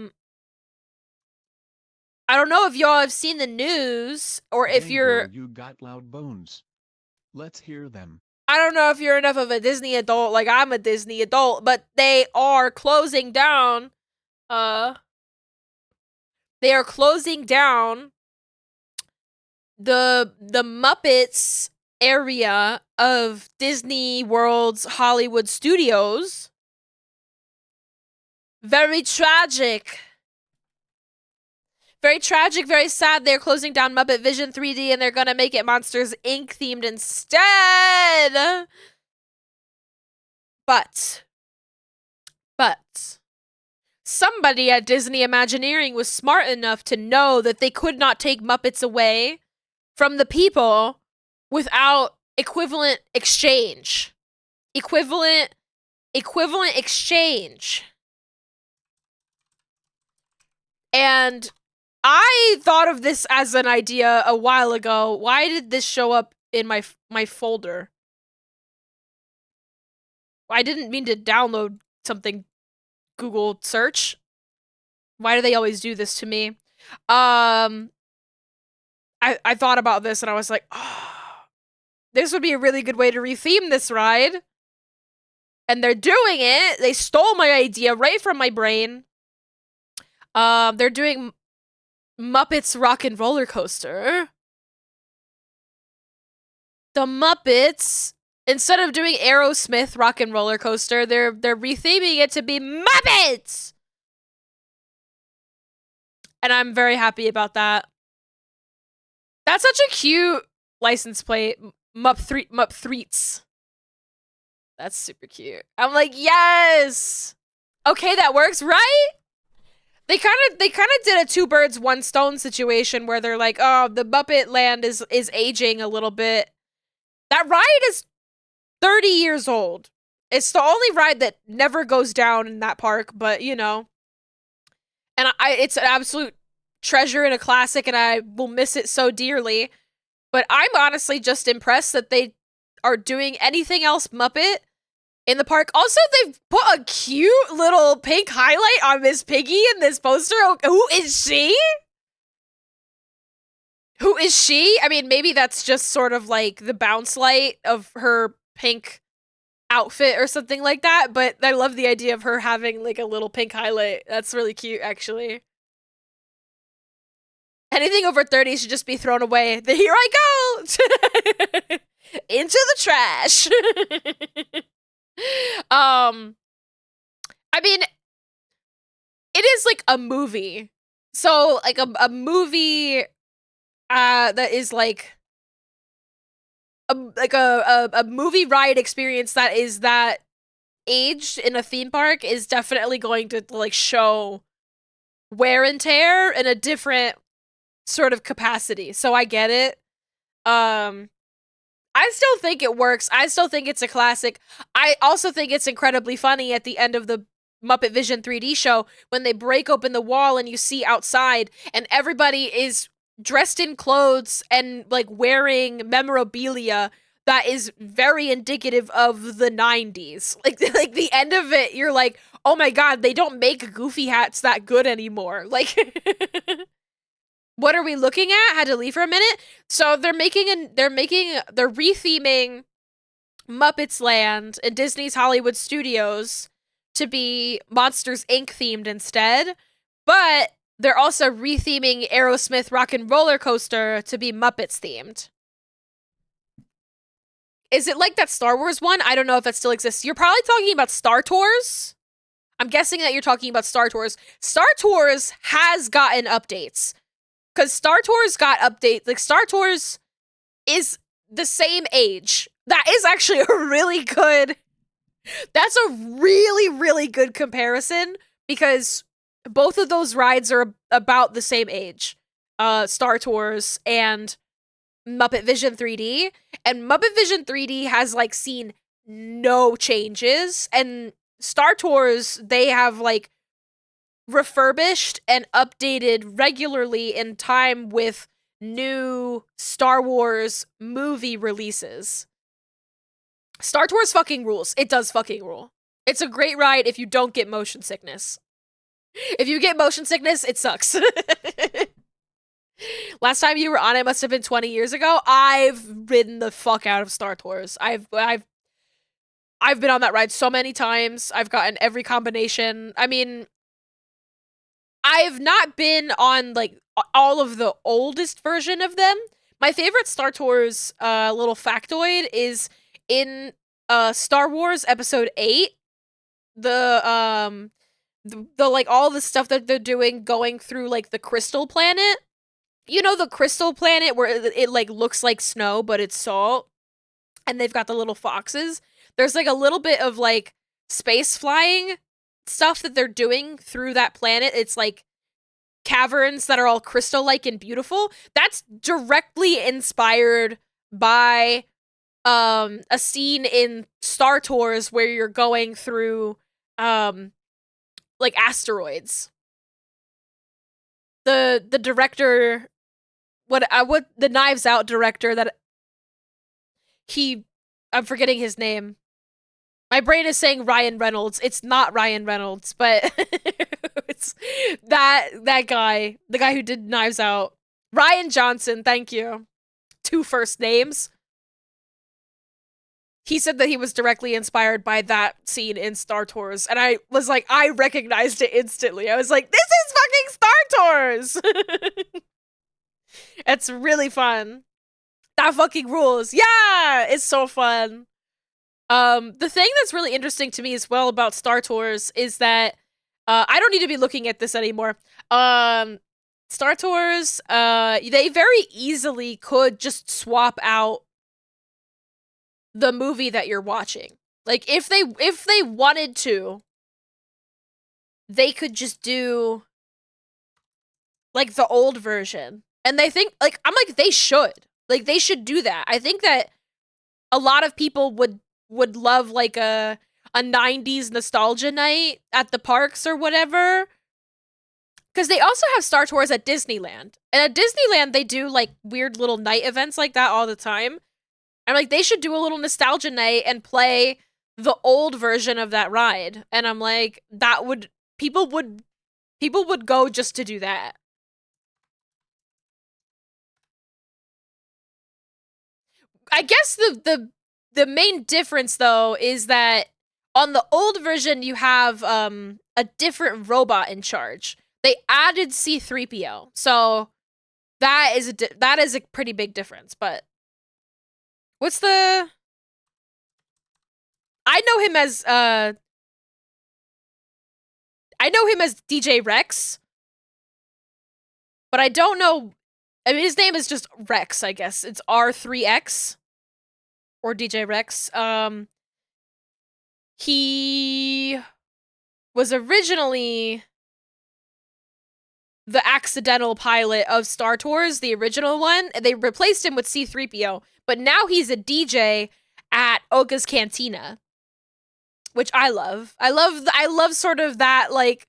don't know if y'all have seen the news or if you're... Girl, you got loud bones. Let's hear them. I don't know if you're enough of a Disney adult like I'm a Disney adult, but they are closing down. They are closing down the Muppets area of Disney World's Hollywood Studios. Very tragic. Very tragic, very sad. They're closing down Muppet Vision 3D and they're gonna make it Monsters Inc. themed instead. But somebody at Disney Imagineering was smart enough to know that they could not take Muppets away from the people without equivalent exchange. Equivalent exchange. And I thought of this as an idea a while ago. Why did this show up in my folder? I didn't mean to download something. Google search. Why do they always do this to me? I thought about this and I was like, oh, this would be a really good way to retheme this ride. And they're doing it. They stole my idea right from my brain. They're doing Muppets Rock and Roller Coaster. The Muppets, instead of doing Aerosmith Rock and Roller Coaster, they're retheming it to be Muppets! And I'm very happy about that. That's such a cute license plate. Mupp-threets. That's super cute. I'm like, yes! Okay, that works, right? They kind of did a two birds, one stone situation where they're like, oh, the Muppet Land is aging a little bit. That ride is 30 years old. It's the only ride that never goes down in that park, but you know. And it's an absolute treasure and a classic, and I will miss it so dearly. But I'm honestly just impressed that they are doing anything else Muppet in the park. Also, they've put a cute little pink highlight on Miss Piggy in this poster. Who is she? Who is she? I mean, maybe that's just sort of like the bounce light of her pink outfit or something like that, but I love the idea of her having like a little pink highlight. That's really cute, actually. Anything over 30 should just be thrown away. Here I go! Into the trash! I mean, it is like a movie. So, like a movie that is like a movie ride experience that aged in a theme park is definitely going to like show wear and tear in a different sort of capacity. So I get it. I still think it works. I still think it's a classic. I also think it's incredibly funny at the end of the Muppet Vision 3D show when they break open the wall and you see outside and everybody is dressed in clothes and like wearing memorabilia that is very indicative of the 90s. Like the end of it, you're like, oh my god, they don't make goofy hats that good anymore. Like, what are we looking at? Had to leave for a minute. So they're retheming Muppets Land and Disney's Hollywood Studios to be Monsters Inc. themed instead, but they're also retheming Aerosmith Rock and Roller Coaster to be Muppets themed. Is it like that Star Wars one? I don't know if that still exists. You're probably talking about Star Tours. I'm guessing that you're talking about Star Tours. Star Tours has gotten updates. Because Star Tours got updates. Like, Star Tours is the same age. That is actually a really good... That's a really, really good comparison. Because both of those rides are about the same age. Star Tours and Muppet Vision 3D. And Muppet Vision 3D has, like, seen no changes. And Star Tours, they have, like, refurbished and updated regularly in time with new Star Wars movie releases. Star Tours fucking rules. It does fucking rule. It's a great ride if you don't get motion sickness. If you get motion sickness, it sucks. Last time you were on it must have been 20 years ago. I've ridden the fuck out of Star Tours. I've been on that ride so many times. I've gotten every combination. I mean, I've not been on, like, all of the oldest version of them, My favorite Star Tours little factoid is in Star Wars Episode 8, the like all the stuff that they're doing going through like the crystal planet. You know the crystal planet where it like looks like snow but it's salt and they've got the little foxes. There's like a little bit of like space flying stuff that they're doing through that planet. It's like caverns that are all crystal-like and beautiful. That's directly inspired by a scene in Star Tours where you're going through like asteroids. The director what the Knives Out director that I'm forgetting his name. My brain is saying Ryan Reynolds. It's not Ryan Reynolds, but it's that guy, the guy who did Knives Out. Ryan Johnson, thank you. 2 first names. He said that he was directly inspired by that scene in Star Tours, and I was like, I recognized it instantly. I was like, this is fucking Star Tours! It's really fun. That fucking rules. Yeah! It's so fun. The thing that's really interesting to me as well about Star Tours is that I don't need to be looking at this anymore. Star Tours, they very easily could just swap out the movie that you're watching. Like if they wanted to, they could just do like the old version. And they think like I'm like they should. Like they should do that. I think that a lot of people would love like a 90s nostalgia night at the parks or whatever. Because they also have Star Tours at Disneyland. And at Disneyland, they do like weird little night events like that all the time. I'm like, they should do a little nostalgia night and play the old version of that ride. And I'm like, that would people would go just to do that. I guess the main difference though is that on the old version you have a different robot in charge. They added C-3PO. So that is a pretty big difference, but what's the I know him as DJ Rex, but I don't know. I mean, his name is just Rex, I guess. It's R3X or DJ Rex. He was originally the accidental pilot of Star Tours, the original one. They replaced him with C-3PO, but now he's a DJ at Oga's Cantina, which I love. I love sort of that, like,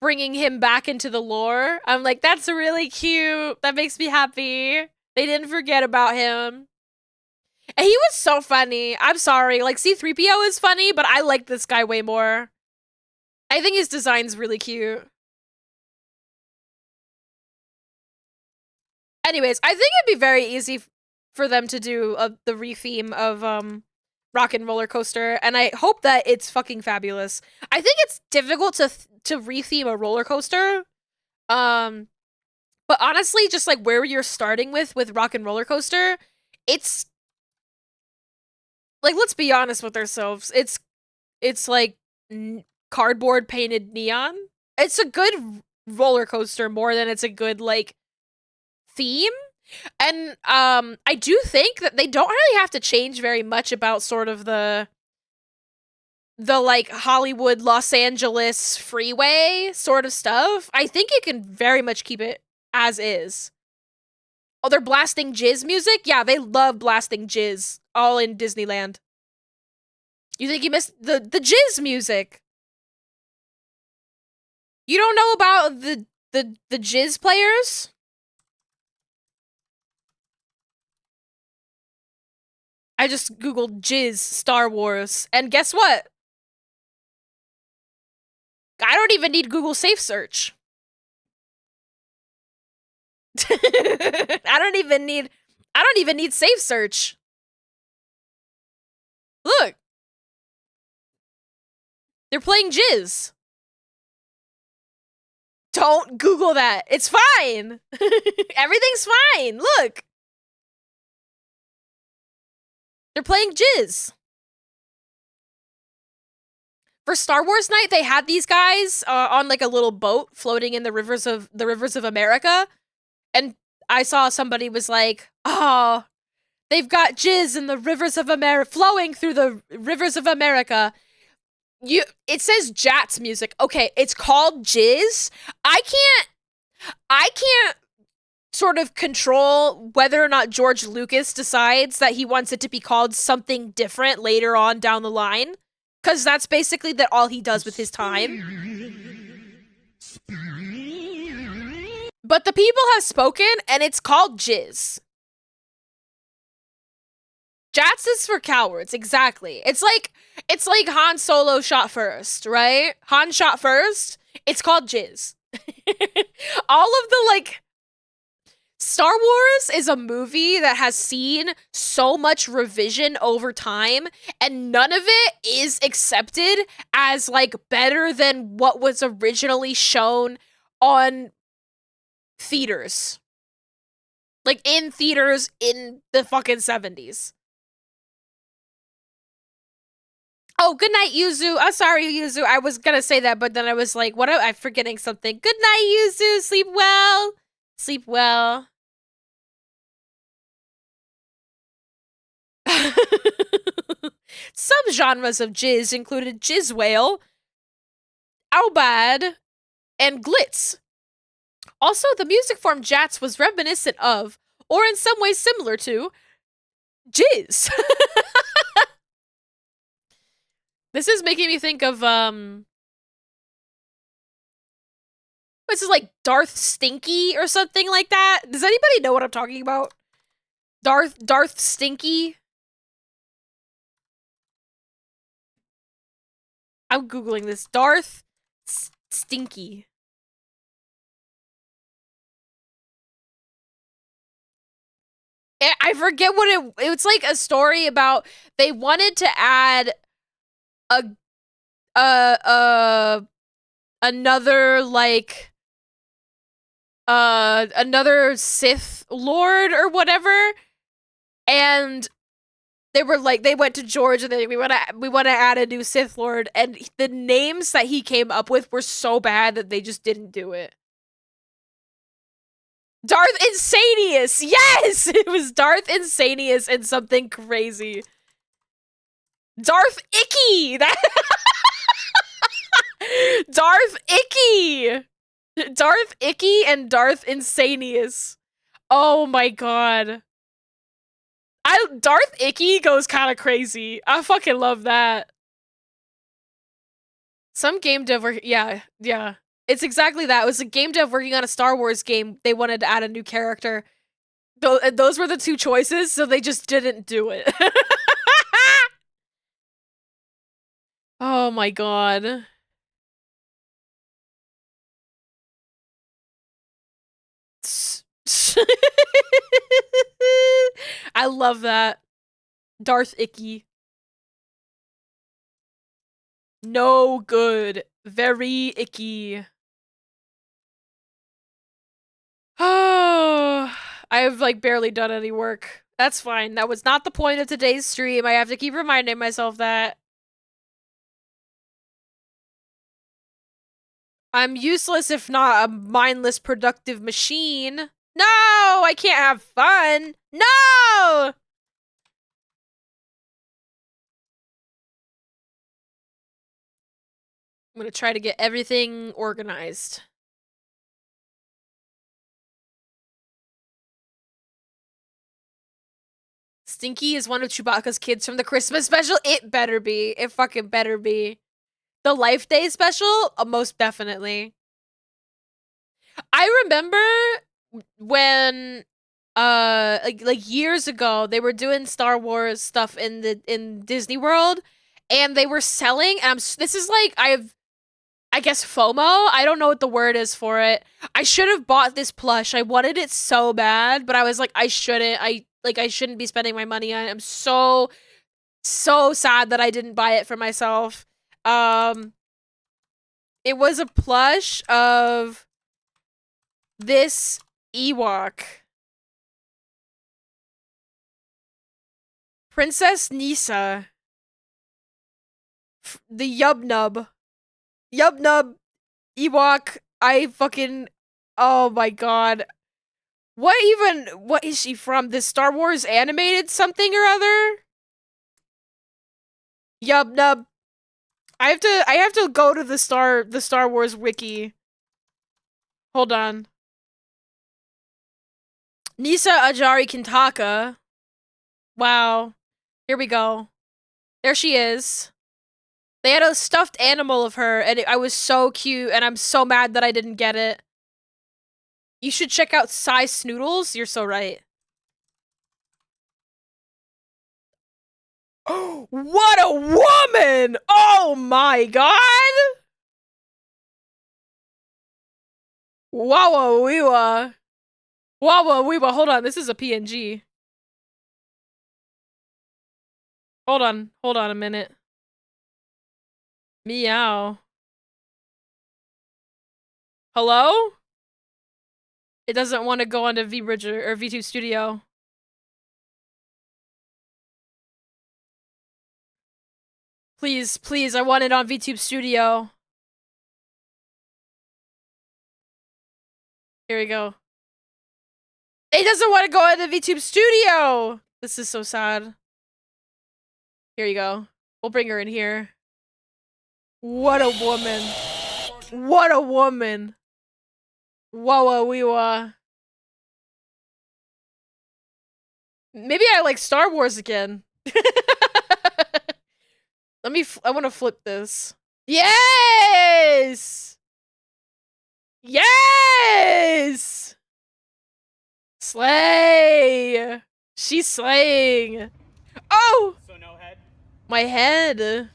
bringing him back into the lore. I'm like, that's really cute. That makes me happy. They didn't forget about him. And he was so funny. I'm sorry. Like, C-3PO is funny, but I like this guy way more. I think his design's really cute. Anyways, I think it'd be very easy for them to do the retheme of Rock and Roller Coaster, and I hope that it's fucking fabulous. I think it's difficult to retheme a roller coaster. But honestly, just like where you're starting with Rock and Roller Coaster, it's like, let's be honest with ourselves. It's like cardboard painted neon. It's a good roller coaster more than it's a good like theme. And I do think that they don't really have to change very much about sort of the like Hollywood, Los Angeles freeway sort of stuff. I think you can very much keep it as is. Oh, they're blasting jizz music? Yeah, they love blasting jizz all in Disneyland. You think you missed the jizz music? You don't know about the jizz players? I just googled jizz Star Wars, and guess what? I don't even need Google Safe Search. I don't even need Safe Search. Look. They're playing jizz. Don't Google that. It's fine. Everything's fine. Look. They're playing Jizz. For Star Wars night, they had these guys on like a little boat floating in the rivers of America, and I saw somebody was like, "Oh, they've got jizz in the rivers of America, flowing through the rivers of America." It says Jats music. Okay, it's called jizz. I can't sort of control whether or not George Lucas decides that he wants it to be called something different later on down the line. Because that's basically all he does with his time. But the people have spoken, and it's called jizz. Jats is for cowards, exactly. It's like Han Solo shot first, right? Han shot first. It's called jizz. All of the, like... Star Wars is a movie that has seen so much revision over time, and none of it is accepted as, like, better than what was originally shown on theaters. Like, in theaters in the fucking 70s. Oh, good night, Yuzu. I'm sorry, Yuzu. I was gonna say that, but then I was like, what? I'm forgetting something. Good night, Yuzu. Sleep well. Sleep well. Some genres of jizz included jizz whale, aubad, and glitz. Also, the music form jats was reminiscent of, or in some ways similar to, jizz. This is making me think of, this is like Darth Stinky or something like that. Does anybody know what I'm talking about? Darth Stinky? I'm Googling this. Darth Stinky. I forget what it's like a story about they wanted to add another like another Sith Lord or whatever, and they were like, they went to George and we want to add a new Sith Lord, and the names that he came up with were so bad that they just didn't do it. Darth Insanius! Yes! It was Darth Insanius and something crazy. Darth Icky! Darth Icky! Darth Icky and Darth Insanius. Oh my god. Darth Icky goes kind of crazy. I fucking love that. Some game dev yeah. It's exactly that. It was a game dev working on a Star Wars game. They wanted to add a new character. Those were the two choices, so they just didn't do it. Oh my god. I love that. Darth Icky. No good. Very icky. Oh, I've like barely done any work. That's fine. That was not the point of today's stream. I have to keep reminding myself that. I'm useless if not a mindless productive machine. No, I can't have fun. No! I'm gonna try to get everything organized. Stinky is one of Chewbacca's kids from the Christmas special. It better be. It fucking better be. The Life Day special? Most definitely. I remember when like years ago they were doing Star Wars stuff in Disney World, and they were selling, and this is like I guess FOMO. I don't know what the word is for it. I should have bought this plush. I wanted it so bad, but I was like, I shouldn't. I shouldn't be spending my money on it. I'm so sad that I didn't buy it for myself. It was a plush of this Ewok. Princess Nisa. The Yubnub. Yubnub. Ewok. I fucking... Oh my god. What is she from? The Star Wars animated something or other? Yubnub. I have to go to the Star Wars wiki. Hold on. Nisa Ajari Kintaka. Wow. Here we go. There she is. They had a stuffed animal of her, and I was so cute, and I'm so mad that I didn't get it. You should check out Size Snoodles. You're so right. What a woman! Oh my god! Wawa weewa. Wawa weewa. Hold on, this is a PNG. Hold on a minute. Meow. Hello? It doesn't want to go onto VBridge or VTube Studio. Please, please, I want it on VTube Studio. Here we go. It doesn't want to go into VTube Studio! This is so sad. Here you go. We'll bring her in here. What a woman. What a woman. Wawa weewa. Maybe I like Star Wars again. I want to flip this. Yes! Yes! Slay! She's slaying. Oh! So no head? My head.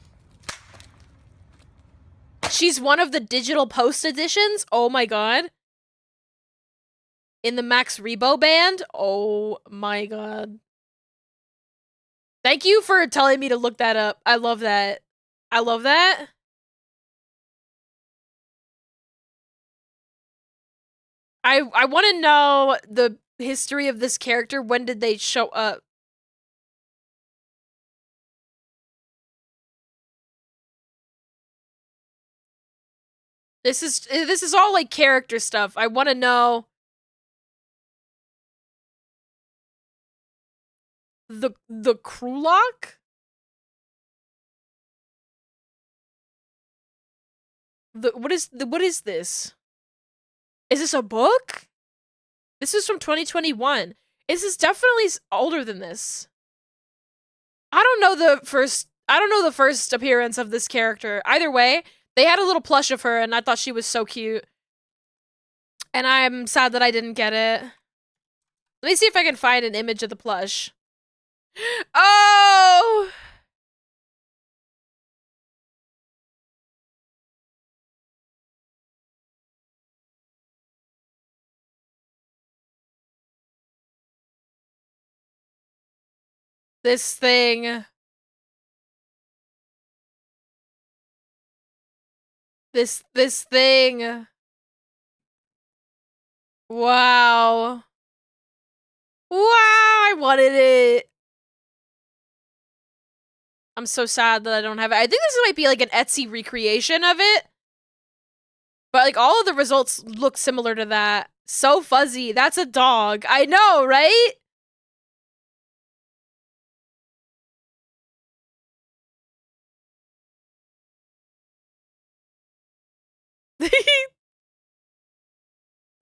She's one of the digital post editions? Oh my god. In the Max Rebo band? Oh my god. Thank you for telling me to look that up. I love that. I love that. I want to know the history of this character. When did they show up? This is all like character stuff. I want to know the Krulok? What is this? Is this a book? This is from 2021. This is definitely older than this. I don't know the first appearance of this character. Either way, they had a little plush of her and I thought she was so cute. And I'm sad that I didn't get it. Let me see if I can find an image of the plush. Oh! This thing. This thing. Wow. Wow, I wanted it. I'm so sad that I don't have it. I think this might be like an Etsy recreation of it. But like all of the results look similar to that. So fuzzy. That's a dog. I know, right?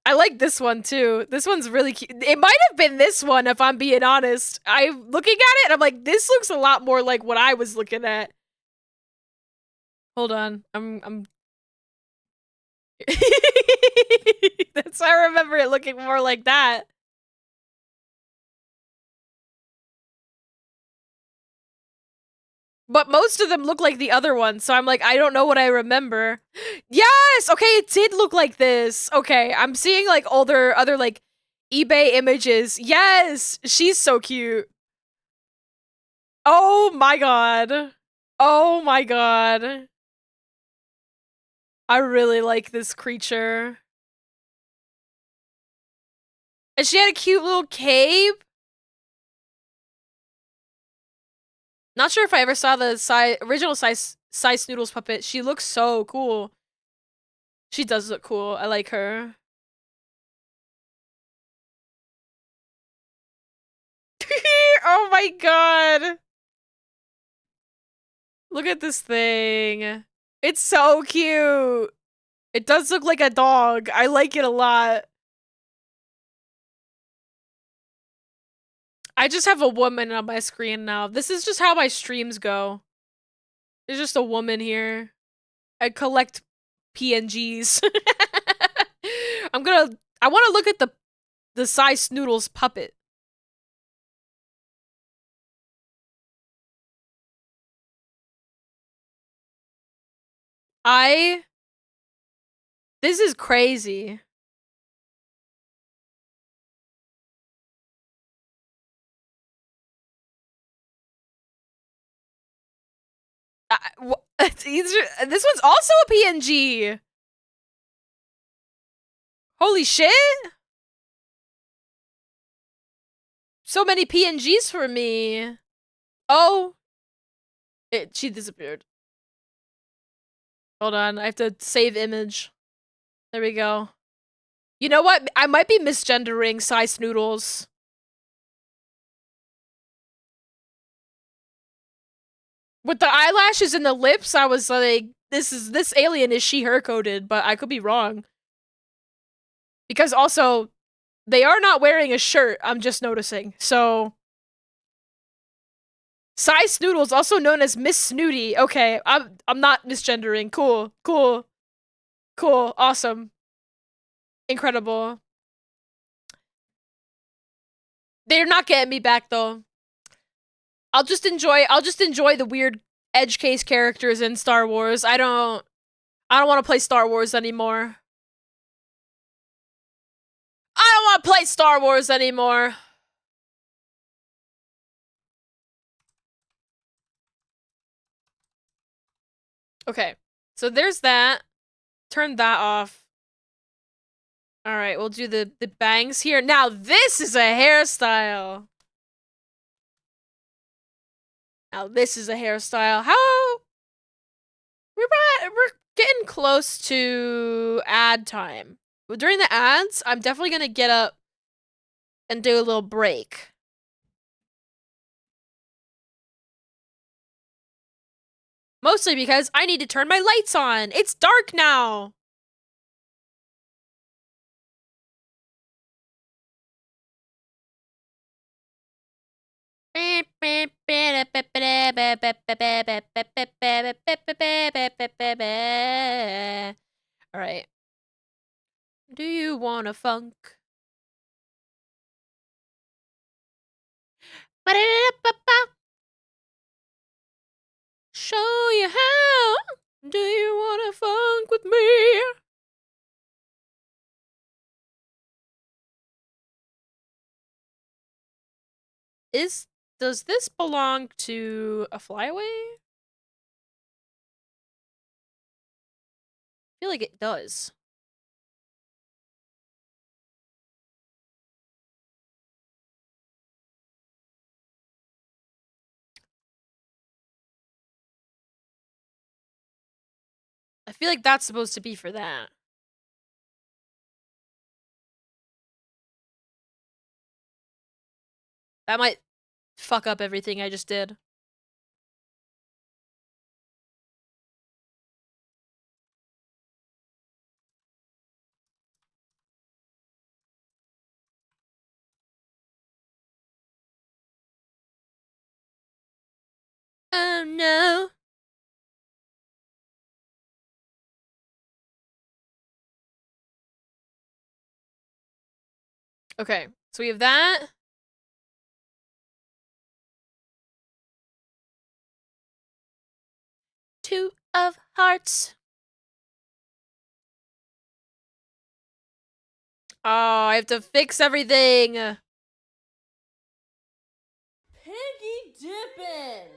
I like this one too. This one's really cute. It might have been this one if I'm being honest. I'm looking at it and I'm like, this looks a lot more like what I was looking at. Hold on. I'm That's why I remember it looking more like that. But most of them look like the other one, so I'm like, I don't know what I remember. Yes! Okay, it did look like this. Okay, I'm seeing like other like eBay images. Yes! She's so cute. Oh my god. Oh my god. I really like this creature. And she had a cute little cape. Not sure if I ever saw the original size Noodles puppet. She looks so cool. She does look cool. I like her. Oh my god. Look at this thing. It's so cute. It does look like a dog. I like it a lot. I just have a woman on my screen now. This is just how my streams go. There's just a woman here. I collect PNGs. I want to look at the size Noodles puppet. This is crazy. This one's also a PNG. Holy shit. So many PNGs for me. Oh. She disappeared. Hold on, I have to save image. There we go. You know what? I might be misgendering size Noodles. With the eyelashes and the lips, I was like, this alien is she/her coded, but I could be wrong. Because also, they are not wearing a shirt, I'm just noticing. So, size Noodles, also known as Miss Snooty. Okay, I'm not misgendering. Cool, cool, cool, awesome, incredible. They're not getting me back though. I'll just enjoy the weird edge case characters in Star Wars. I don't want to play Star Wars anymore. I don't want to play Star Wars anymore. Okay, so there's that. Turn that off. All right, we'll do the bangs here. Now this is a hairstyle. Now this is a hairstyle. How? We're getting close to ad time. But during the ads, I'm definitely gonna get up and do a little break. Mostly because I need to turn my lights on. It's dark now. All right. Do you want a funk? Show you how. Do you want a funk with me? Does this belong to a flyaway? I feel like it does. I feel like that's supposed to be for that. That might fuck up everything I just did. Oh no. Okay, so we have that. Two of hearts. Oh, I have to fix everything. Piggy dipping.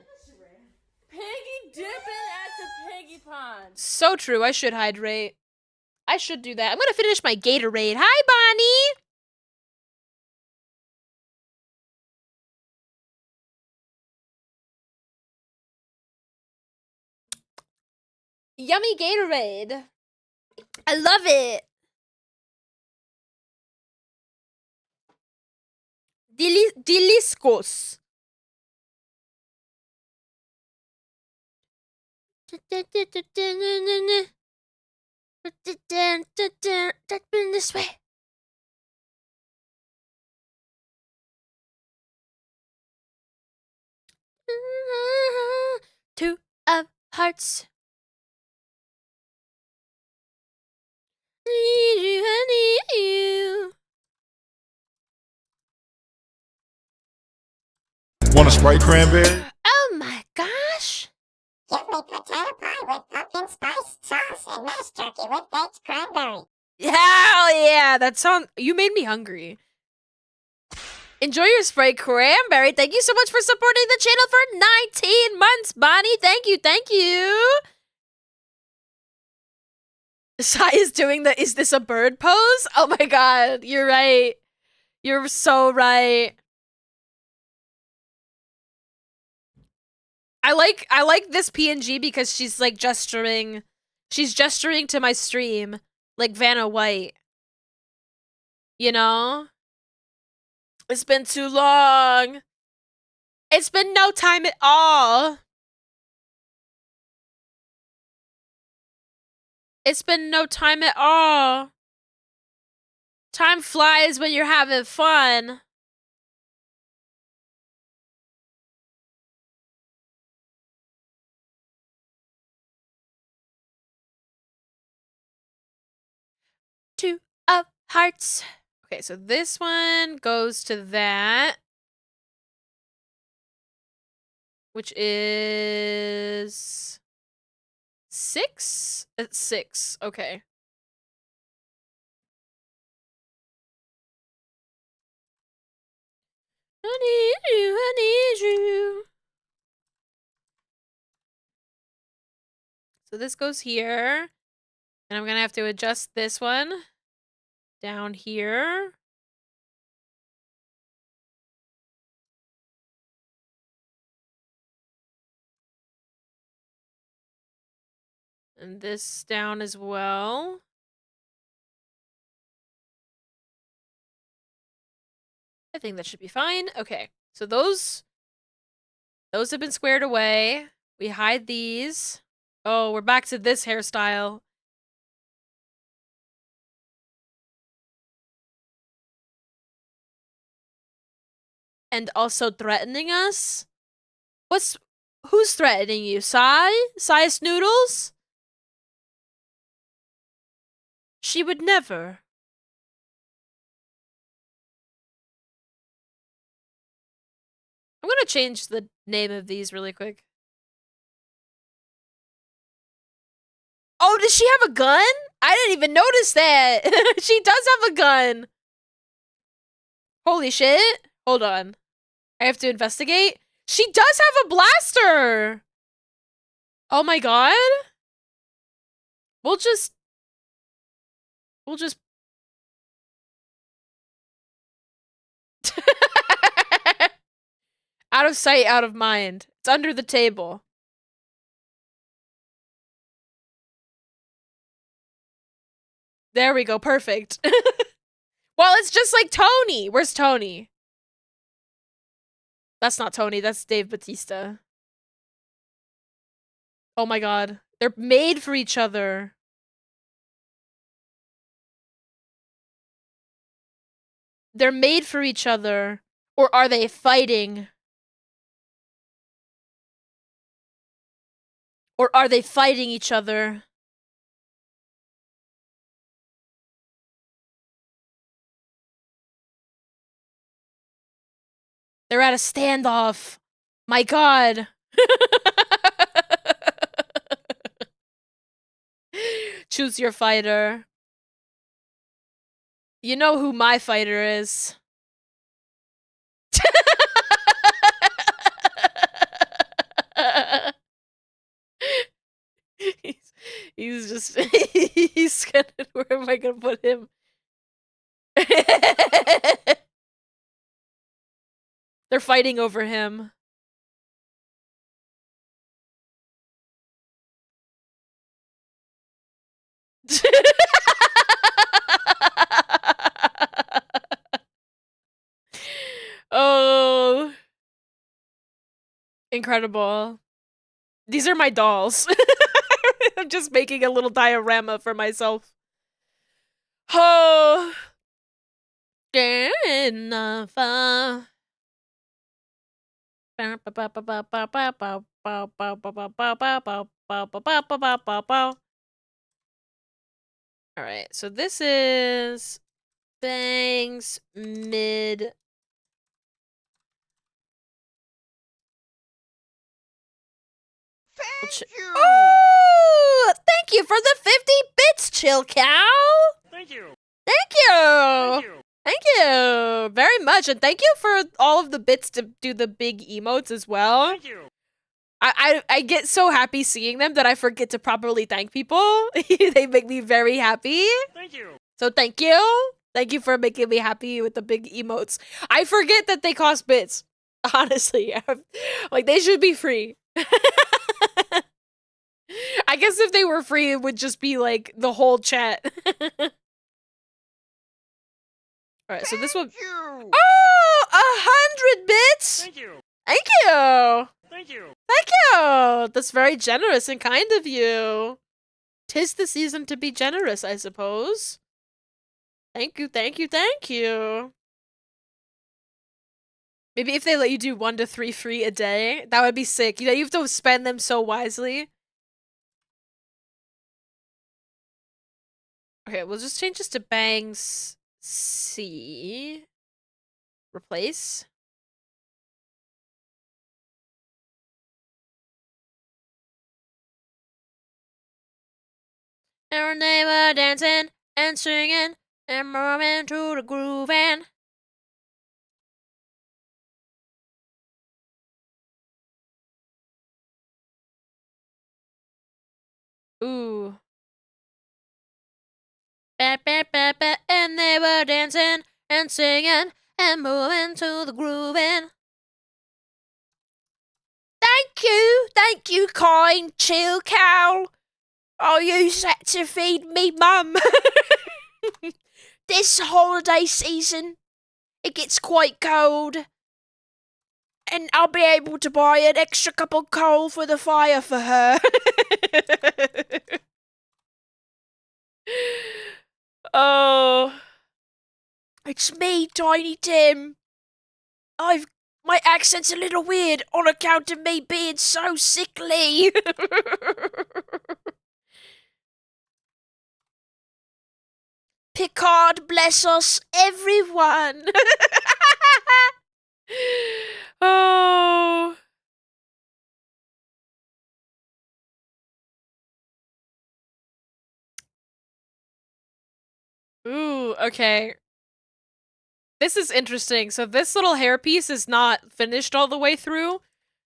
Piggy dipping at the piggy pond. So true. I should hydrate. I should do that. I'm gonna finish my Gatorade. Hi, Bonnie. Yummy Gatorade. I love it. Deliscos. This way. Two of hearts. Need you, I need you. Want a Sprite cranberry? Oh my gosh. Give me potato pie with pumpkin spice sauce and mashed turkey with baked cranberry. Hell yeah, that sound. You made me hungry. Enjoy your Sprite cranberry. Thank you so much for supporting the channel for 19 months, Bonnie. Thank you, thank you. Sai is doing the "is this a bird" pose? Oh my god, you're right. You're so right. I like this PNG because she's like gesturing. She's gesturing to my stream like Vanna White. You know? It's been too long. It's been no time at all. It's been no time at all. Time flies when you're having fun. Two of hearts. Okay, so this one goes to that. Which is 6? It's 6. Okay. I need you, I need you. So this goes here. And I'm gonna have to adjust this one down here. And this down as well. I think that should be fine. Okay, so those have been squared away. We hide these. Oh, we're back to this hairstyle. And also threatening us? Who's threatening you? Sai? Sai's Noodles? She would never. I'm gonna change the name of these really quick. Oh, does she have a gun? I didn't even notice that. She does have a gun. Holy shit. Hold on. I have to investigate. She does have a blaster. Oh my god. We'll just out of sight, out of mind. It's under the table. There we go. Perfect. Well, it's just like Tony. Where's Tony? That's not Tony. That's Dave Bautista. Oh my god. They're made for each other. They're made for each other. Or are they fighting? Or are they fighting each other? They're at a standoff. My god. Choose your fighter. You know who my fighter is. he's just he's gonna, where am I gonna put him? They're fighting over him. Oh, incredible. These are my dolls. I'm just making a little diorama for myself. Oh, enough. All right, so this is Bangs mid. Thank you! Oh, thank you for the 50 bits, Chill Cow. Thank you. Thank you. Thank you. Thank you very much, and thank you for all of the bits to do the big emotes as well. Thank you. I get so happy seeing them that I forget to properly thank people. They make me very happy. Thank you. So thank you. Thank you for making me happy with the big emotes. I forget that they cost bits. Honestly, like they should be free. I guess if they were free, it would just be like the whole chat. All right, so this one. You! Oh, 100 bits. Thank you. Thank you. Thank you. Thank you. That's very generous and kind of you. 'Tis the season to be generous, I suppose. Thank you, thank you, thank you. Maybe if they let you do 1 to 3 free a day, that would be sick. You know, you have to spend them so wisely. Okay, we'll just change this to Bangs C. Replace. And they were dancing and singing and moving to the grooving. Ooh. And they were dancing and singing and moving to the grooving. Thank you, kind chill cow. I'll use that to feed me mum. This holiday season, it gets quite cold. And I'll be able to buy an extra cup of coal for the fire for her. Oh. It's me, Tiny Tim. My accent's a little weird on account of me being so sickly. Picard bless us, everyone. Oh. Ooh, okay. This is interesting. So this little hairpiece is not finished all the way through.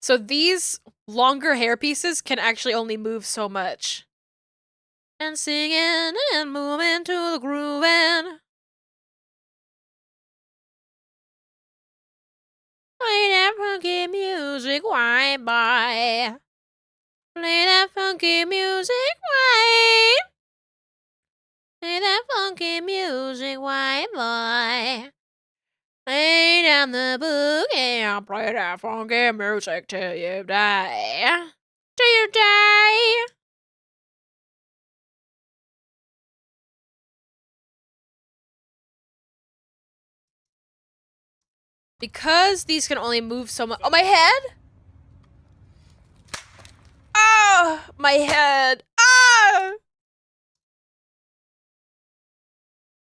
So these longer hairpieces can actually only move so much. And singing and moving to the grooving. Play that funky music, why bye? Play that funky music, why? Play that funky music, why boy? Lay down the book and play that funky music till you die. Till you die. Because these can only move so much. Oh, my head? Oh, my head. Ah!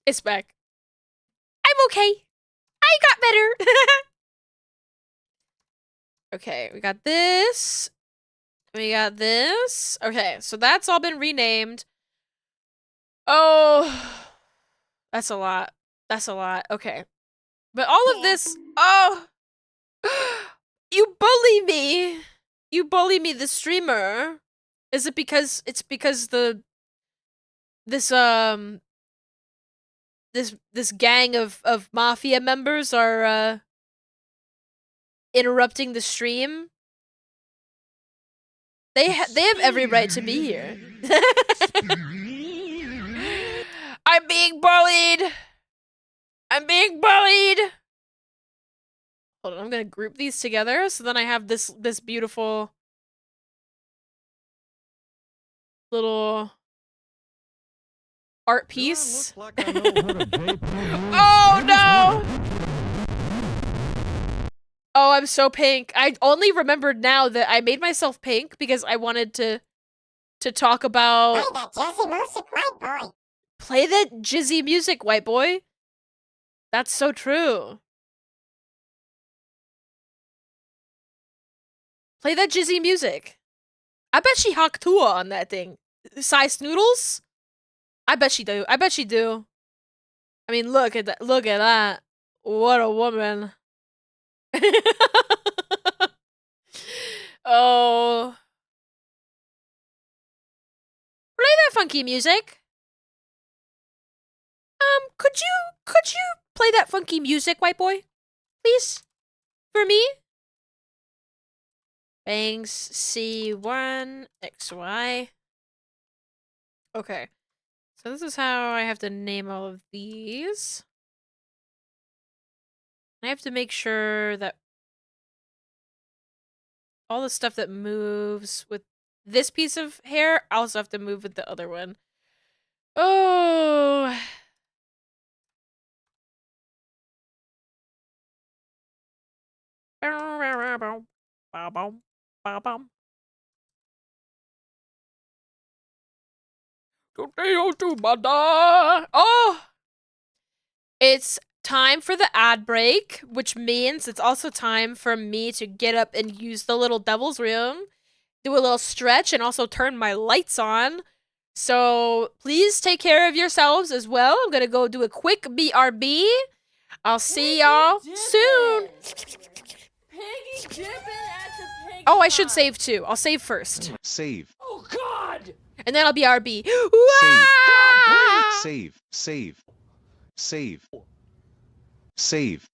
It's back. I'm okay. I got better. Okay, we got this. We got this. Okay, so that's all been renamed. Oh, that's a lot. That's a lot. Okay. But all of this, oh, you bully me. You bully me, the streamer. Is it because it's because this gang of mafia members are interrupting the stream? They have every right to be here. I'm being bullied. I'm being bullied. Hold on, I'm gonna group these together so then I have this beautiful little art piece. Oh no! Oh, I'm so pink. I only remembered now that I made myself pink because I wanted to talk about Play that jazzy music, white boy. play that jizzy music, white boy. That's so true. Play that jizzy music. I bet she Haktua on that thing. Size noodles? I bet she do. I bet she do. I mean, look at that. Look at that. What a woman. Oh. Play that funky music. Could you play that funky music, white boy? Please? For me? Bangs C1 XY. Okay. So this is how I have to name all of these. I have to make sure that all the stuff that moves with this piece of hair, I also have to move with the other one. Oh. Oh! It's time for the ad break, which means it's also time for me to get up and use the little devil's room, do a little stretch, and also turn my lights on. So please take care of yourselves as well. I'm gonna go do a quick BRB. I'll see y'all soon. Piggy dipping at the piggy Oh, I should pond. save too. I'll save first. Save. Oh God! And then I'll BRB. Save. Wah! Save. Save. Save. Save.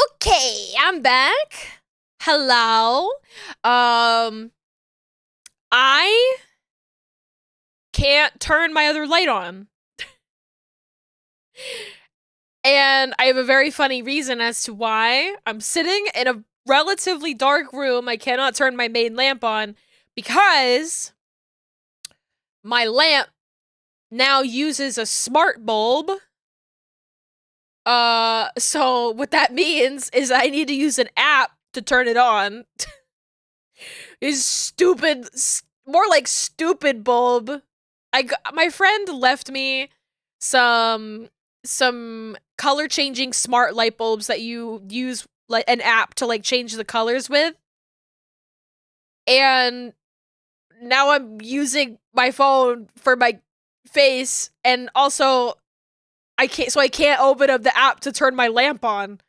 Okay, I'm back. Hello. I can't turn my other light on. And I have a very funny reason as to why. I'm sitting in a relatively dark room. I cannot turn my main lamp on because my lamp now uses a smart bulb. So what that means is I need to use an app to turn it on. Is stupid, more like stupid bulb. My friend left me some color changing smart light bulbs that you use like an app to like change the colors with. And now I'm using my phone for my face, and also I can't open up the app to turn my lamp on.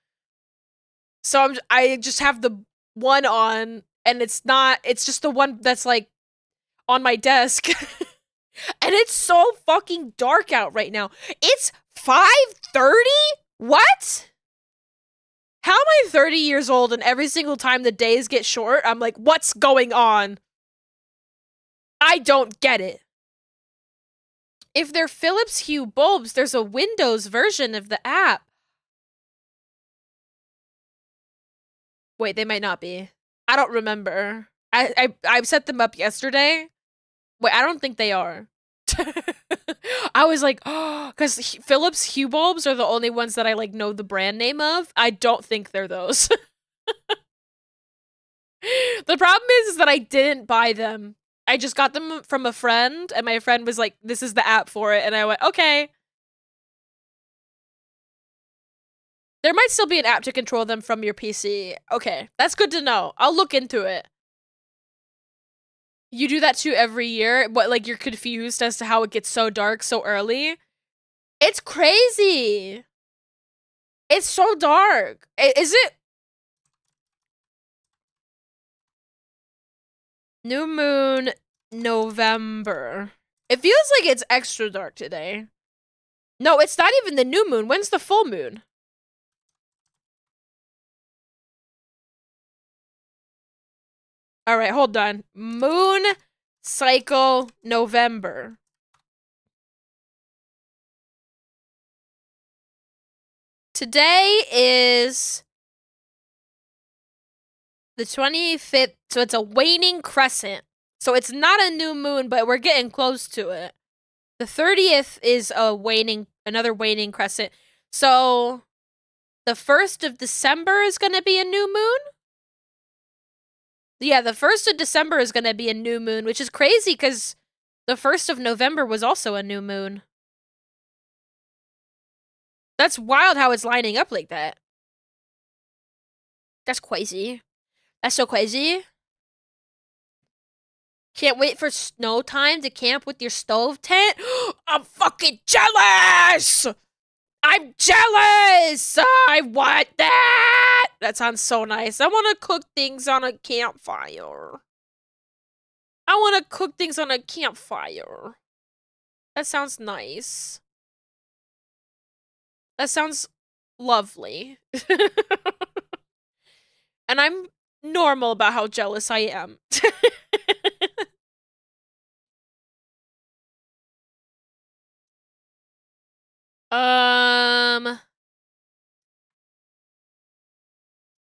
So I just have the one on, and it's just the one that's like on my desk. And it's so fucking dark out right now. It's 5:30? What? How am I 30 years old and every single time the days get short, I'm like, what's going on? I don't get it. If they're Philips Hue bulbs, there's a Windows version of the app. Wait, they might not be. I don't remember. I set them up yesterday. Wait, I don't think they are. I was like, oh, because Philips Hue bulbs are the only ones that I like know the brand name of. I don't think they're those. The problem is that I didn't buy them. I just got them from a friend, and my friend was like, this is the app for it, and I went, okay. There might still be an app to control them from your PC. Okay, that's good to know. I'll look into it. You do that too every year? What, like you're confused as to how it gets so dark so early? It's crazy. It's so dark. Is it? New moon, November. It feels like it's extra dark today. No, it's not even the new moon. When's the full moon? All right, hold on. Moon cycle November. Today is the 25th, so it's a waning crescent. So it's not a new moon, but we're getting close to it. The 30th is another waning crescent. So the 1st of December is going to be a new moon? Yeah, the 1st of December is going to be a new moon, which is crazy because the 1st of November was also a new moon. That's wild how it's lining up like that. That's crazy. That's so crazy. Can't wait for snow time to camp with your stove tent. I'm fucking jealous! I'm jealous! I want that! That sounds so nice. I want to cook things on a campfire. I want to cook things on a campfire. That sounds nice. That sounds lovely. And I'm normal about how jealous I am.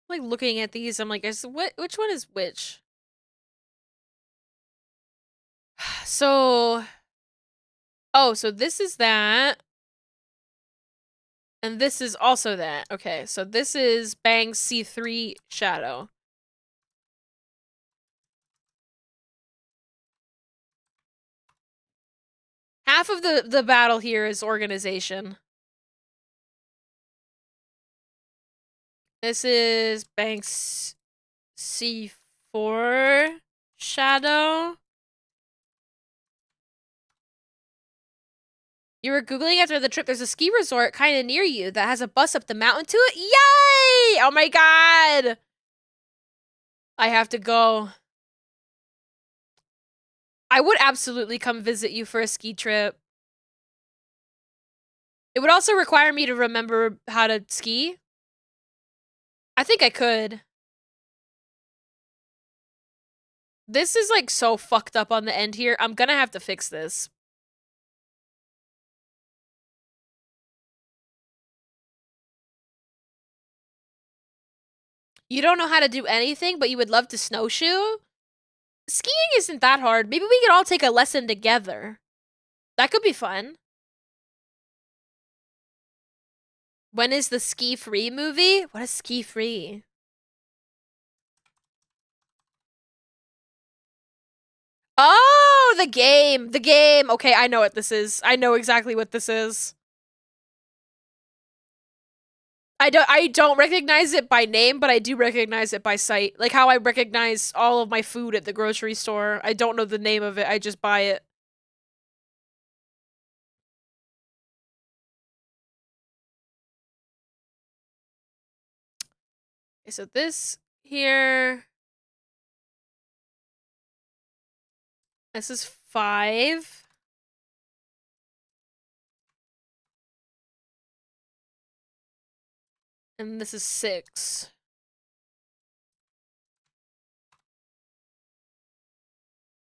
Like looking at these, I'm like, which one is which? So, oh, so this is that. And this is also that. Okay, so this is Bang C3 Shadow. Half of the battle here is organization. This is Bang C4 Shadow. You were Googling after the trip. There's a ski resort kind of near you that has a bus up the mountain to it. Yay! Oh my god! I have to go. I would absolutely come visit you for a ski trip. It would also require me to remember how to ski. I think I could. This is like so fucked up on the end here. I'm gonna have to fix this. You don't know how to do anything, but you would love to snowshoe? Skiing isn't that hard. Maybe we could all take a lesson together. That could be fun. When is the Ski Free movie? What is Ski Free? Oh, the game. The game. Okay, I know what this is. I know exactly what this is. I don't recognize it by name, but I do recognize it by sight. Like how I recognize all of my food at the grocery store. I don't know the name of it. I just buy it. Okay, so this here. This is 5. And this is 6.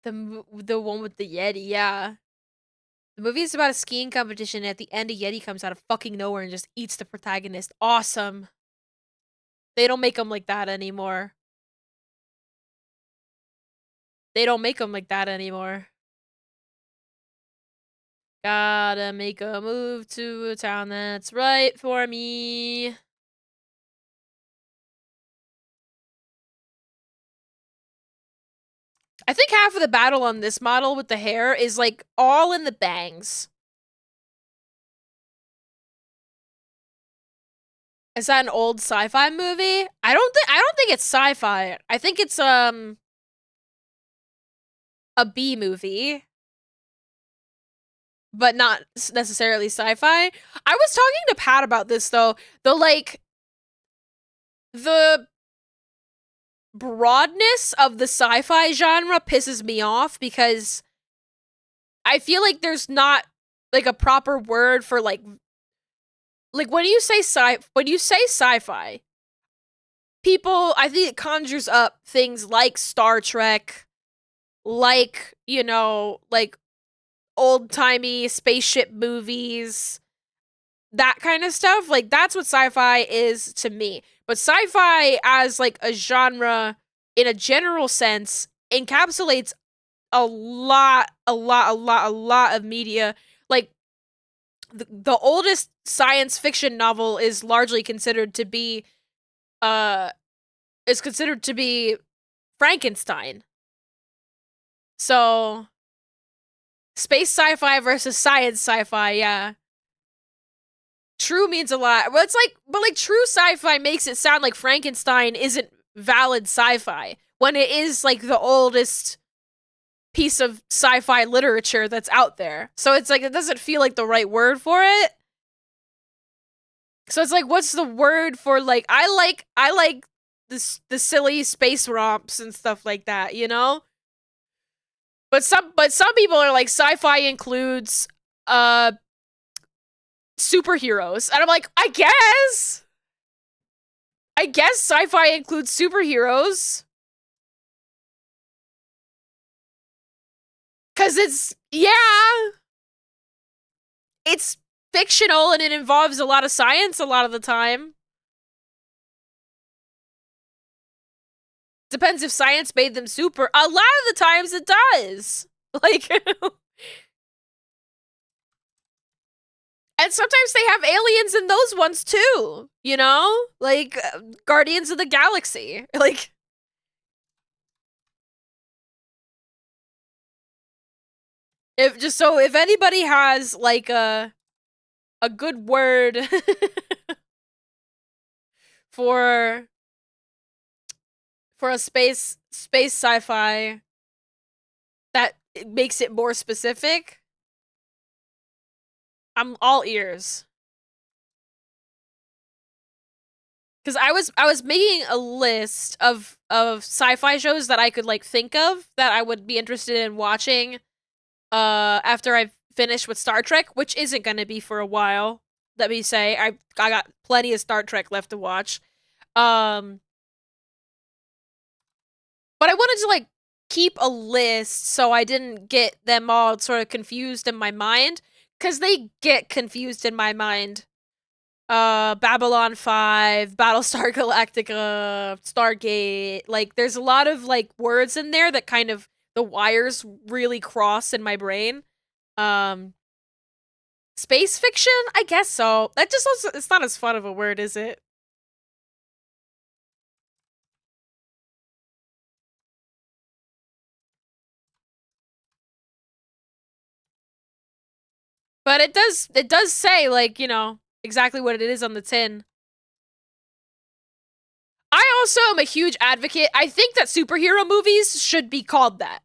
The one with the Yeti, yeah. The movie is about a skiing competition, and at the end, a Yeti comes out of fucking nowhere and just eats the protagonist. Awesome. They don't make them like that anymore. They don't make them like that anymore. Gotta make a move to a town that's right for me. I think half of the battle on this model with the hair is like all in the bangs. Is that an old sci-fi movie? I don't think it's sci-fi. I think it's a B movie, but not necessarily sci-fi. I was talking to Pat about this though. The broadness of the sci-fi genre pisses me off because I feel like there's not like a proper word for like when you say sci-fi, people, I think it conjures up things like Star Trek, like, you know, like old-timey spaceship movies, that kind of stuff. Like, that's what sci-fi is to me. But sci-fi as, like, a genre, in a general sense, encapsulates a lot of media. Like, the oldest science fiction novel is largely considered to be, Frankenstein. So, space sci-fi versus science sci-fi, yeah. True means a lot. Well, but true sci-fi makes it sound like Frankenstein isn't valid sci-fi, when it is, like, the oldest piece of sci-fi literature that's out there. So it's like, it doesn't feel like the right word for it. So it's like, what's the word for, like, I like the silly space romps and stuff like that, you know? But some people are like, sci-fi includes superheroes. And I'm like, I guess sci-fi includes superheroes. Cause it's fictional and it involves a lot of science a lot of the time. Depends if science made them super. A lot of the times it does. Like, and sometimes they have aliens in those ones too, you know? Like, Guardians of the Galaxy. Like, if anybody has, like, a good word for a space sci-fi that makes it more specific, I'm all ears. Because I was making a list of sci-fi shows that I could, like, think of that I would be interested in watching after I've finished with Star Trek, which isn't gonna be for a while. Let me say, I got plenty of Star Trek left to watch. Um, but I wanted to like keep a list so I didn't get them all sort of confused in my mind, because they get confused in my mind. Babylon 5, Battlestar Galactica, Stargate. Like, there's a lot of like words in there that kind of the wires really cross in my brain. Um, Space fiction? I guess so. That just also, it's not as fun of a word, is it? But it does say, like, exactly what it is on the tin. I also am a huge advocate. I think that superhero movies should be called that.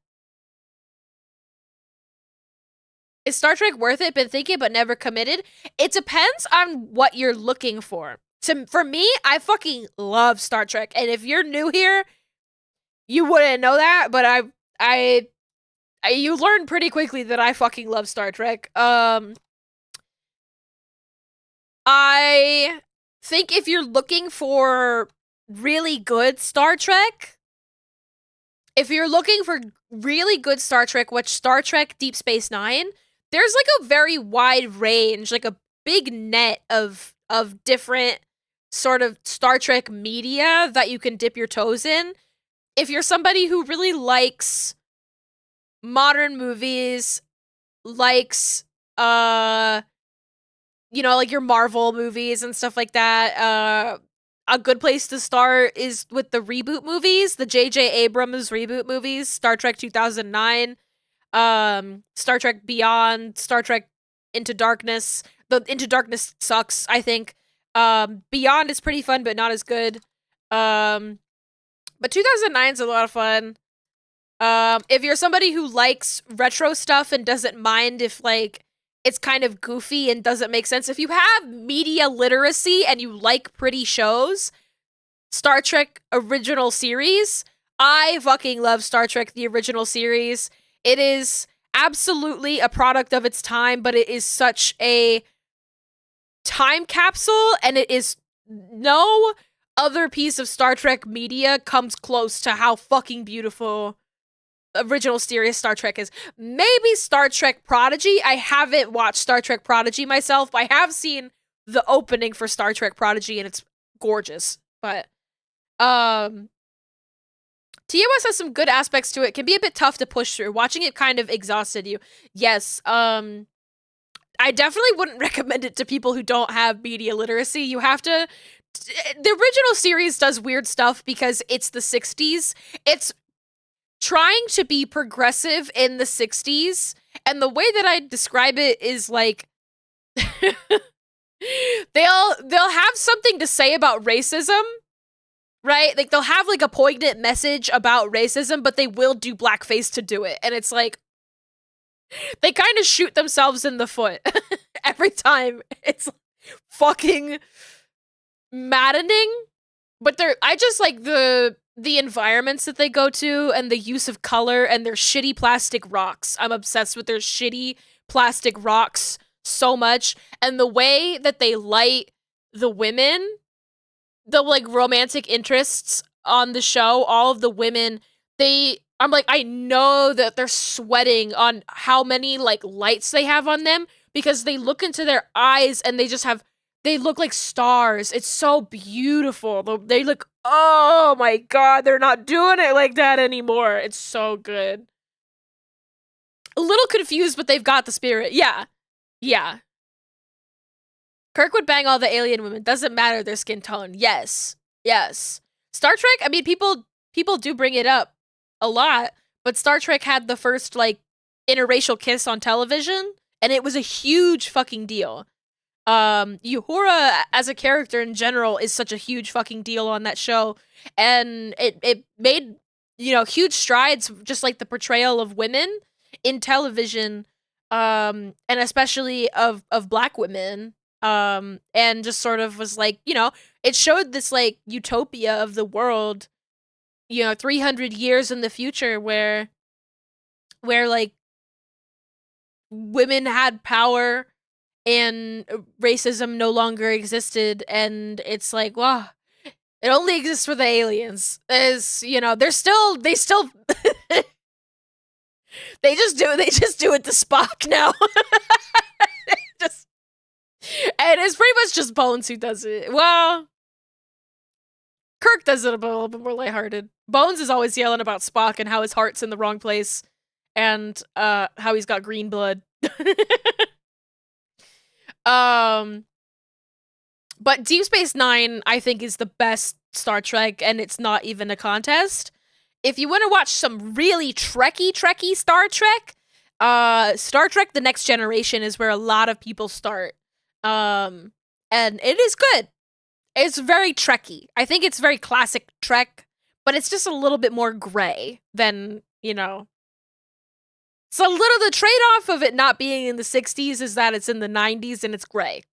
Is Star Trek worth it? Been thinking but never committed. It depends on what you're looking for. For me, I fucking love Star Trek. And if you're new here, you wouldn't know that, but you learn pretty quickly that I fucking love Star Trek. I think if you're looking for really good Star Trek, if you're looking for really good Star Trek, watch Star Trek Deep Space Nine. There's like a very wide range, like a big net of different sort of Star Trek media that you can dip your toes in. If you're somebody who really likes modern movies, likes like your Marvel movies and stuff like that, a good place to start is with the reboot movies, the J.J. Abrams reboot movies, Star Trek 2009, Star Trek Beyond, Star Trek Into Darkness. The Into Darkness sucks, I think. Beyond is pretty fun, but not as good. But 2009 is a lot of fun. If you're somebody who likes retro stuff and doesn't mind if, like, it's kind of goofy and doesn't make sense, if you have media literacy and you like pretty shows, Star Trek original series, I fucking love Star Trek the original series. It is absolutely a product of its time, but it is such a time capsule, and it is no other piece of Star Trek media comes close to how fucking beautiful original series Star Trek is. Maybe Star Trek Prodigy. I haven't watched Star Trek Prodigy myself, but I have seen the opening for Star Trek Prodigy, and it's gorgeous. But TOS has some good aspects to it. Can be a bit tough to push through. Watching it kind of exhausted you. Yes. I definitely wouldn't recommend it to people who don't have media literacy. You have to. The original series does weird stuff because it's the 60s. It's trying to be progressive in the 60s, and the way that I describe it is like they'll have something to say about racism, right? Like, they'll have like a poignant message about racism, but they will do blackface to do it. And it's like they kind of shoot themselves in the foot every time. It's fucking maddening. But I just like the environments that they go to and the use of color and their shitty plastic rocks. I'm obsessed with their shitty plastic rocks so much. And the way that they light the women, the like romantic interests on the show, all of the women, I'm like, I know that they're sweating on how many like lights they have on them, because they look into their eyes and they look like stars. It's so beautiful. They look, oh my god, they're not doing it like that anymore. It's so good. A little confused, but they've got the spirit. Yeah. Yeah. Kirk would bang all the alien women. Doesn't matter their skin tone. Yes. Yes. Star Trek, I mean, people do bring it up a lot, but Star Trek had the first, like, interracial kiss on television, and it was a huge fucking deal. Uhura as a character in general is such a huge fucking deal on that show, and it made, huge strides, just like the portrayal of women in television, and especially of black women, and just sort of was like, it showed this like utopia of the world, 300 years in the future, where like women had power and racism no longer existed. And it's like, wow, It only exists for the aliens. They're still they still they just do it to Spock now. just and it's pretty much just Bones who does it. Well, Kirk does it a little bit more lighthearted. Bones is always yelling about Spock and how his heart's in the wrong place and how he's got green blood. But Deep Space Nine, I think, is the best Star Trek, and it's not even a contest. If you want to watch some really Trekky Star Trek, Star Trek: The Next Generation is where a lot of people start. And it is good. It's very Trekky. I think it's very classic Trek, but it's just a little bit more gray than, So the trade-off of it not being in the 60s is that it's in the 90s and it's gray.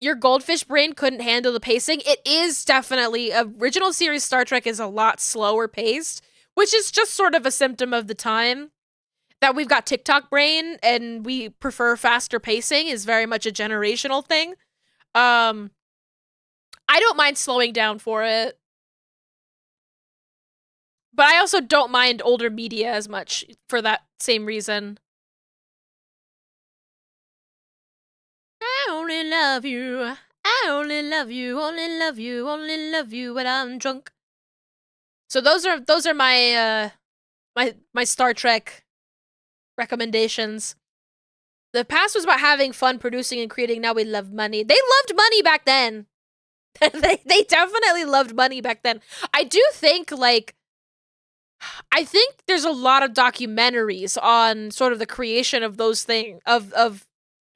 Your goldfish brain couldn't handle the pacing. It is definitely, original series Star Trek is a lot slower paced, which is just sort of a symptom of the time. That we've got TikTok brain and we prefer faster pacing is very much a generational thing. I don't mind slowing down for it. But I also don't mind older media as much for that same reason. I only love you. I only love you. Only love you. Only love you when I'm drunk. So those are my my Star Trek recommendations. The past was about having fun producing and creating. Now we love money. They loved money back then. they definitely loved money back then. I do think I think there's a lot of documentaries on sort of the creation of those things of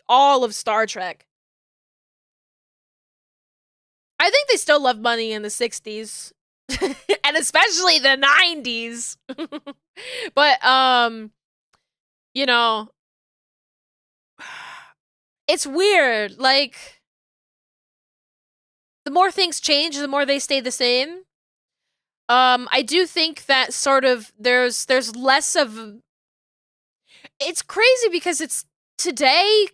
all of Star Trek. I think they still love money in the 60s. And especially the 90s. But it's weird. Like, the more things change, the more they stay the same. I do think that sort of there's less of. It's crazy because it's today.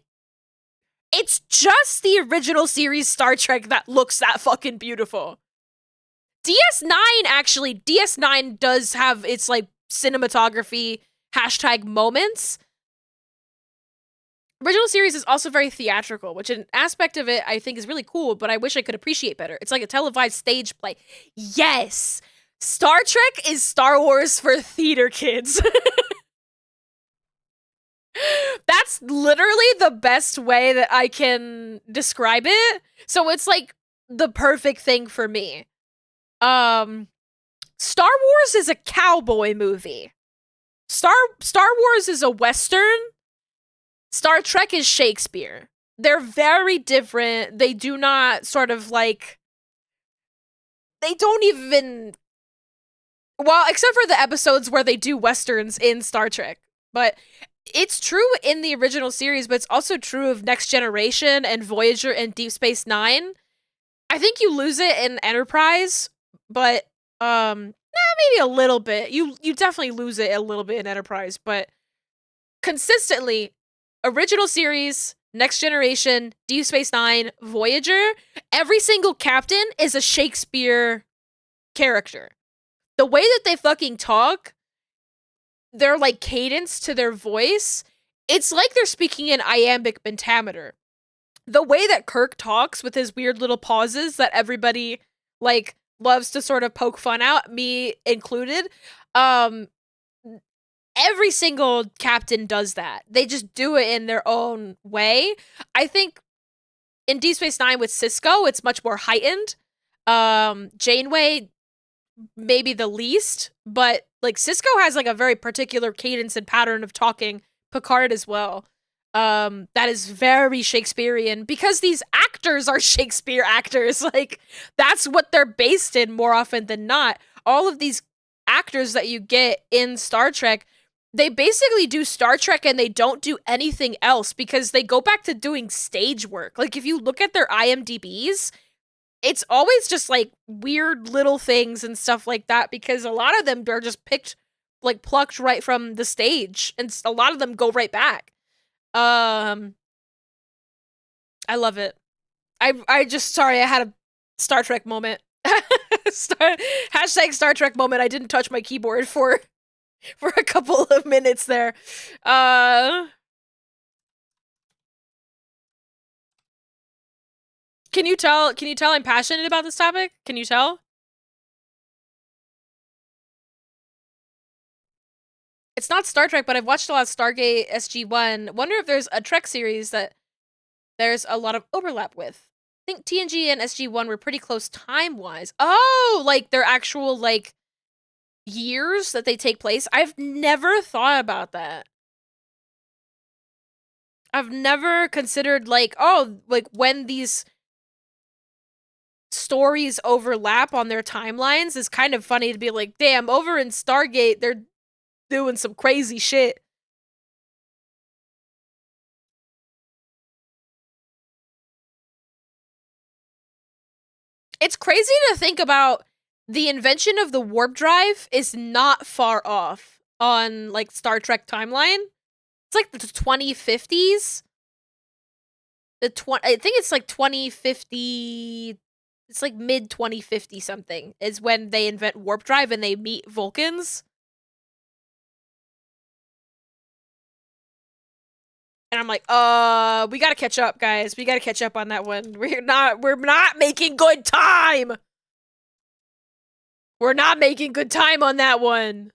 It's just the original series Star Trek that looks that fucking beautiful. DS9 does have its like cinematography hashtag moments. Original series is also very theatrical, which an aspect of it I think is really cool, but I wish I could appreciate better. It's like a televised stage play. Yes! Star Trek is Star Wars for theater kids. That's literally the best way that I can describe it. So it's like the perfect thing for me. Star Wars is a cowboy movie. Star Wars is a Western. Star Trek is Shakespeare. They're very different. They do not sort of like. They don't even. Well, except for the episodes where they do Westerns in Star Trek. But it's true in the original series, but it's also true of Next Generation and Voyager and Deep Space Nine. I think you lose it in Enterprise, but maybe a little bit. You definitely lose it a little bit in Enterprise, but consistently, original series, Next Generation, Deep Space Nine, Voyager, every single captain is a Shakespeare character. The way that they fucking talk, their like cadence to their voice, it's like they're speaking in iambic pentameter. The way that Kirk talks with his weird little pauses that everybody like loves to sort of poke fun at, me included, every single captain does that. They just do it in their own way. I think in Deep Space Nine with Cisco, it's much more heightened. Janeway, maybe the least, but like Cisco has like a very particular cadence and pattern of talking. Picard as well. That is very Shakespearean because these actors are Shakespeare actors. Like, that's what they're based in more often than not. All of these actors that you get in Star Trek, they basically do Star Trek and they don't do anything else because they go back to doing stage work. Like, if you look at their IMDb's, it's always just like weird little things and stuff like that because a lot of them are just plucked right from the stage and a lot of them go right back. I love it. I just sorry, I had a Star Trek moment. Hashtag Star Trek moment. I didn't touch my keyboard for a couple of minutes there. Can you tell I'm passionate about this topic? Can you tell? It's not Star Trek, but I've watched a lot of Stargate SG-1. Wonder if there's a Trek series that there's a lot of overlap with. I think TNG and SG-1 were pretty close time-wise. Oh, like their actual, like, years that they take place? I've never thought about that. I've never considered, like, oh, like, when these stories overlap on their timelines is kind of funny to be like, damn, over in Stargate, they're doing some crazy shit. It's crazy to think about the invention of the warp drive is not far off on, like, Star Trek timeline. It's like the 2050s. I think it's like 2050. It's like mid 2050 something is when they invent warp drive and they meet Vulcans. And I'm like, we gotta catch up, guys. We gotta catch up on that one. We're not making good time. We're not making good time on that one.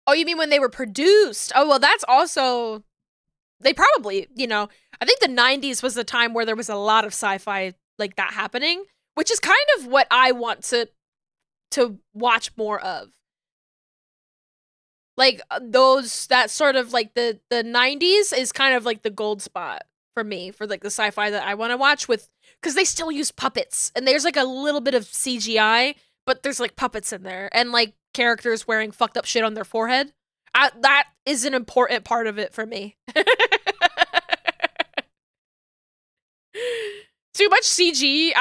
Oh, you mean when they were produced? Oh, well, that's also... They probably, you know... I think the 90s was the time where there was a lot of sci-fi like that happening, which is kind of what I want to watch more of. Like, that sort of, like, the 90s is kind of like the gold spot for me, for, like, the sci-fi that I want to watch with... Because they still use puppets, and there's, like, a little bit of CGI, but there's, like, puppets in there, and, like, characters wearing fucked up shit on their forehead. That is an important part of it for me. Too much CG,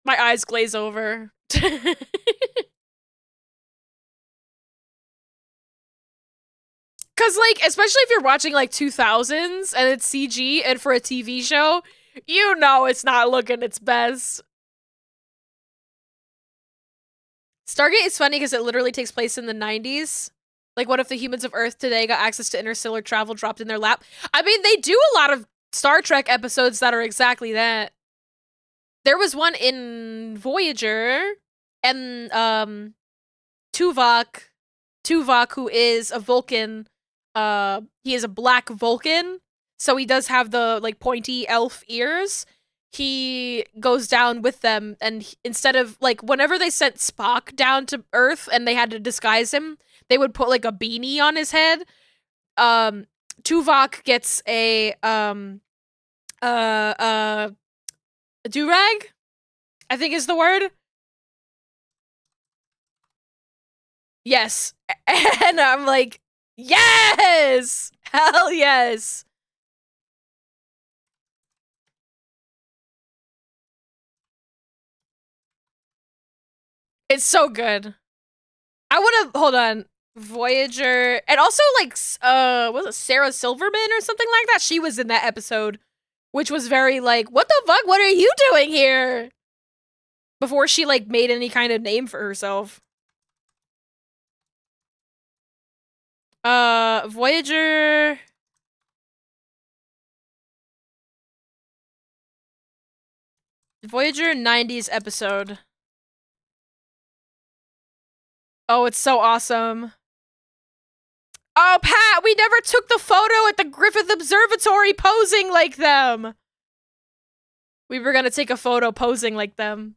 my eyes glaze over. Cause, like, especially if you're watching, like, 2000s and it's CG and for a TV show, you know it's not looking its best. Stargate is funny because it literally takes place in the 90s. Like, what if the humans of Earth today got access to interstellar travel dropped in their lap? I mean, they do a lot of Star Trek episodes that are exactly that. There was one in Voyager, and, Tuvok, who is a Vulcan, he is a black Vulcan, so he does have the, like, pointy elf ears. He goes down with them, and instead of, like, whenever they sent Spock down to Earth and they had to disguise him, they would put, like, a beanie on his head. Tuvok gets a do-rag, I think is the word. Yes. And I'm like, yes! Hell yes! It's so good. I would have, hold on, Voyager, and also, like, was it Sarah Silverman or something like that? She was in that episode, which was very, like, what the fuck? What are you doing here? Before she, like, made any kind of name for herself. Voyager... Voyager 90s episode. Oh, it's so awesome. Oh, Pat, we never took the photo at the Griffith Observatory posing like them. We were gonna take a photo posing like them.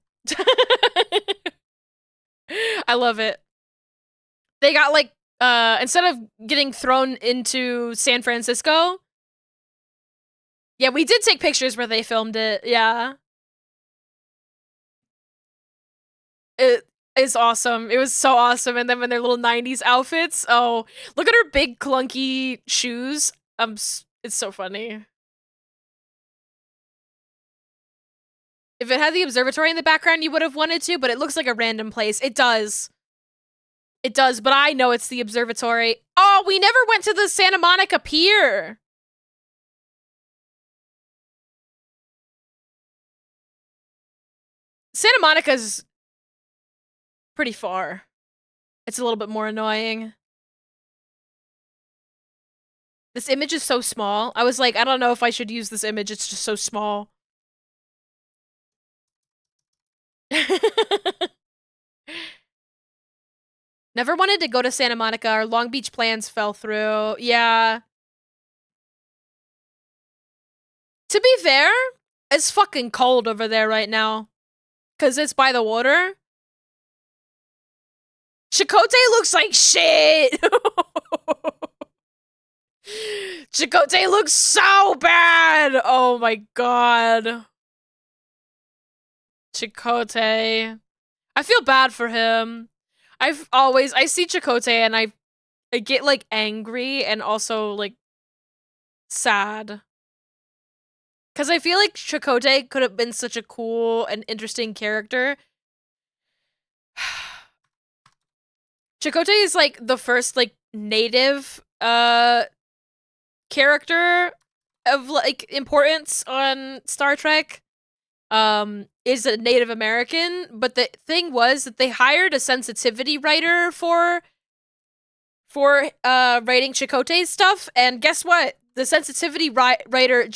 I love it. They got, like, instead of getting thrown into San Francisco. Yeah, we did take pictures where they filmed it, yeah. It is awesome. It was so awesome. And then in their little 90s outfits. Oh, look at her big clunky shoes. It's so funny. If it had the observatory in the background, you would have wanted to, but it looks like a random place. It does. It does, but I know it's the observatory. Oh, we never went to the Santa Monica Pier. Santa Monica's pretty far. It's a little bit more annoying. This image is so small. I was like, I don't know if I should use this image. It's just so small. Never wanted to go to Santa Monica. Our Long Beach plans fell through. Yeah. To be fair, it's fucking cold over there right now. Because it's by the water. Chakotay looks like shit! Chakotay looks so bad! Oh my god. Chakotay. I feel bad for him. I see Chakotay and I get like angry and also like sad. Cause I feel like Chakotay could have been such a cool and interesting character. Chakotay is like the first like native character of like importance on Star Trek. Is a Native American, but the thing was that they hired a sensitivity writer for writing Chakotay's stuff, and guess what? The sensitivity writer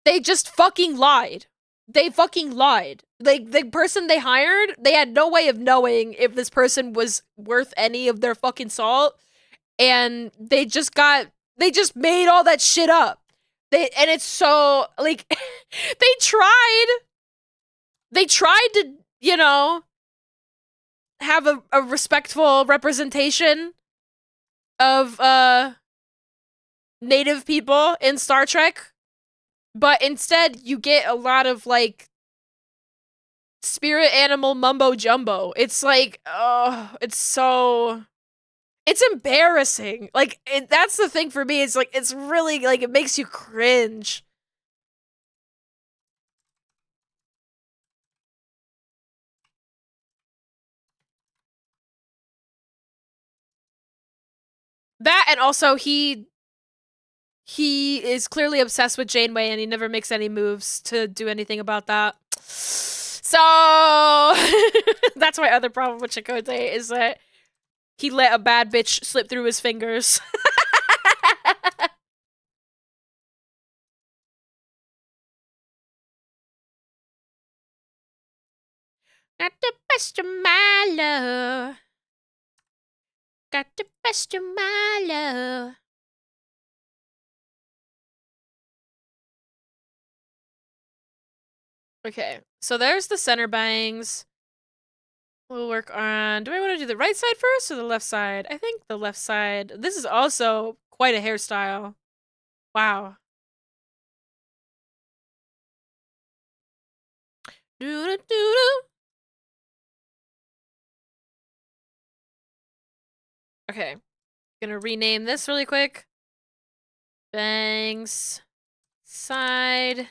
they just fucking lied. They fucking lied. Like, the person they hired, they had no way of knowing if this person was worth any of their fucking salt, and they just made all that shit up. And it's so, like, they tried to, you know, have a respectful representation of, native people in Star Trek, but instead you get a lot of, like, spirit animal mumbo jumbo. It's like, oh, it's embarrassing. Like, that's the thing for me. It's like, it's really, like, it makes you cringe. That, and also he is clearly obsessed with Janeway and he never makes any moves to do anything about that. So that's my other problem with Chakotay, is that he let a bad bitch slip through his fingers. Got the best of my love. Got the best of my love. Okay, so there's the center bangs. We'll work on... Do I want to do the right side first or the left side? I think the left side. This is also quite a hairstyle. Wow. Doo-doo-doo-doo. Okay. Gonna rename this really quick. Bangs. Side.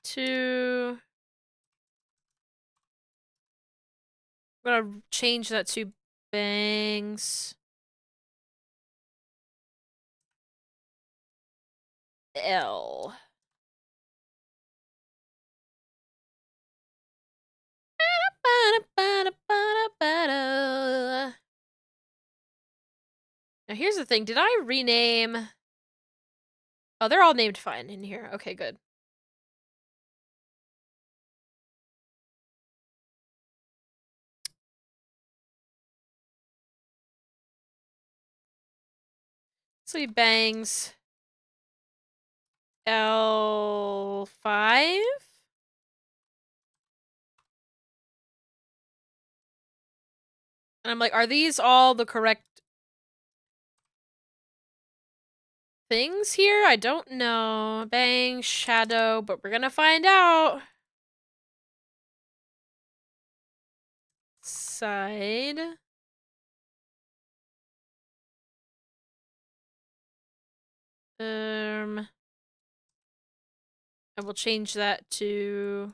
2. I'm gonna change that to bangs. L. Now here's the thing, did I rename... Oh, they're all named fine in here. Okay, good. So he bangs L5. And I'm like, are these all the correct things here? I don't know. Bang, shadow, but we're gonna find out. Side. I will change that to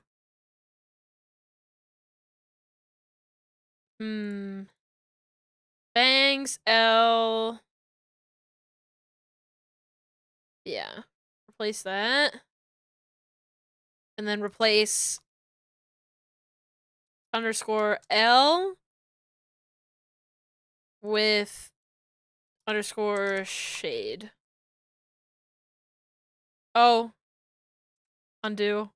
Bangs, L. Yeah. Replace that. And then replace underscore L with underscore shade. Oh. Undo.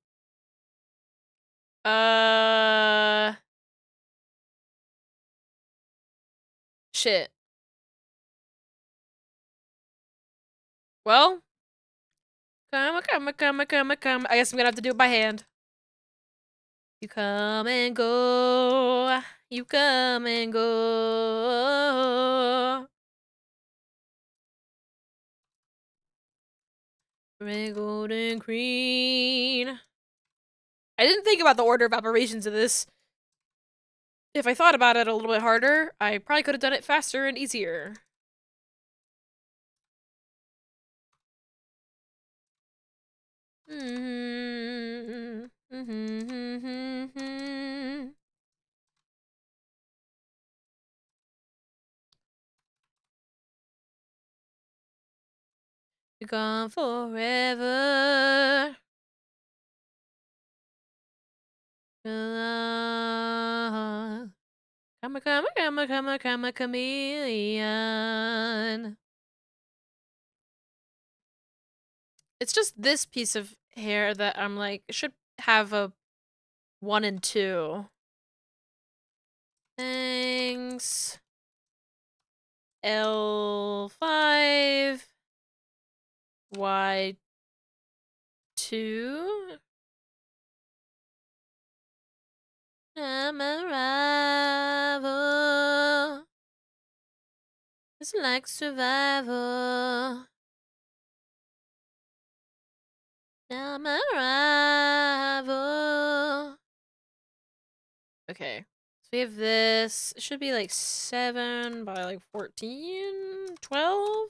Shit. Well. Come. I guess I'm gonna have to do it by hand. You come and go. You come and go. Red, gold, and green. I didn't think about the order of operations of this. If I thought about it a little bit harder, I probably could have done it faster and easier. You're gone forever. Come a chameleon. It's just this piece of hair that I'm like, it should have a 1 and 2. Thanks. L5. Y2. I'm a rival. It's like survival. I'm a rival. Okay. So we have this. It should be like 7 by like 14, 12.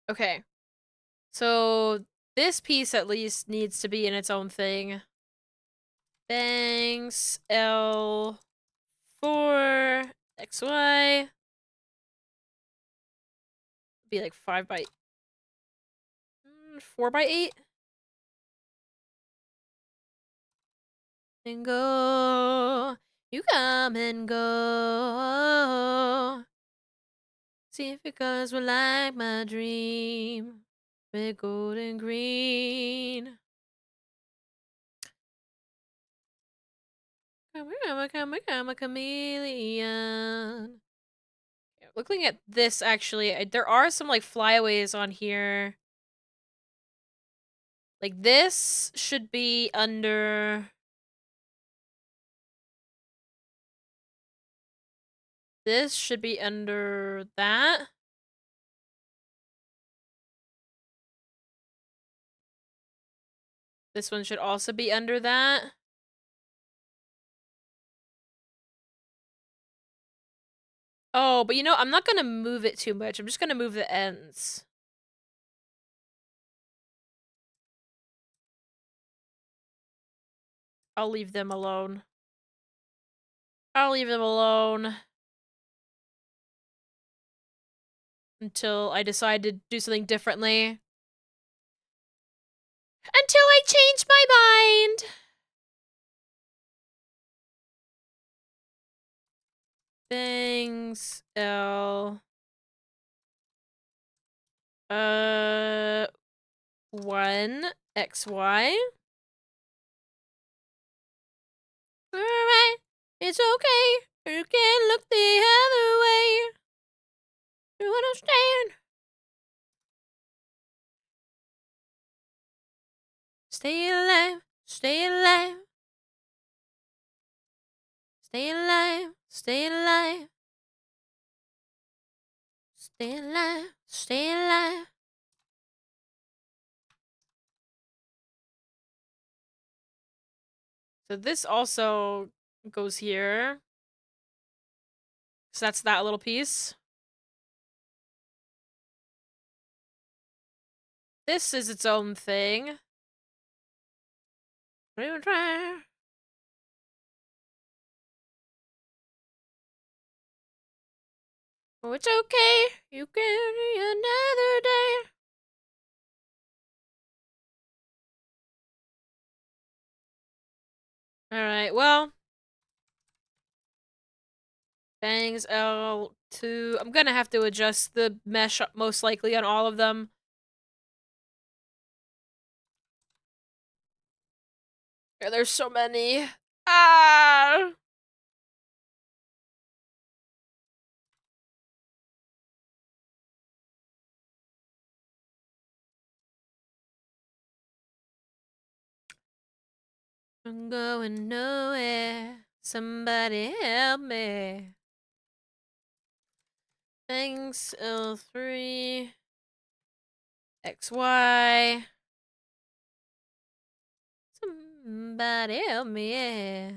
Okay. So this piece at least needs to be in its own thing. Bangs L4 XY. Be like 5 by 4 by 8. And go. You come and go. See if your colors were like my dream. Red, gold, and green. Come a chameleon. Looking at this, actually, there are some, like, flyaways on here. Like, this should be under... This should be under that. This one should also be under that. Oh, but you know, I'm not gonna move it too much. I'm just gonna move the ends. I'll leave them alone. I'll leave them alone. Until I decide to do something differently. Until I change my mind! Things L 1 XY. Alright, it's okay. You can look the other way. You understand? Stay alive, stay alive. Stay alive, stay alive. Stay alive, stay alive. So this also goes here. So that's that little piece. This is its own thing. We try. Oh, it's okay. You can another day. Alright, well. Bangs L2. I'm gonna have to adjust the mesh most likely on all of them. Yeah, there's so many. Ah! I'm going nowhere. Somebody help me. Bangs L3. XY. Somebody help me, yeah.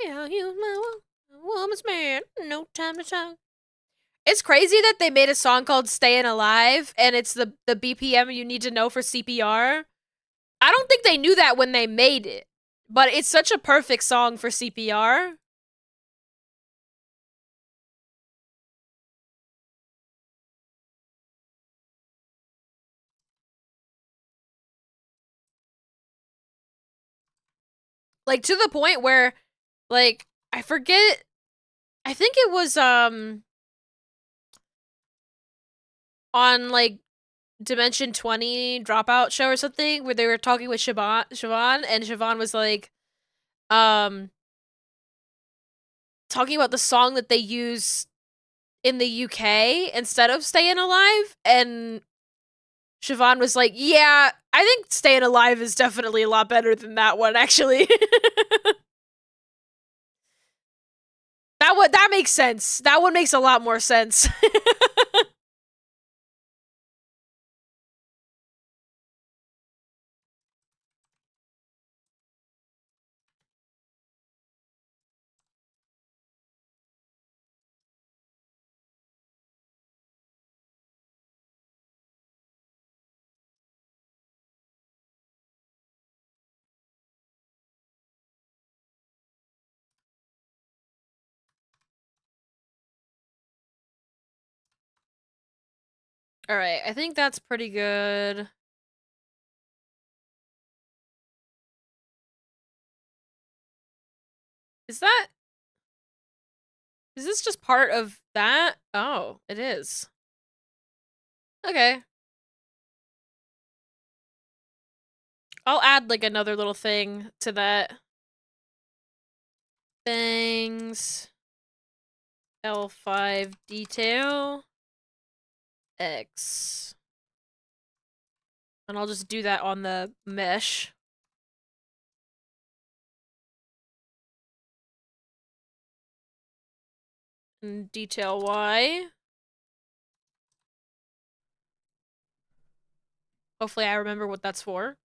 Yeah, I'll use my woman's man. No time to talk. It's crazy that they made a song called Stayin' Alive and it's the BPM you need to know for CPR. I don't think they knew that when they made it, but it's such a perfect song for CPR. Like to the point where like I forget I think it was on like Dimension 20 Dropout show or something where they were talking with Siobhan and Siobhan was like um talking about the song that they use in the UK instead of Stayin' Alive and Siobhan was like, "Yeah, I think Stayin' Alive is definitely a lot better than that one actually." That makes sense. That one makes a lot more sense. All right, I think that's pretty good. Is that Is this just part of that? Oh, it is. Okay. I'll add like another little thing to that. Bangs. L5 detail. X. And I'll just do that on the mesh. And detail Y. Hopefully I remember what that's for.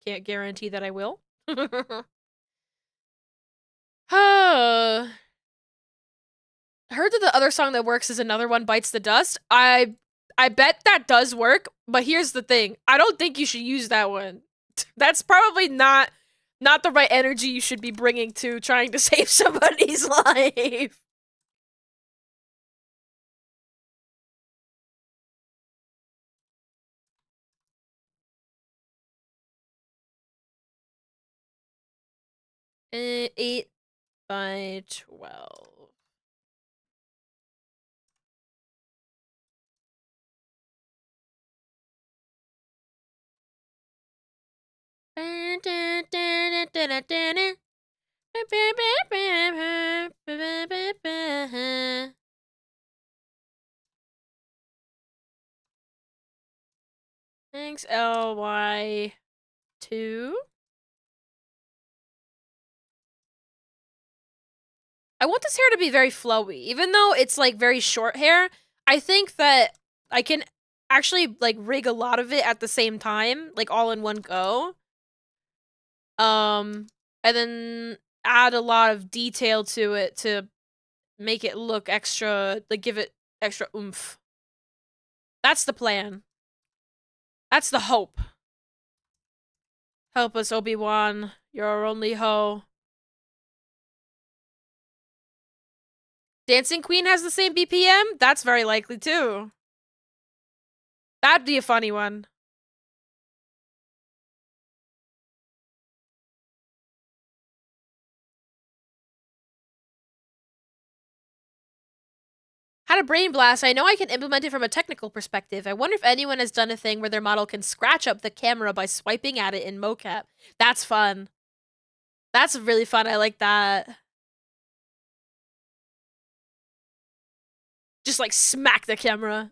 Can't guarantee that I will. Heard that the other song that works is Another One Bites the Dust. I bet that does work, but here's the thing. I don't think you should use that one. That's probably not the right energy you should be bringing to trying to save somebody's life. Eh, 8 by 12. Thanks, LY2. I want this hair to be very flowy. Even though it's like very short hair, I think that I can actually like rig a lot of it at the same time, like all in one go. And then add a lot of detail to it to make it look extra, like give it extra oomph. That's the plan. That's the hope. Help us, Obi-Wan. You're our only hoe. Dancing Queen has the same BPM? That's very likely, too. That'd be a funny one. Had a brain blast. I know I can implement it from a technical perspective. I wonder if anyone has done a thing where their model can scratch up the camera by swiping at it in mocap. That's fun. That's really fun. I like that. Just like smack the camera.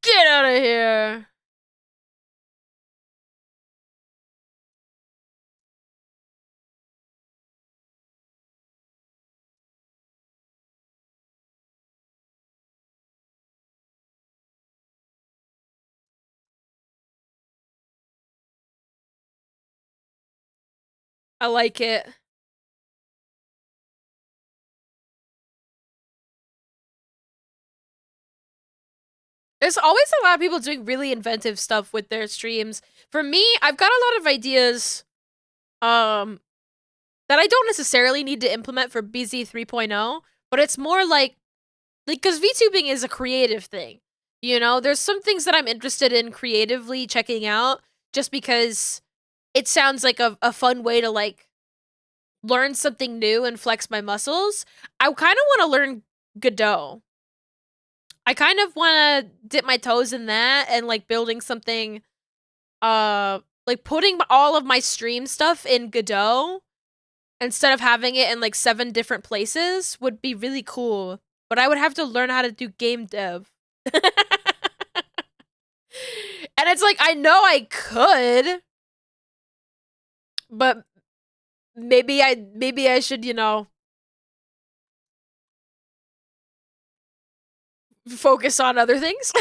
Get out of here. I like it. There's always a lot of people doing really inventive stuff with their streams. For me, I've got a lot of ideas that I don't necessarily need to implement for BZ 3.0, but it's more like because VTubing is a creative thing. You know, there's some things that I'm interested in creatively checking out just because it sounds like a fun way to like learn something new and flex my muscles. I kind of want to learn Godot. I kind of want to dip my toes in that and like building something like putting all of my stream stuff in Godot instead of having it in like 7 different places would be really cool. But I would have to learn how to do game dev. And it's like I know I could, but maybe I should, you know, focus on other things.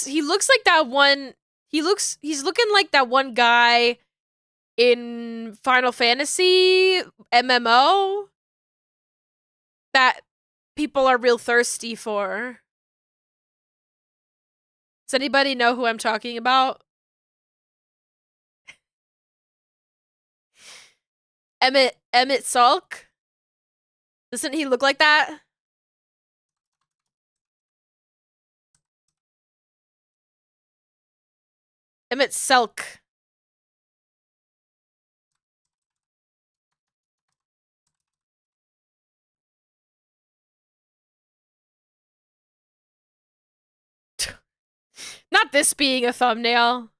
He looks like that one. He's looking like that one guy in Final Fantasy MMO that people are real thirsty for. Does anybody know who I'm talking about? Emmett Sulk? Doesn't he look like that? Emmett Selk. Not this being a thumbnail.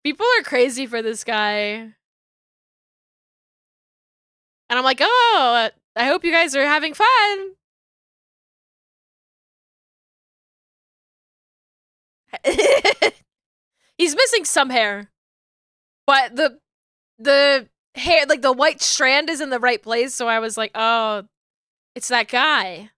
People are crazy for this guy. And I'm like, oh, I hope you guys are having fun. He's missing some hair. But the hair, like the white strand is in the right place, so I was like, oh, it's that guy.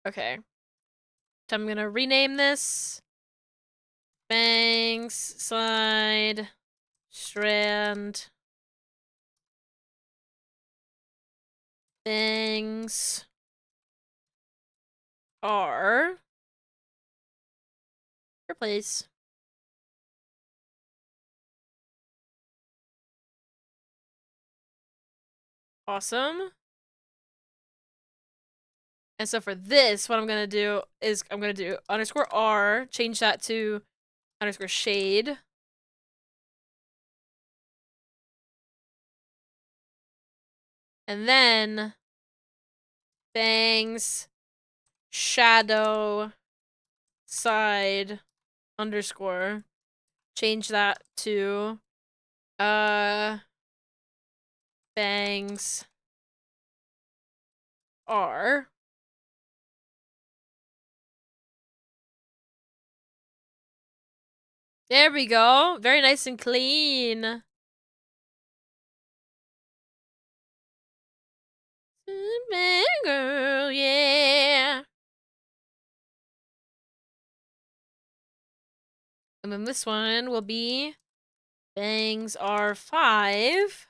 Okay. So I'm gonna rename this. Bangs, side, strand. Bangs are replace. Awesome. And so for this, what I'm gonna do is I'm gonna do _R, change that to _shade. And then bangs, shadow, side, _ change that to bangs are. There we go. Very nice and clean. Bad girl, yeah. And then this one will be bangs are 5.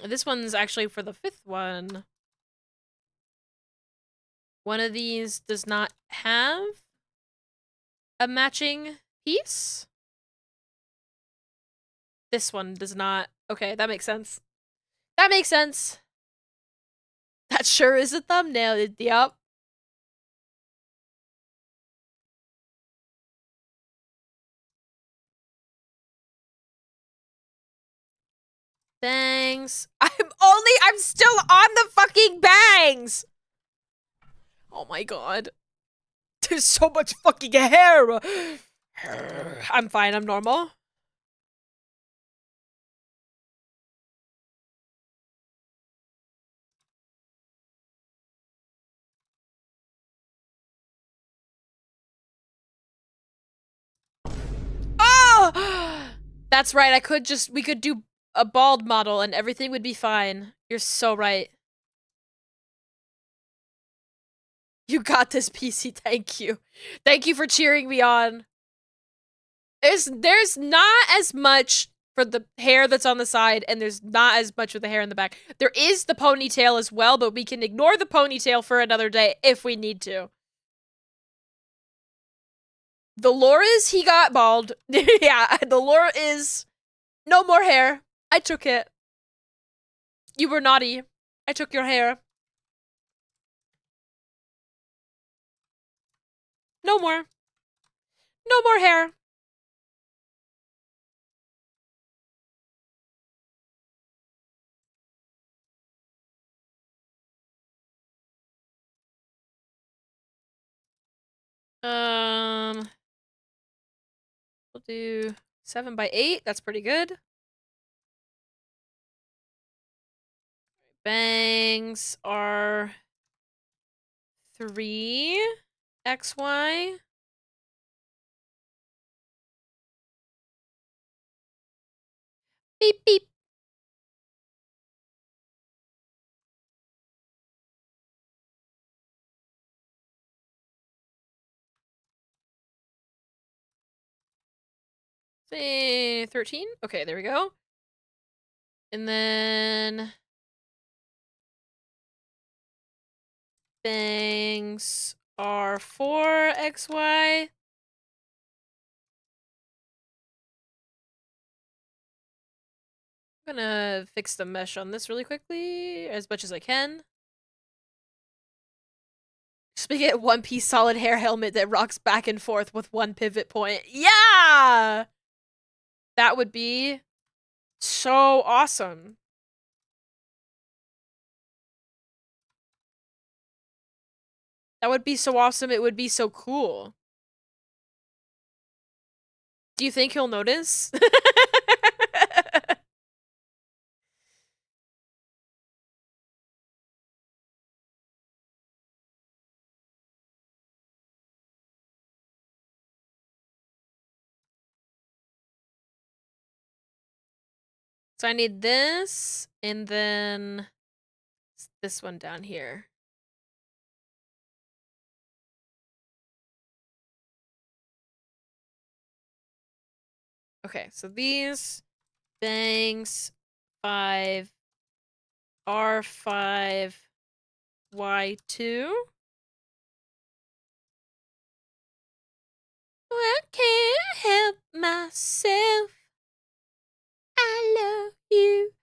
This one's actually for the 5th one. One of these does not have a matching piece. This one does not. Okay, that makes sense. That makes sense. That sure is a thumbnail. Yup. Bangs. I'm still on the fucking bangs! Oh my god. There's so much fucking hair! I'm fine, I'm normal. Oh! That's right, we could do a bald model and everything would be fine. You're so right. You got this, PC, thank you. Thank you for cheering me on. There's not as much for the hair that's on the side, and there's not as much with the hair in the back. There is the ponytail as well, but we can ignore the ponytail for another day if we need to. The lore is he got bald. Yeah, the lore is no more hair. I took it. You were naughty. I took your hair. No more. No more hair. We'll do 7 by 8. That's pretty good. Bangs are 3 XY. Beep beep. Say 13. Okay, there we go. And then bangs are 4 XY. I'm gonna fix the mesh on this really quickly, as much as I can. Just make it one piece solid hair helmet that rocks back and forth with one pivot point. Yeah! That would be so awesome. That would be so awesome, it would be so cool. Do you think he'll notice? So I need this, and then this one down here. Okay, so these bangs 5 R5 Y2. I can't help myself. I love you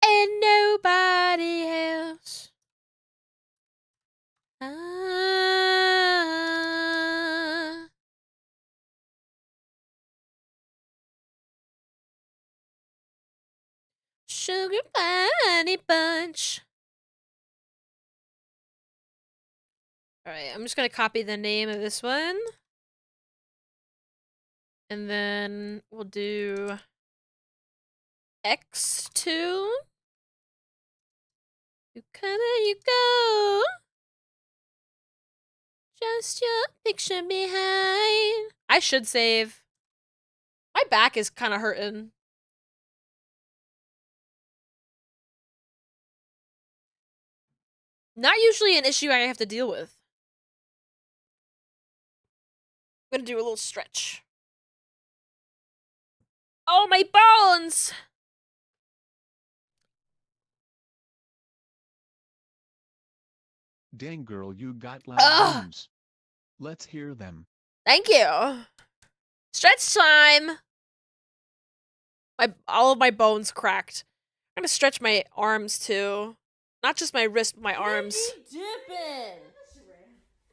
and nobody else. Ah. Sugar Bunny Bunch. Alright, I'm just gonna copy the name of this one. And then we'll do X2. You come and you go. just your picture behind. I should save. My back is kind of hurting. Not usually an issue I have to deal with. I'm gonna do a little stretch. Oh, my bones! Dang girl, you got loud Ugh. bones. Let's hear them. Thank you. Stretch time. All of my bones cracked. I'm gonna stretch my arms too. Not just my wrist, but my arms. Piggy dipping.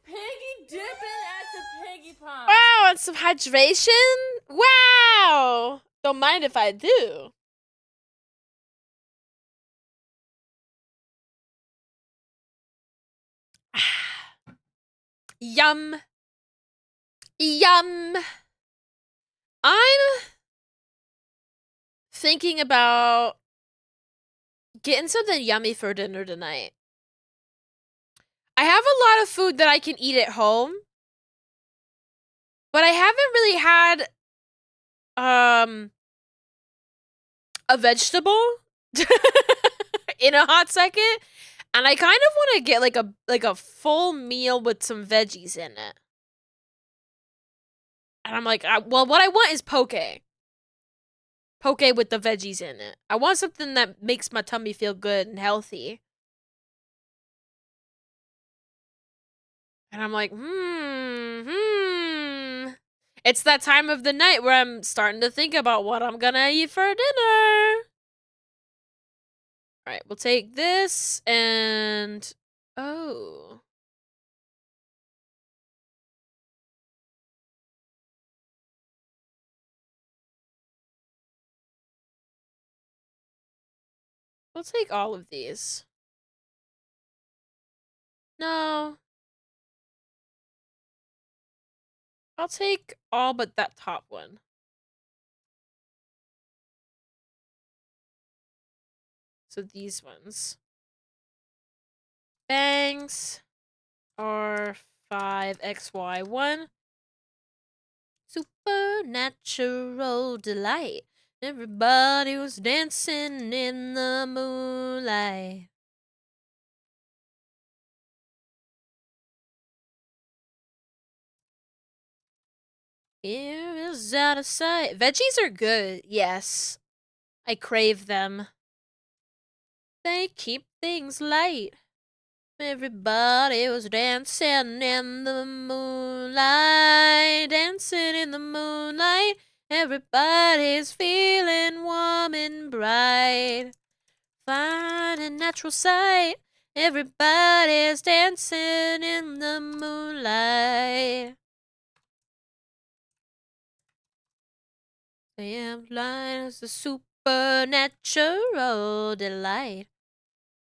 Piggy dipping at the piggy pond. Wow, and some hydration? Wow! Don't mind if I do. Yum. Yum. I'm thinking about getting something yummy for dinner tonight. I have a lot of food that I can eat at home, but I haven't really had a vegetable in a hot second, and I kind of want to get like a full meal with some veggies in it. And I'm like, well, what I want is poke. Poke with the veggies in it. I want something that makes my tummy feel good and healthy. And I'm like, It's that time of the night where I'm starting to think about what I'm gonna eat for dinner. All right, we'll take this and... Oh. We'll take all of these. No. I'll take all but that top one. So these ones. Bangs are 5xy1. Supernatural delight. Everybody was dancing in the moonlight. Here is out of sight. Veggies are good, yes. I crave them. They keep things light. Everybody was dancing in the moonlight. Dancing in the moonlight. Everybody's feeling warm and bright. Fine and natural sight. Everybody's dancing in the moonlight. I am blind as a supernatural delight.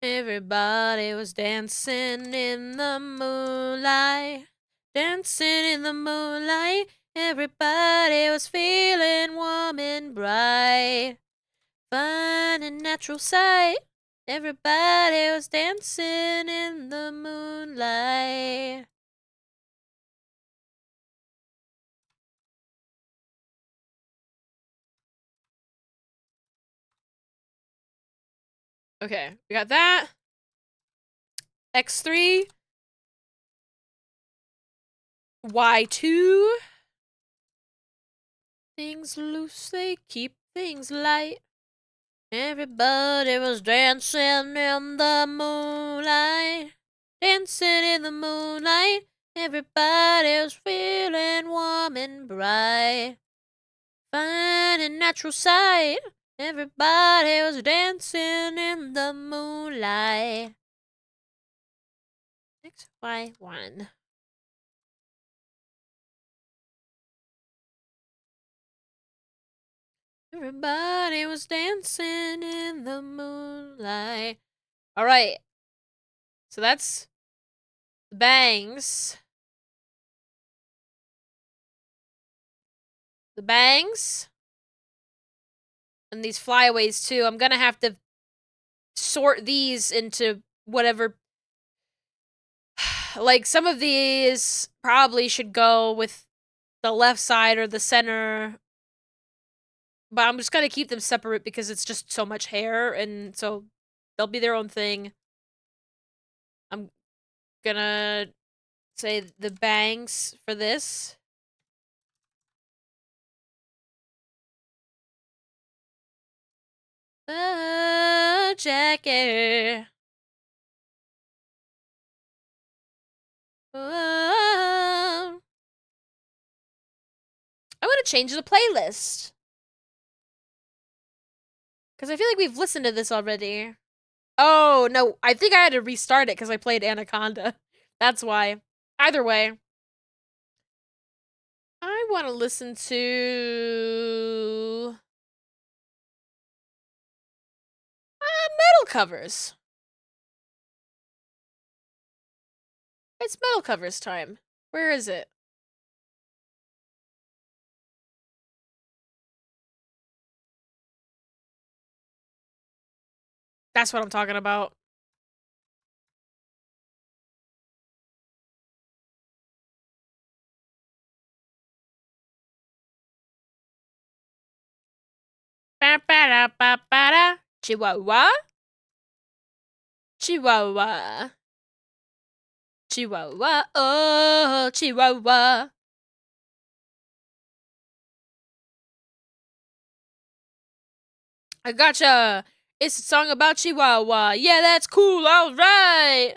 Everybody was dancing in the moonlight. Dancing in the moonlight. Everybody was feeling warm and bright. Fine and natural sight. Everybody was dancing in the moonlight. Okay, we got that. X3. Y2. Things loose, they keep things light. Everybody was dancing in the moonlight. Dancing in the moonlight. Everybody was feeling warm and bright. Fine and natural sight. Everybody was dancing in the moonlight. XY1. Everybody was dancing in the moonlight. All right. So that's the bangs. The bangs. And these flyaways too. I'm gonna have to sort these into whatever Like, some of these probably should go with the left side or the center. But I'm just gonna keep them separate because it's just so much hair, and so they'll be their own thing. I'm gonna say the bangs for this. Oh, Jackie. Oh. I want to change the playlist. Because I feel like we've listened to this already. Oh, no. I think I had to restart it because I played Anaconda. That's why. Either way. I want to listen to... metal covers. It's metal covers time. Where is it? That's what I'm talking about. Ba-ba-da-ba-ba-da. Chihuahua. Chihuahua. Chihuahua. Oh, Chihuahua. I gotcha. It's a song about Chihuahua. Yeah, that's cool. All right.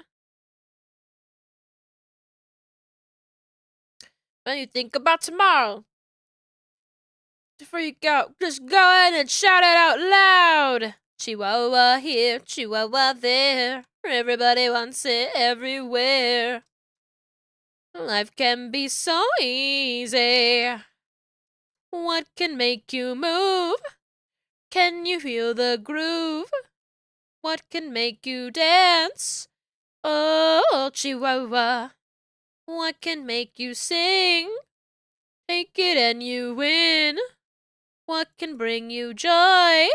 When you think about tomorrow, before you go, just go ahead and shout it out loud. Chihuahua here, Chihuahua there. Everybody wants it everywhere. Life can be so easy. What can make you move? Can you feel the groove? What can make you dance? Oh, Chihuahua. What can make you sing? Take it and you win. What can bring you joy?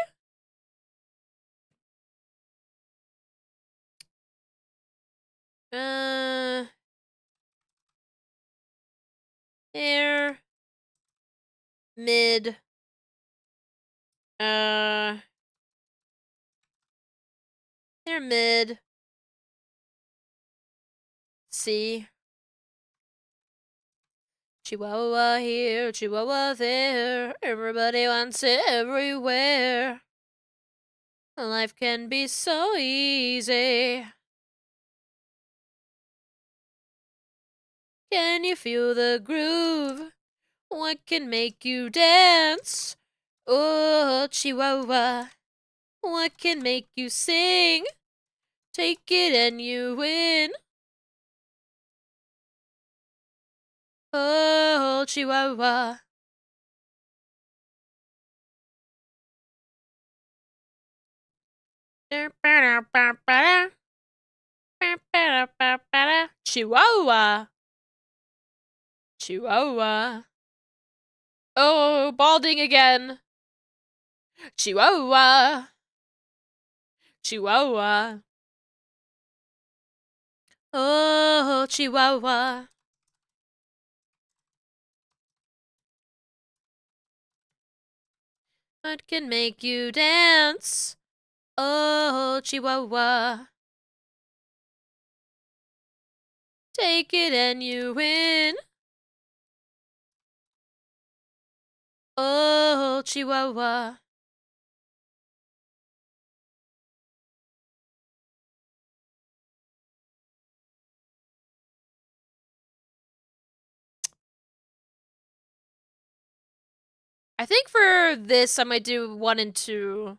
Air, mid, air, mid, C. Chihuahua here, Chihuahua there. Everybody wants it everywhere. Life can be so easy. Can you feel the groove? What can make you dance? Oh, Chihuahua. What can make you sing? Take it and you win. Oh, Chihuahua. Chihuahua. Chihuahua. Oh, balding again. Chihuahua. Chihuahua. Oh, Chihuahua. What can make you dance? Oh, Chihuahua. Take it and you win. Oh, Chihuahua. I think for this, I might do 1 and 2.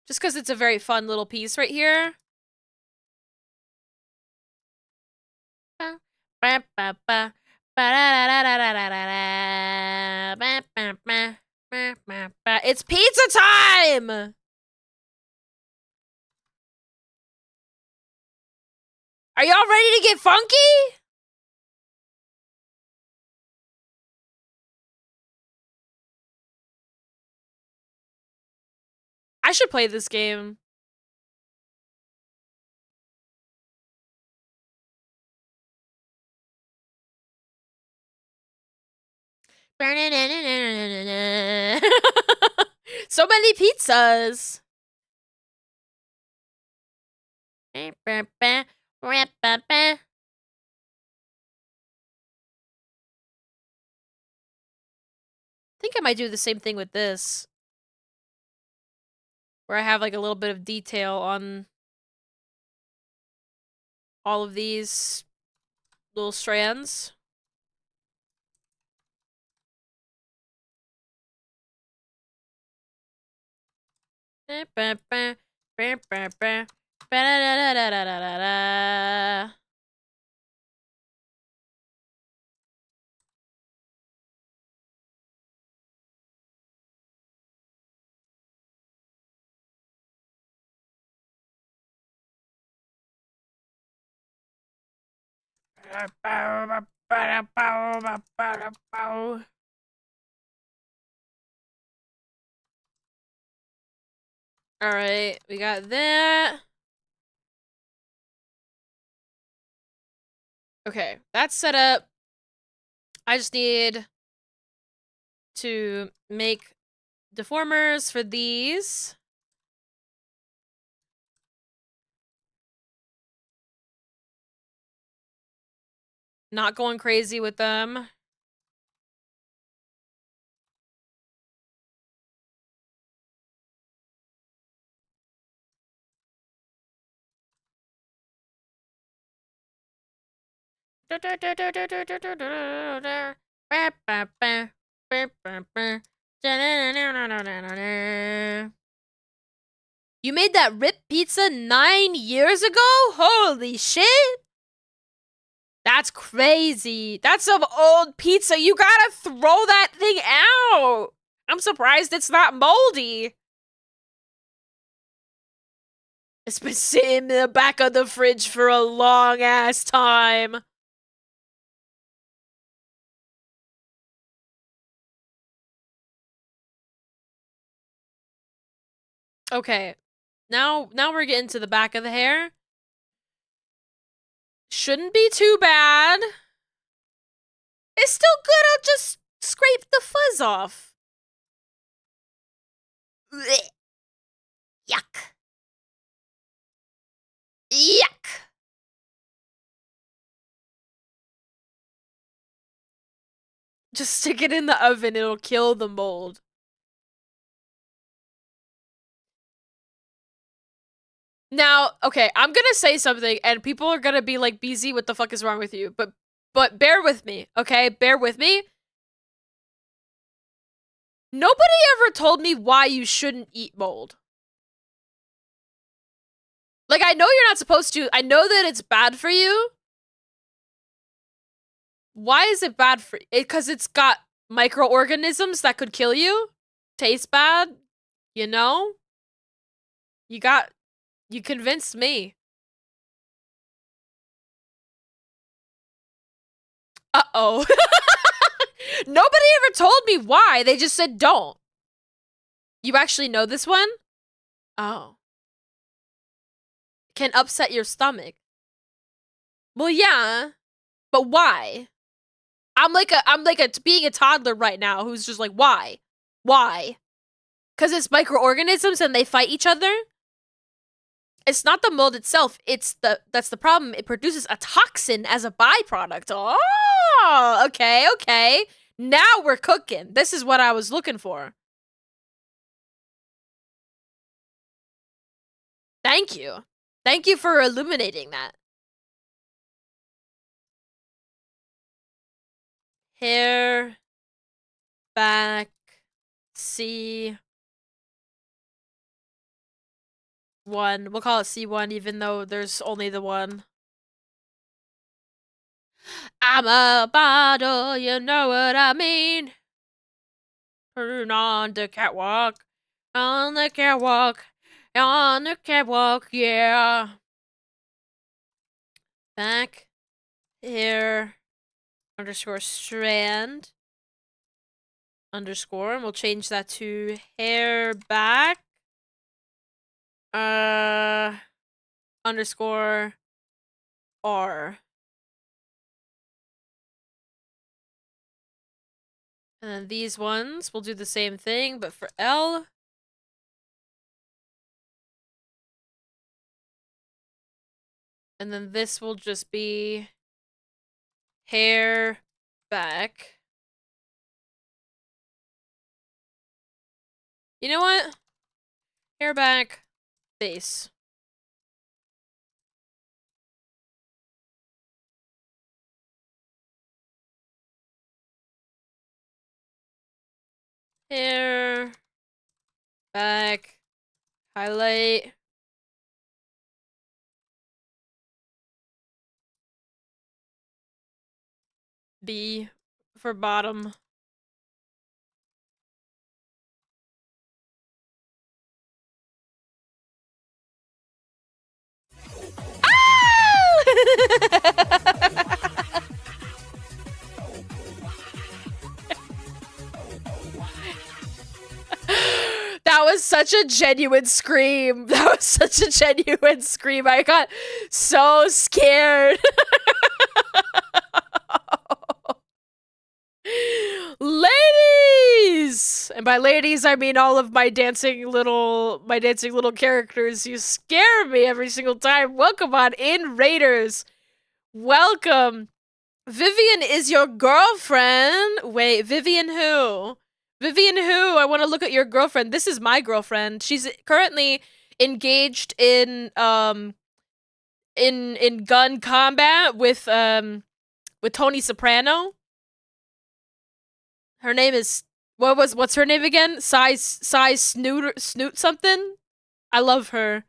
Just because it's a very fun little piece right here. It's pizza time! Are y'all ready to get funky? I should play this game. So many pizzas. I think I might do the same thing with this. Where I have like a little bit of detail on all of these little strands. Alright, we got that. Okay, that's set up. I just need to make deformers for these. Not going crazy with them. You made that rip pizza 9 years ago? Holy shit! That's crazy. That's some old pizza. You gotta throw that thing out. I'm surprised it's not moldy. It's been sitting in the back of the fridge for a long ass time. Okay. Now we're getting to the back of the hair. Shouldn't be too bad. It's still good. I'll just scrape the fuzz off. Blech. Yuck. Yuck. Just stick it in the oven. It'll kill the mold. Now, okay, I'm gonna say something, and people are gonna be like, BZ, what the fuck is wrong with you? But bear with me, okay? Bear with me. Nobody ever told me why you shouldn't eat mold. Like, I know you're not supposed to. I know that it's bad for you. Why is it bad for you? Because it's got microorganisms that could kill you? Tastes bad? You know? You convinced me. Uh-oh. Nobody ever told me why. They just said don't. You actually know this one? Oh. Can upset your stomach. Well, yeah. But why? I'm like being a toddler right now who's just like, why? Why? Because it's microorganisms and they fight each other? It's not the mold itself. That's the problem. It produces a toxin as a byproduct. Oh, okay, okay. Now we're cooking. This is what I was looking for. Thank you. Thank you for illuminating that. Hair, back, C1. We'll call it C1 even though there's only the one. I'm a bottle, you know what I mean. Turn on the catwalk, on the catwalk, on the catwalk, yeah. Back, hair, underscore strand, underscore, and we'll change that to hair back. Underscore R. And then these ones, we'll do the same thing, but for L. And then this will just be hair back. You know what? Hair back, face. Hair back, highlight. B for bottom. That was such a genuine scream. That was such a genuine scream. I got so scared. Ladies! And by ladies, I mean all of my dancing little characters. You scare me every single time. Welcome on in, Raiders. Welcome. Vivian is your girlfriend. Wait, Vivian who? Vivian who? I want to look at your girlfriend. This is my girlfriend. She's currently engaged in gun combat with Tony Soprano. Her name is what's her name again? Snoot something? I love her.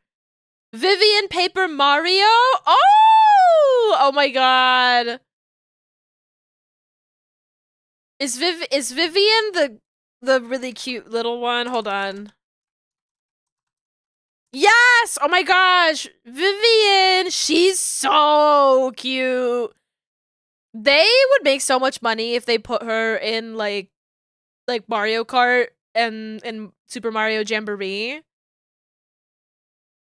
Vivian Paper Mario? Oh my god. Is Vivian the really cute little one? Hold on. Yes! Oh my gosh! Vivian! She's so cute. They would make so much money if they put her in like Mario Kart and Super Mario Jamboree.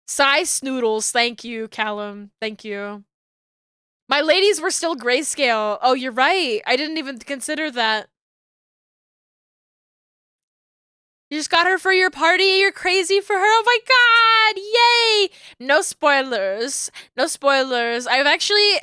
Size Snoodles, thank you, Callum. Thank you. My ladies were still grayscale. Oh, you're right. I didn't even consider that. You just got her for your party? You're crazy for her? Oh my god! Yay! No spoilers. No spoilers. I've actually,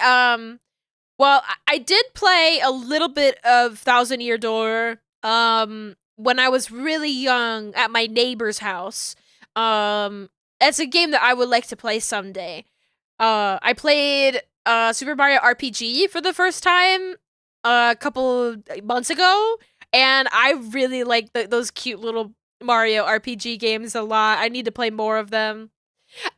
well, I did play a little bit of Thousand Year Door, when I was really young at my neighbor's house. It's a game that I would like to play someday. I played, Super Mario RPG for the first time a couple months ago, and I really like those cute little Mario RPG games a lot. I need to play more of them.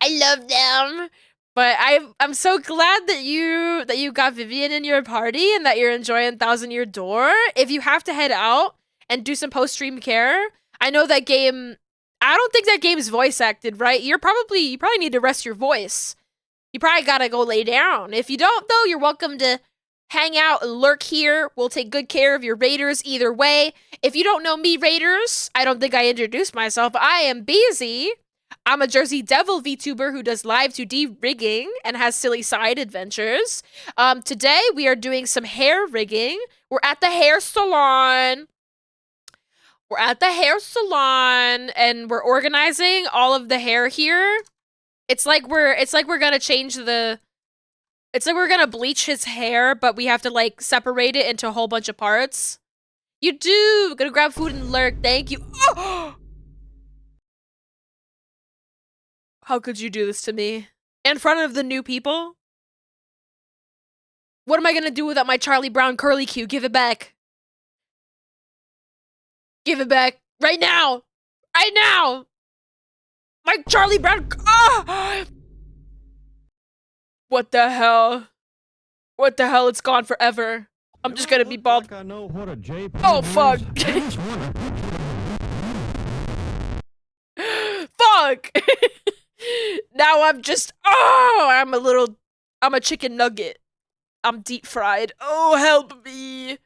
I love them. But I'm so glad that you got Vivian in your party and that you're enjoying Thousand Year Door. If you have to head out and do some post-stream care, I know that game. I don't think that game's voice acted, right? You probably need to rest your voice. You probably gotta go lay down. If you don't, though, you're welcome to hang out and lurk here. We'll take good care of your Raiders either way. If you don't know me, Raiders, I don't think I introduced myself. I am Beezy. I'm a Jersey Devil VTuber who does live 2D rigging and has silly side adventures. Today we are doing some hair rigging. We're at the hair salon. And we're organizing all of the hair here. It's like we're gonna change the. It's like we're gonna bleach his hair, but we have to like separate it into a whole bunch of parts. You do. Gonna grab food and lurk. Thank you. Oh! How could you do this to me? In front of the new people? What am I gonna do without my Charlie Brown curly Q? Give it back. Give it back. Right now! Right now! My Charlie Brown. Ah! What the hell? What the hell? It's gone forever. I'm just gonna be bald. Like I know what a JPEG Oh, fuck. is. Fuck! Now I'm just. Oh! I'm a chicken nugget. I'm deep fried. Oh, help me.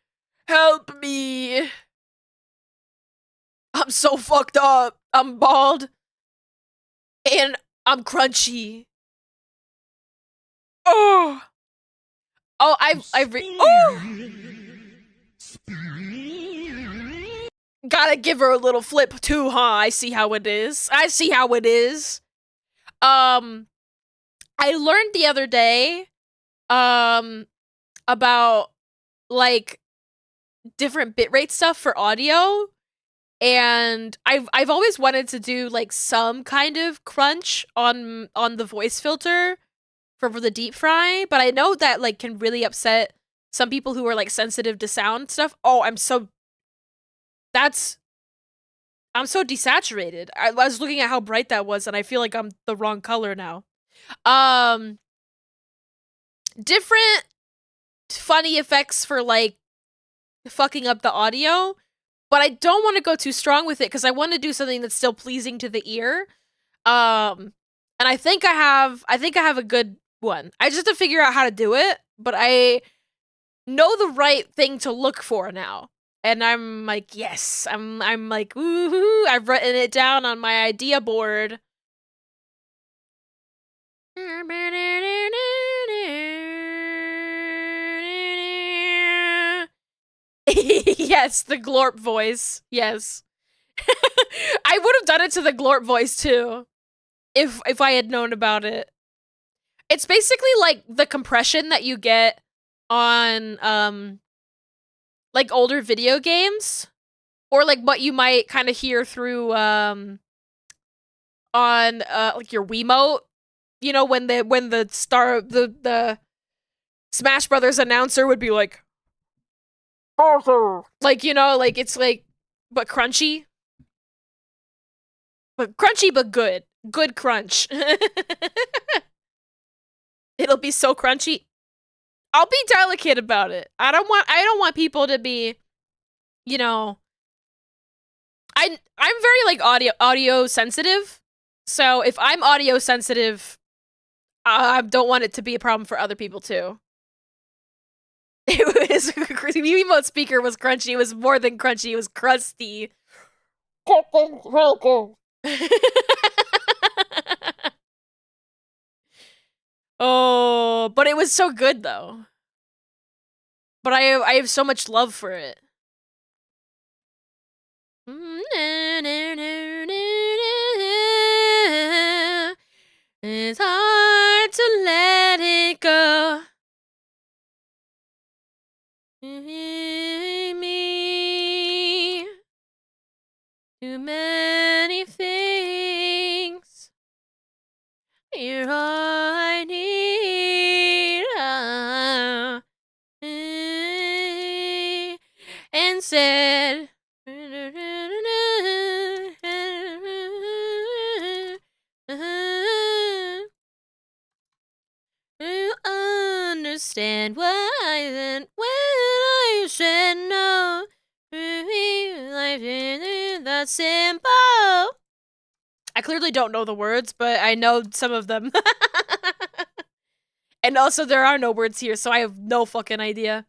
Help me. I'm so fucked up. I'm bald. And I'm crunchy. Oh. Oh, gotta give her a little flip too, huh? I see how it is. I see how it is. I learned the other day, about, like, different bitrate stuff for audio, and I've always wanted to do, like, some kind of crunch on the voice filter for the deep fry, but I know that, like, can really upset some people who are, like, sensitive to sound stuff. Oh, I'm so desaturated. I was looking at how bright that was, and I feel like I'm the wrong color now. Different funny effects for, like, fucking up the audio, but I don't want to go too strong with it because I want to do something that's still pleasing to the ear. And I think I have a good one. I just have to figure out how to do it, but I know the right thing to look for now. And I'm like, yes, I'm like, woohoo, I've written it down on my idea board. Yes, the glorp voice. Yes. I would have done it to the glorp voice too, if I had known about it. It's basically like the compression that you get on like older video games, or like what you might kind of hear through on like your Wiimote. You know, when the Smash Brothers announcer would be like, like, you know, like it's like, but crunchy. But crunchy, but good. Good crunch. It'll be so crunchy. I'll be delicate about it. I don't want people to be, you know, I'm very like audio sensitive. So if I'm audio sensitive, I don't want it to be a problem for other people too. It was Wiimote speaker was crunchy. It was more than crunchy. It was crusty. Oh, but it was so good though. But I have so much love for it. It's hard to let it go. Me too many things. You're all I need. And said, you understand why then when I said no, life isn't that simple. I clearly don't know the words, but I know some of them. And also there are no words here, so I have no fucking idea.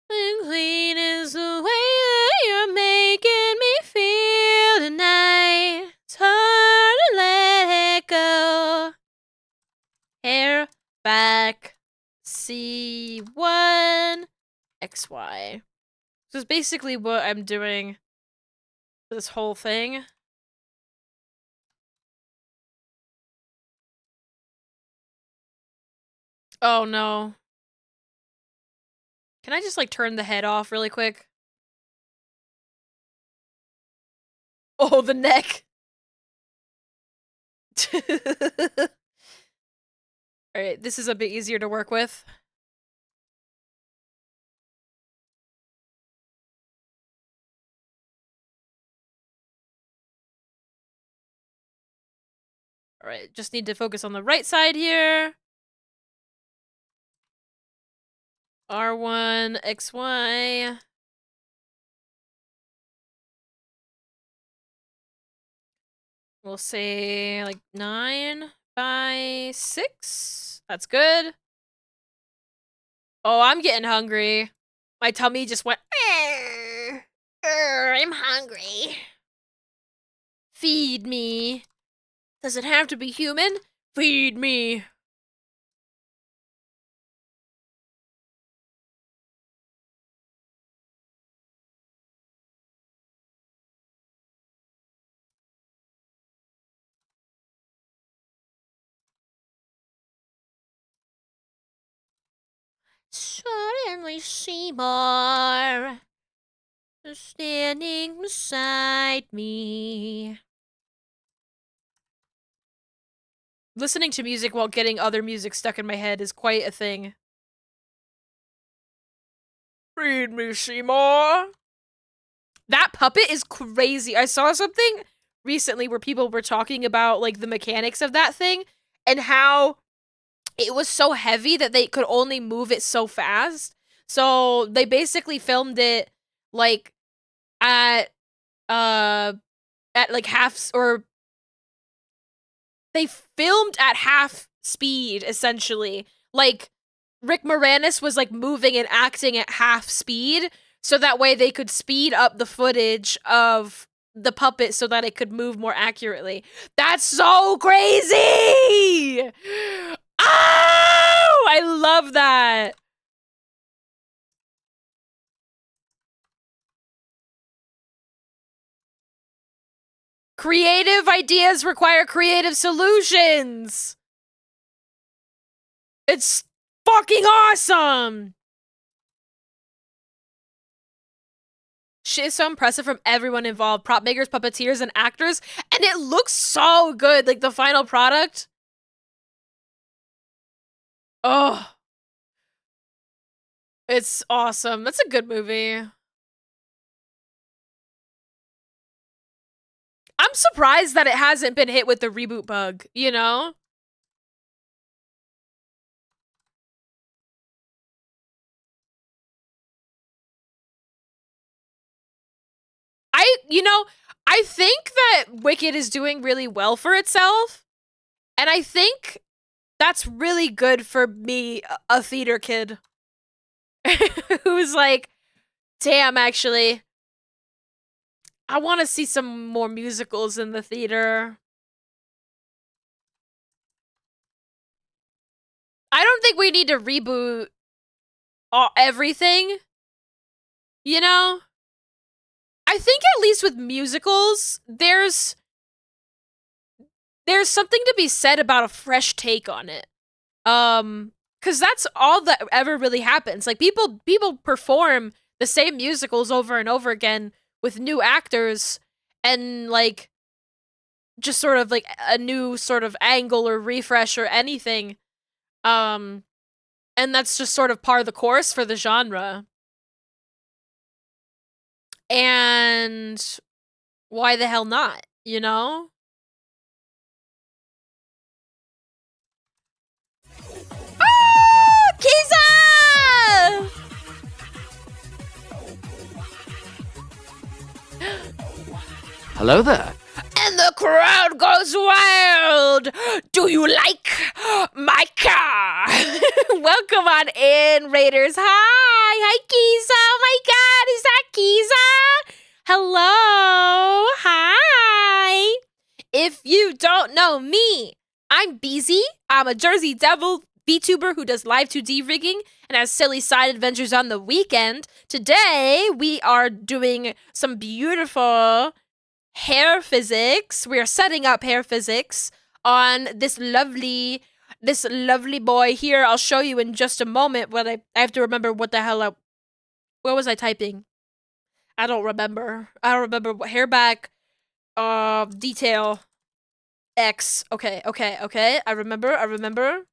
Clean is the way that you're making me feel tonight. It's hard to let it go. Hair back C1 XY. This is basically what I'm doing for this whole thing. Oh no. Can I just like turn the head off really quick? Oh, the neck. Alright, this is a bit easier to work with. Alright, just need to focus on the right side here. R1, XY. We'll say like 9 by 6. That's good. Oh, I'm getting hungry. My tummy just went, I'm hungry. Feed me. Does it have to be human? Feed me. Suddenly Seymour is standing beside me. Listening to music while getting other music stuck in my head is quite a thing. Read me, Seymour. That puppet is crazy. I saw something recently where people were talking about like the mechanics of that thing and how it was so heavy that they could only move it so fast. So they basically filmed it like at like half, or they filmed at half speed essentially. Like Rick Moranis was like moving and acting at half speed so that way they could speed up the footage of the puppet so that it could move more accurately. That's so crazy! Oh, I love that. Creative ideas require creative solutions. It's fucking awesome. Shit is so impressive from everyone involved, prop makers, puppeteers, and actors, and it looks so good, like the final product. Oh. It's awesome. That's a good movie. I'm surprised that it hasn't been hit with the reboot bug, you know? I think that Wicked is doing really well for itself, and I think that's really good for me, a theater kid, who's like, damn, actually, I want to see some more musicals in the theater. I don't think we need to reboot everything, you know? I think at least with musicals, there's something to be said about a fresh take on it. Cuz that's all that ever really happens. Like people perform the same musicals over and over again with new actors and like just sort of like a new sort of angle or refresh or anything. And that's just sort of par the course for the genre. And why the hell not, you know? Ah! Kiza! Hello there. And the crowd goes wild. Do you like my car? Welcome on in, Raiders. Hi, Kiza. Oh my God, is that Kiza? Hello, hi. If you don't know me, I'm BZ. I'm a Jersey Devil VTuber who does live 2D rigging and has silly side adventures on the weekend. Today, we are doing some beautiful hair physics. We are setting up hair physics on this lovely boy here. I'll show you in just a moment, but I have to remember what the hell what was I typing? I don't remember. What hair back detail X. Okay. I remember.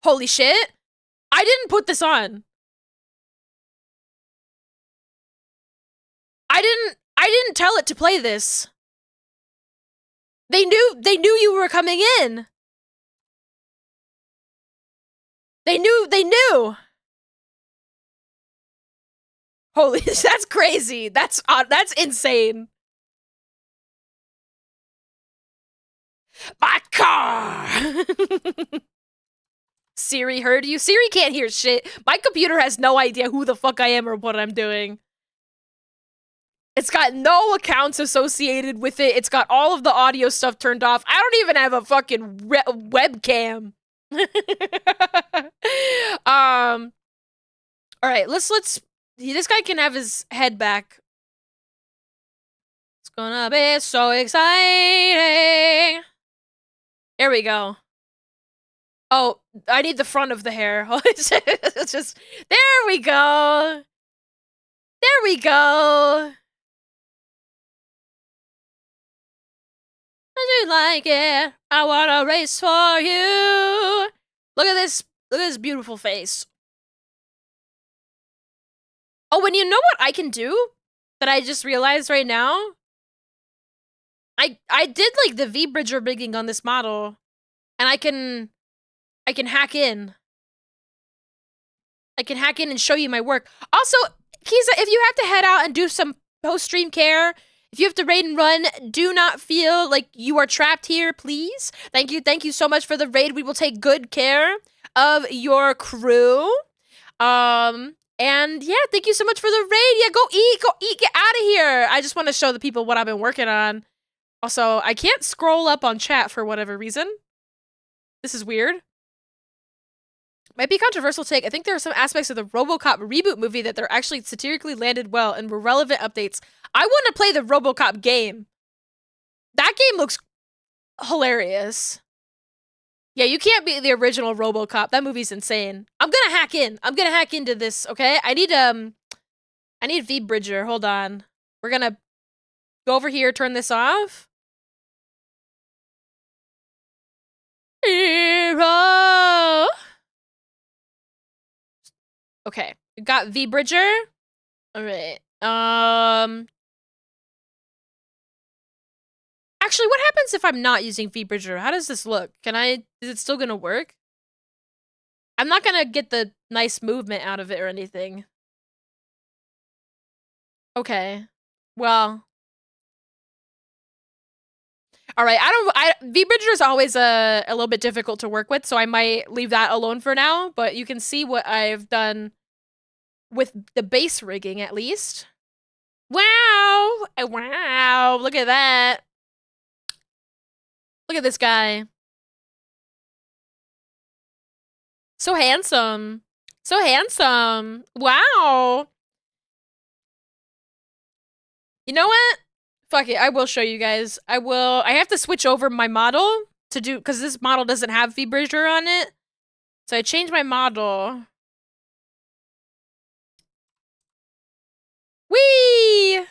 Holy shit. I didn't put this on. I didn't tell it to play this. They knew you were coming in. They knew. Holy, that's crazy. That's insane. My car. Siri heard you. Siri can't hear shit. My computer has no idea who the fuck I am or what I'm doing. It's got no accounts associated with it. It's got all of the audio stuff turned off. I don't even have a fucking webcam. All right, let's this guy can have his head back. It's gonna be so exciting. There we go. Oh, I need the front of the hair. It's just, there we go. There we go. I do like it. I wanna race for you. Look at this beautiful face. Oh, and you know what I can do that I just realized right now? I did like the V-bridger rigging on this model, and I can hack in. I can hack in and show you my work. Also, Kiza, if you have to head out and do some post-stream care, if you have to raid and run, do not feel like you are trapped here, please. Thank you so much for the raid. We will take good care of your crew. And yeah, thank you so much for the raid. Yeah, go eat, get out of here. I just want to show the people what I've been working on. Also, I can't scroll up on chat for whatever reason. This is weird. Might be a controversial take. I think there are some aspects of the RoboCop reboot movie that they're actually satirically landed well and were relevant updates. I want to play the RoboCop game. That game looks hilarious. Yeah, you can't beat the original RoboCop. That movie's insane. I'm gonna hack in. I'm gonna hack into this, okay? I need V-bridger. Hold on. We're gonna go over here, turn this off. Hero. Okay, we got V-bridger. All right. Actually, what happens if I'm not using V-bridger? How does this look? Is it still gonna work? I'm not gonna get the nice movement out of it or anything. Okay. Well. All right, V-bridger is always a little bit difficult to work with, so I might leave that alone for now, but you can see what I've done with the base rigging, at least. Wow! Wow, look at that. Look at this guy. So handsome. So handsome. Wow. You know what? Fuck it, I will show you guys. I have to switch over my model to do, because this model doesn't have V-bridger on it. So I changed my model. Whee!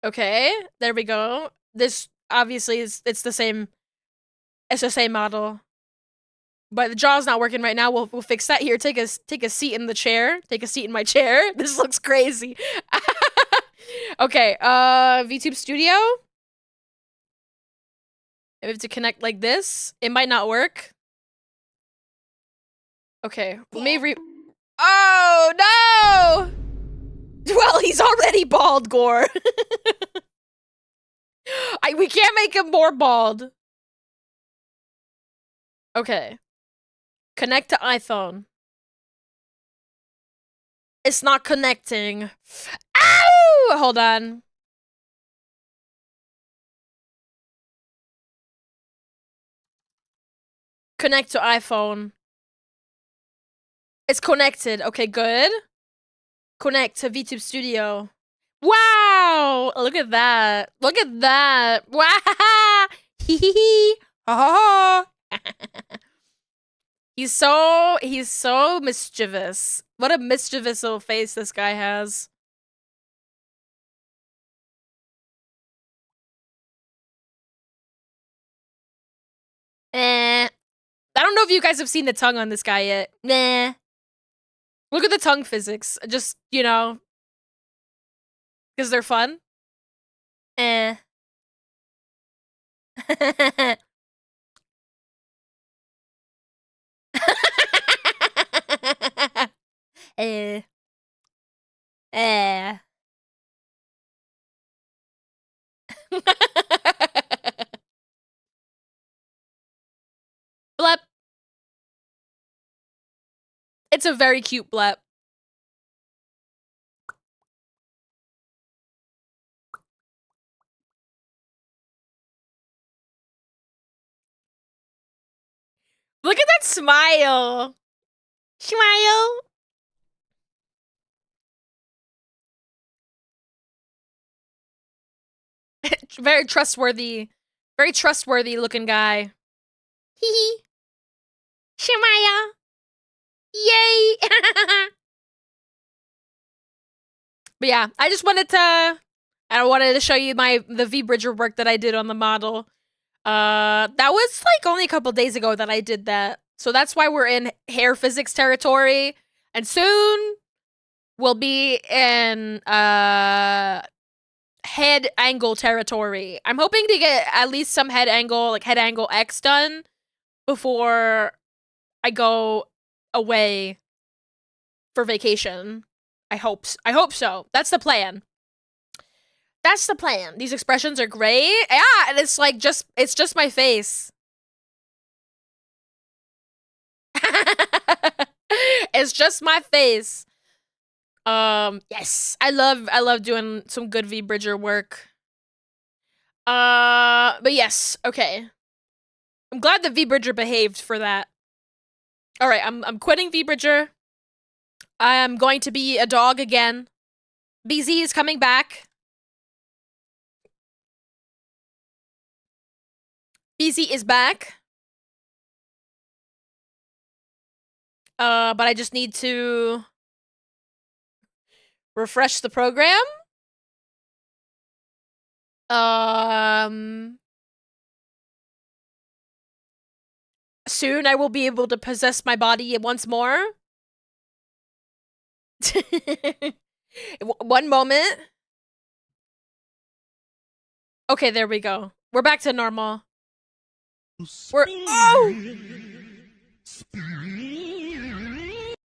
Okay, there we go. This obviously it's the same model. But the jaw's not working right now. We'll fix that here. Take a seat in the chair. Take a seat in my chair. This looks crazy. Okay, VTube Studio. I have to connect like this. It might not work. Okay, let me Oh no! Well, he's already bald, Gore. We can't make him more bald. Okay. Connect to iPhone. It's not connecting. Ow! Hold on. Connect to iPhone. It's connected. Okay, good. Connect to VTube Studio. Wow! Look at that. Look at that. Wow! Hee hee hee. Ha ha ha. He's so mischievous. What a mischievous little face this guy has. I don't know if you guys have seen the tongue on this guy yet. Nah. Look at the tongue physics. Just, you know, because they're fun. Eh. Eh. Eh. Blep. It's a very cute blep. Look at that smile. Smile. Very trustworthy looking guy. Hee hee. Smile. Yay. But yeah, I wanted to show you the V-Bridger work that I did on the model. That was like only a couple days ago that I did that. So that's why we're in hair physics territory. And soon we'll be in head angle territory. I'm hoping to get at least some head angle X done before I go away for vacation. I hope so. That's the plan. That's the plan. These expressions are great. Yeah, and it's like it's just my face. It's just my face. Yes. I love doing some good V-Bridger work. But yes, okay. I'm glad the V-Bridger behaved for that. Alright, I'm quitting V-Bridger. I am going to be a dog again. BZ is coming back. BZ is back. But I just need to refresh the program. Soon I will be able to possess my body once more. One moment. Okay, there we go. We're back to normal.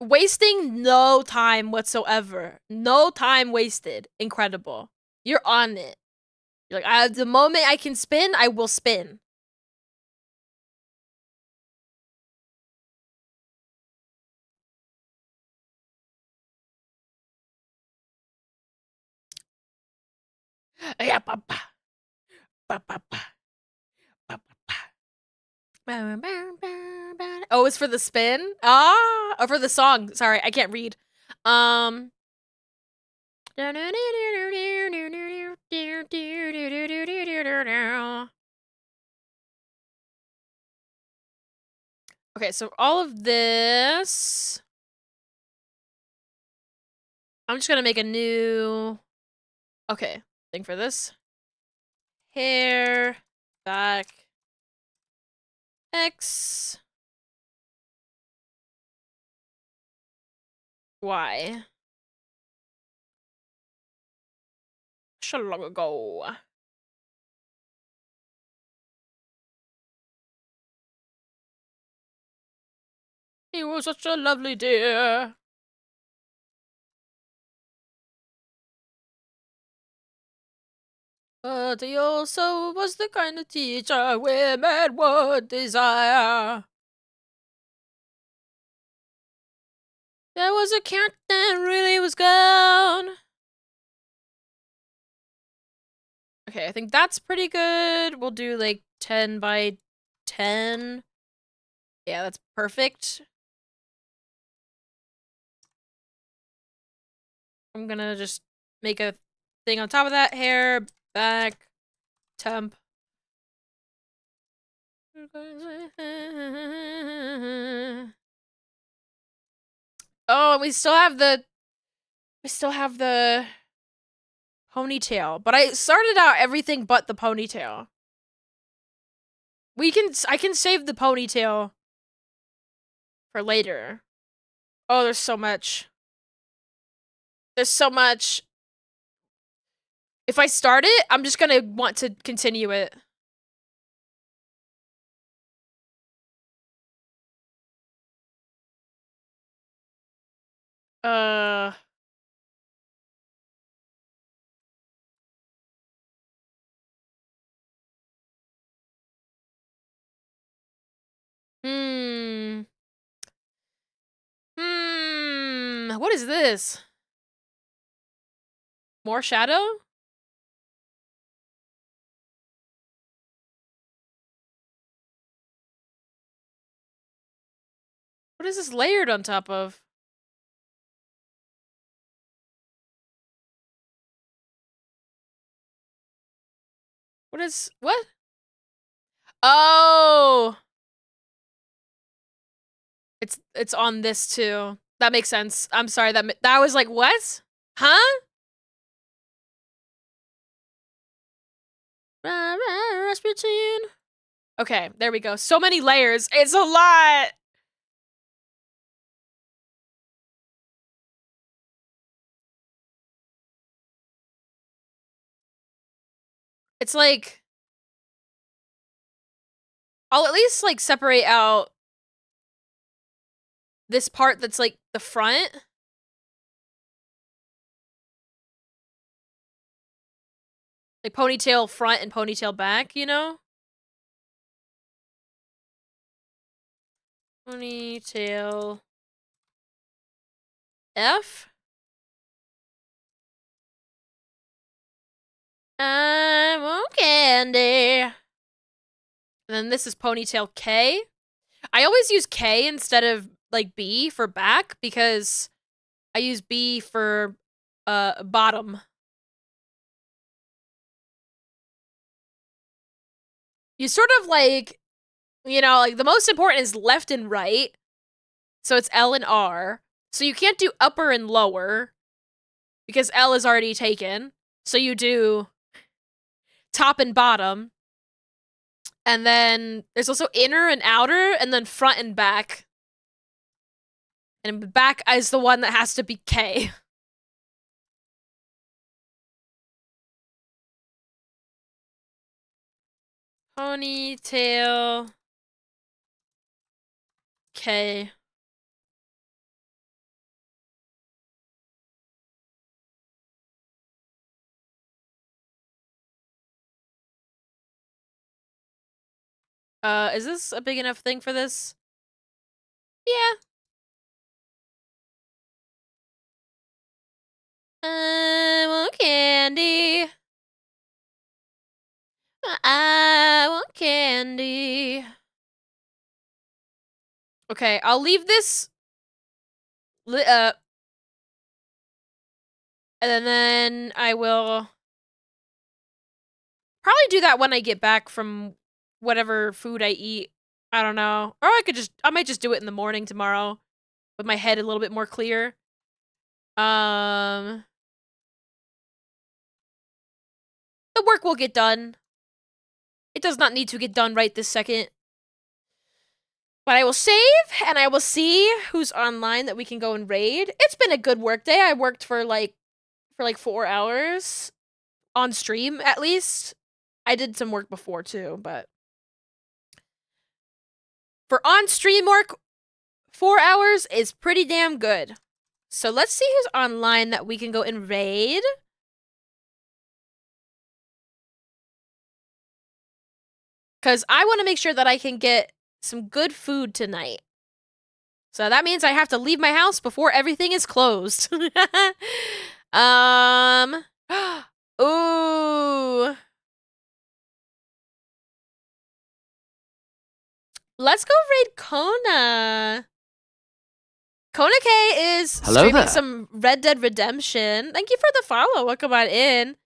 Wasting no time whatsoever. No time wasted. Incredible. You're on it. You're like, the moment I can spin, I will spin. Oh, it's for the spin? Ah, or for the song. Sorry, I can't read. Okay, so all of this, I'm just gonna make a new, okay, thing for this. Hair, back, X, Y. So long ago. He was such a lovely dear. But he also was the kind of teacher women would desire. There was a cat that really was gone. Okay, I think that's pretty good. We'll do like 10 by 10. Yeah, that's perfect. I'm gonna just make a thing on top of that. Hair, back, temp. Oh, and we still have the ponytail, but I started out everything but the ponytail. I can save the ponytail for later. Oh, there's so much. There's so much. If I start it, I'm just gonna want to continue it. Uh... Hmm. What is this? More shadow? What is this layered on top of? What? Oh! It's on this too. That makes sense. I'm sorry, that was like, what? Huh? Rasputin. Okay, there we go. So many layers. It's a lot! It's like... I'll at least, like, separate out this part that's, like, the front. Like, ponytail front and ponytail back, you know? Ponytail... F? I want candy. And then this is ponytail K. I always use K instead of, like, B for back, because I use B for, bottom. You sort of, like, you know, like, the most important is left and right. So it's L and R. So you can't do upper and lower, because L is already taken. So you do top and bottom. And then there's also inner and outer, and then front and back. And back is the one that has to be K. Ponytail K. Is this a big enough thing for this? Yeah. I want candy. I want candy. Okay, I'll leave this lit up. And then I will probably do that when I get back from whatever food I eat. I don't know. Or I might just do it in the morning tomorrow with my head a little bit more clear. The work will get done. It does not need to get done right this second. But I will save, and I will see who's online that we can go and raid. It's been a good work day. I worked for like 4 hours on stream, at least. I did some work before too, but for on-stream work, 4 hours is pretty damn good. So let's see who's online that we can go and raid. Because I want to make sure that I can get some good food tonight. So that means I have to leave my house before everything is closed. Ooh. Let's go raid Kona. Kona K is Hello streaming there. some Red Dead Redemption. Thank you for the follow. Welcome on in.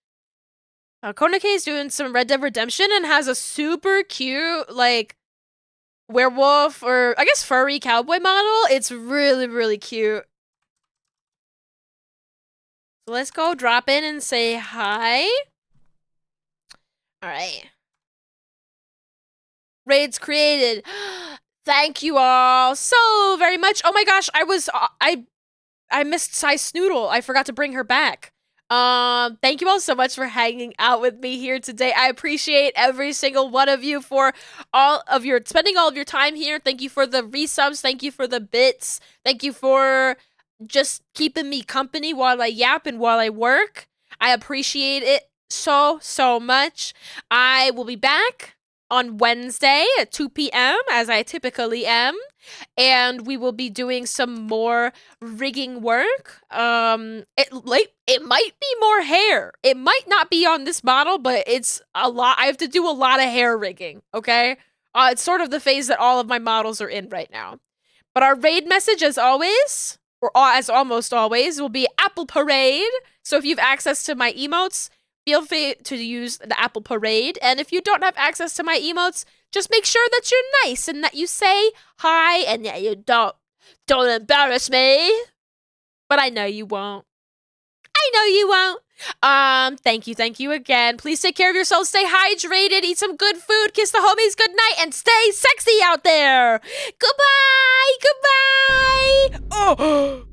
Kona K is doing some Red Dead Redemption and has a super cute, like, werewolf or, I guess, furry cowboy model. It's really, really cute. So let's go drop in and say hi. All right. Raids created. Thank you all so very much. Oh my gosh, I missed Sai Snoodle. I forgot to bring her back. Thank you all so much for hanging out with me here today. I appreciate every single one of you for spending all of your time here. Thank you for the resubs. Thank you for the bits. Thank you for just keeping me company while I yap and while I work. I appreciate it so, so much. I will be back on Wednesday at 2 p.m. as I typically am. And we will be doing some more rigging work. It might be more hair. It might not be on this model, but it's a lot. I have to do a lot of hair rigging, okay? It's sort of the phase that all of my models are in right now. But our raid message, as always, or as almost always, will be Apple Parade. So if you have access to my emotes, feel free to use the Apple Parade. And if you don't have access to my emotes, just make sure that you're nice and that you say hi and that you don't embarrass me. But I know you won't. I know you won't. Thank you again. Please take care of yourselves. Stay hydrated. Eat some good food. Kiss the homies good night. And stay sexy out there. Goodbye. Goodbye. Oh.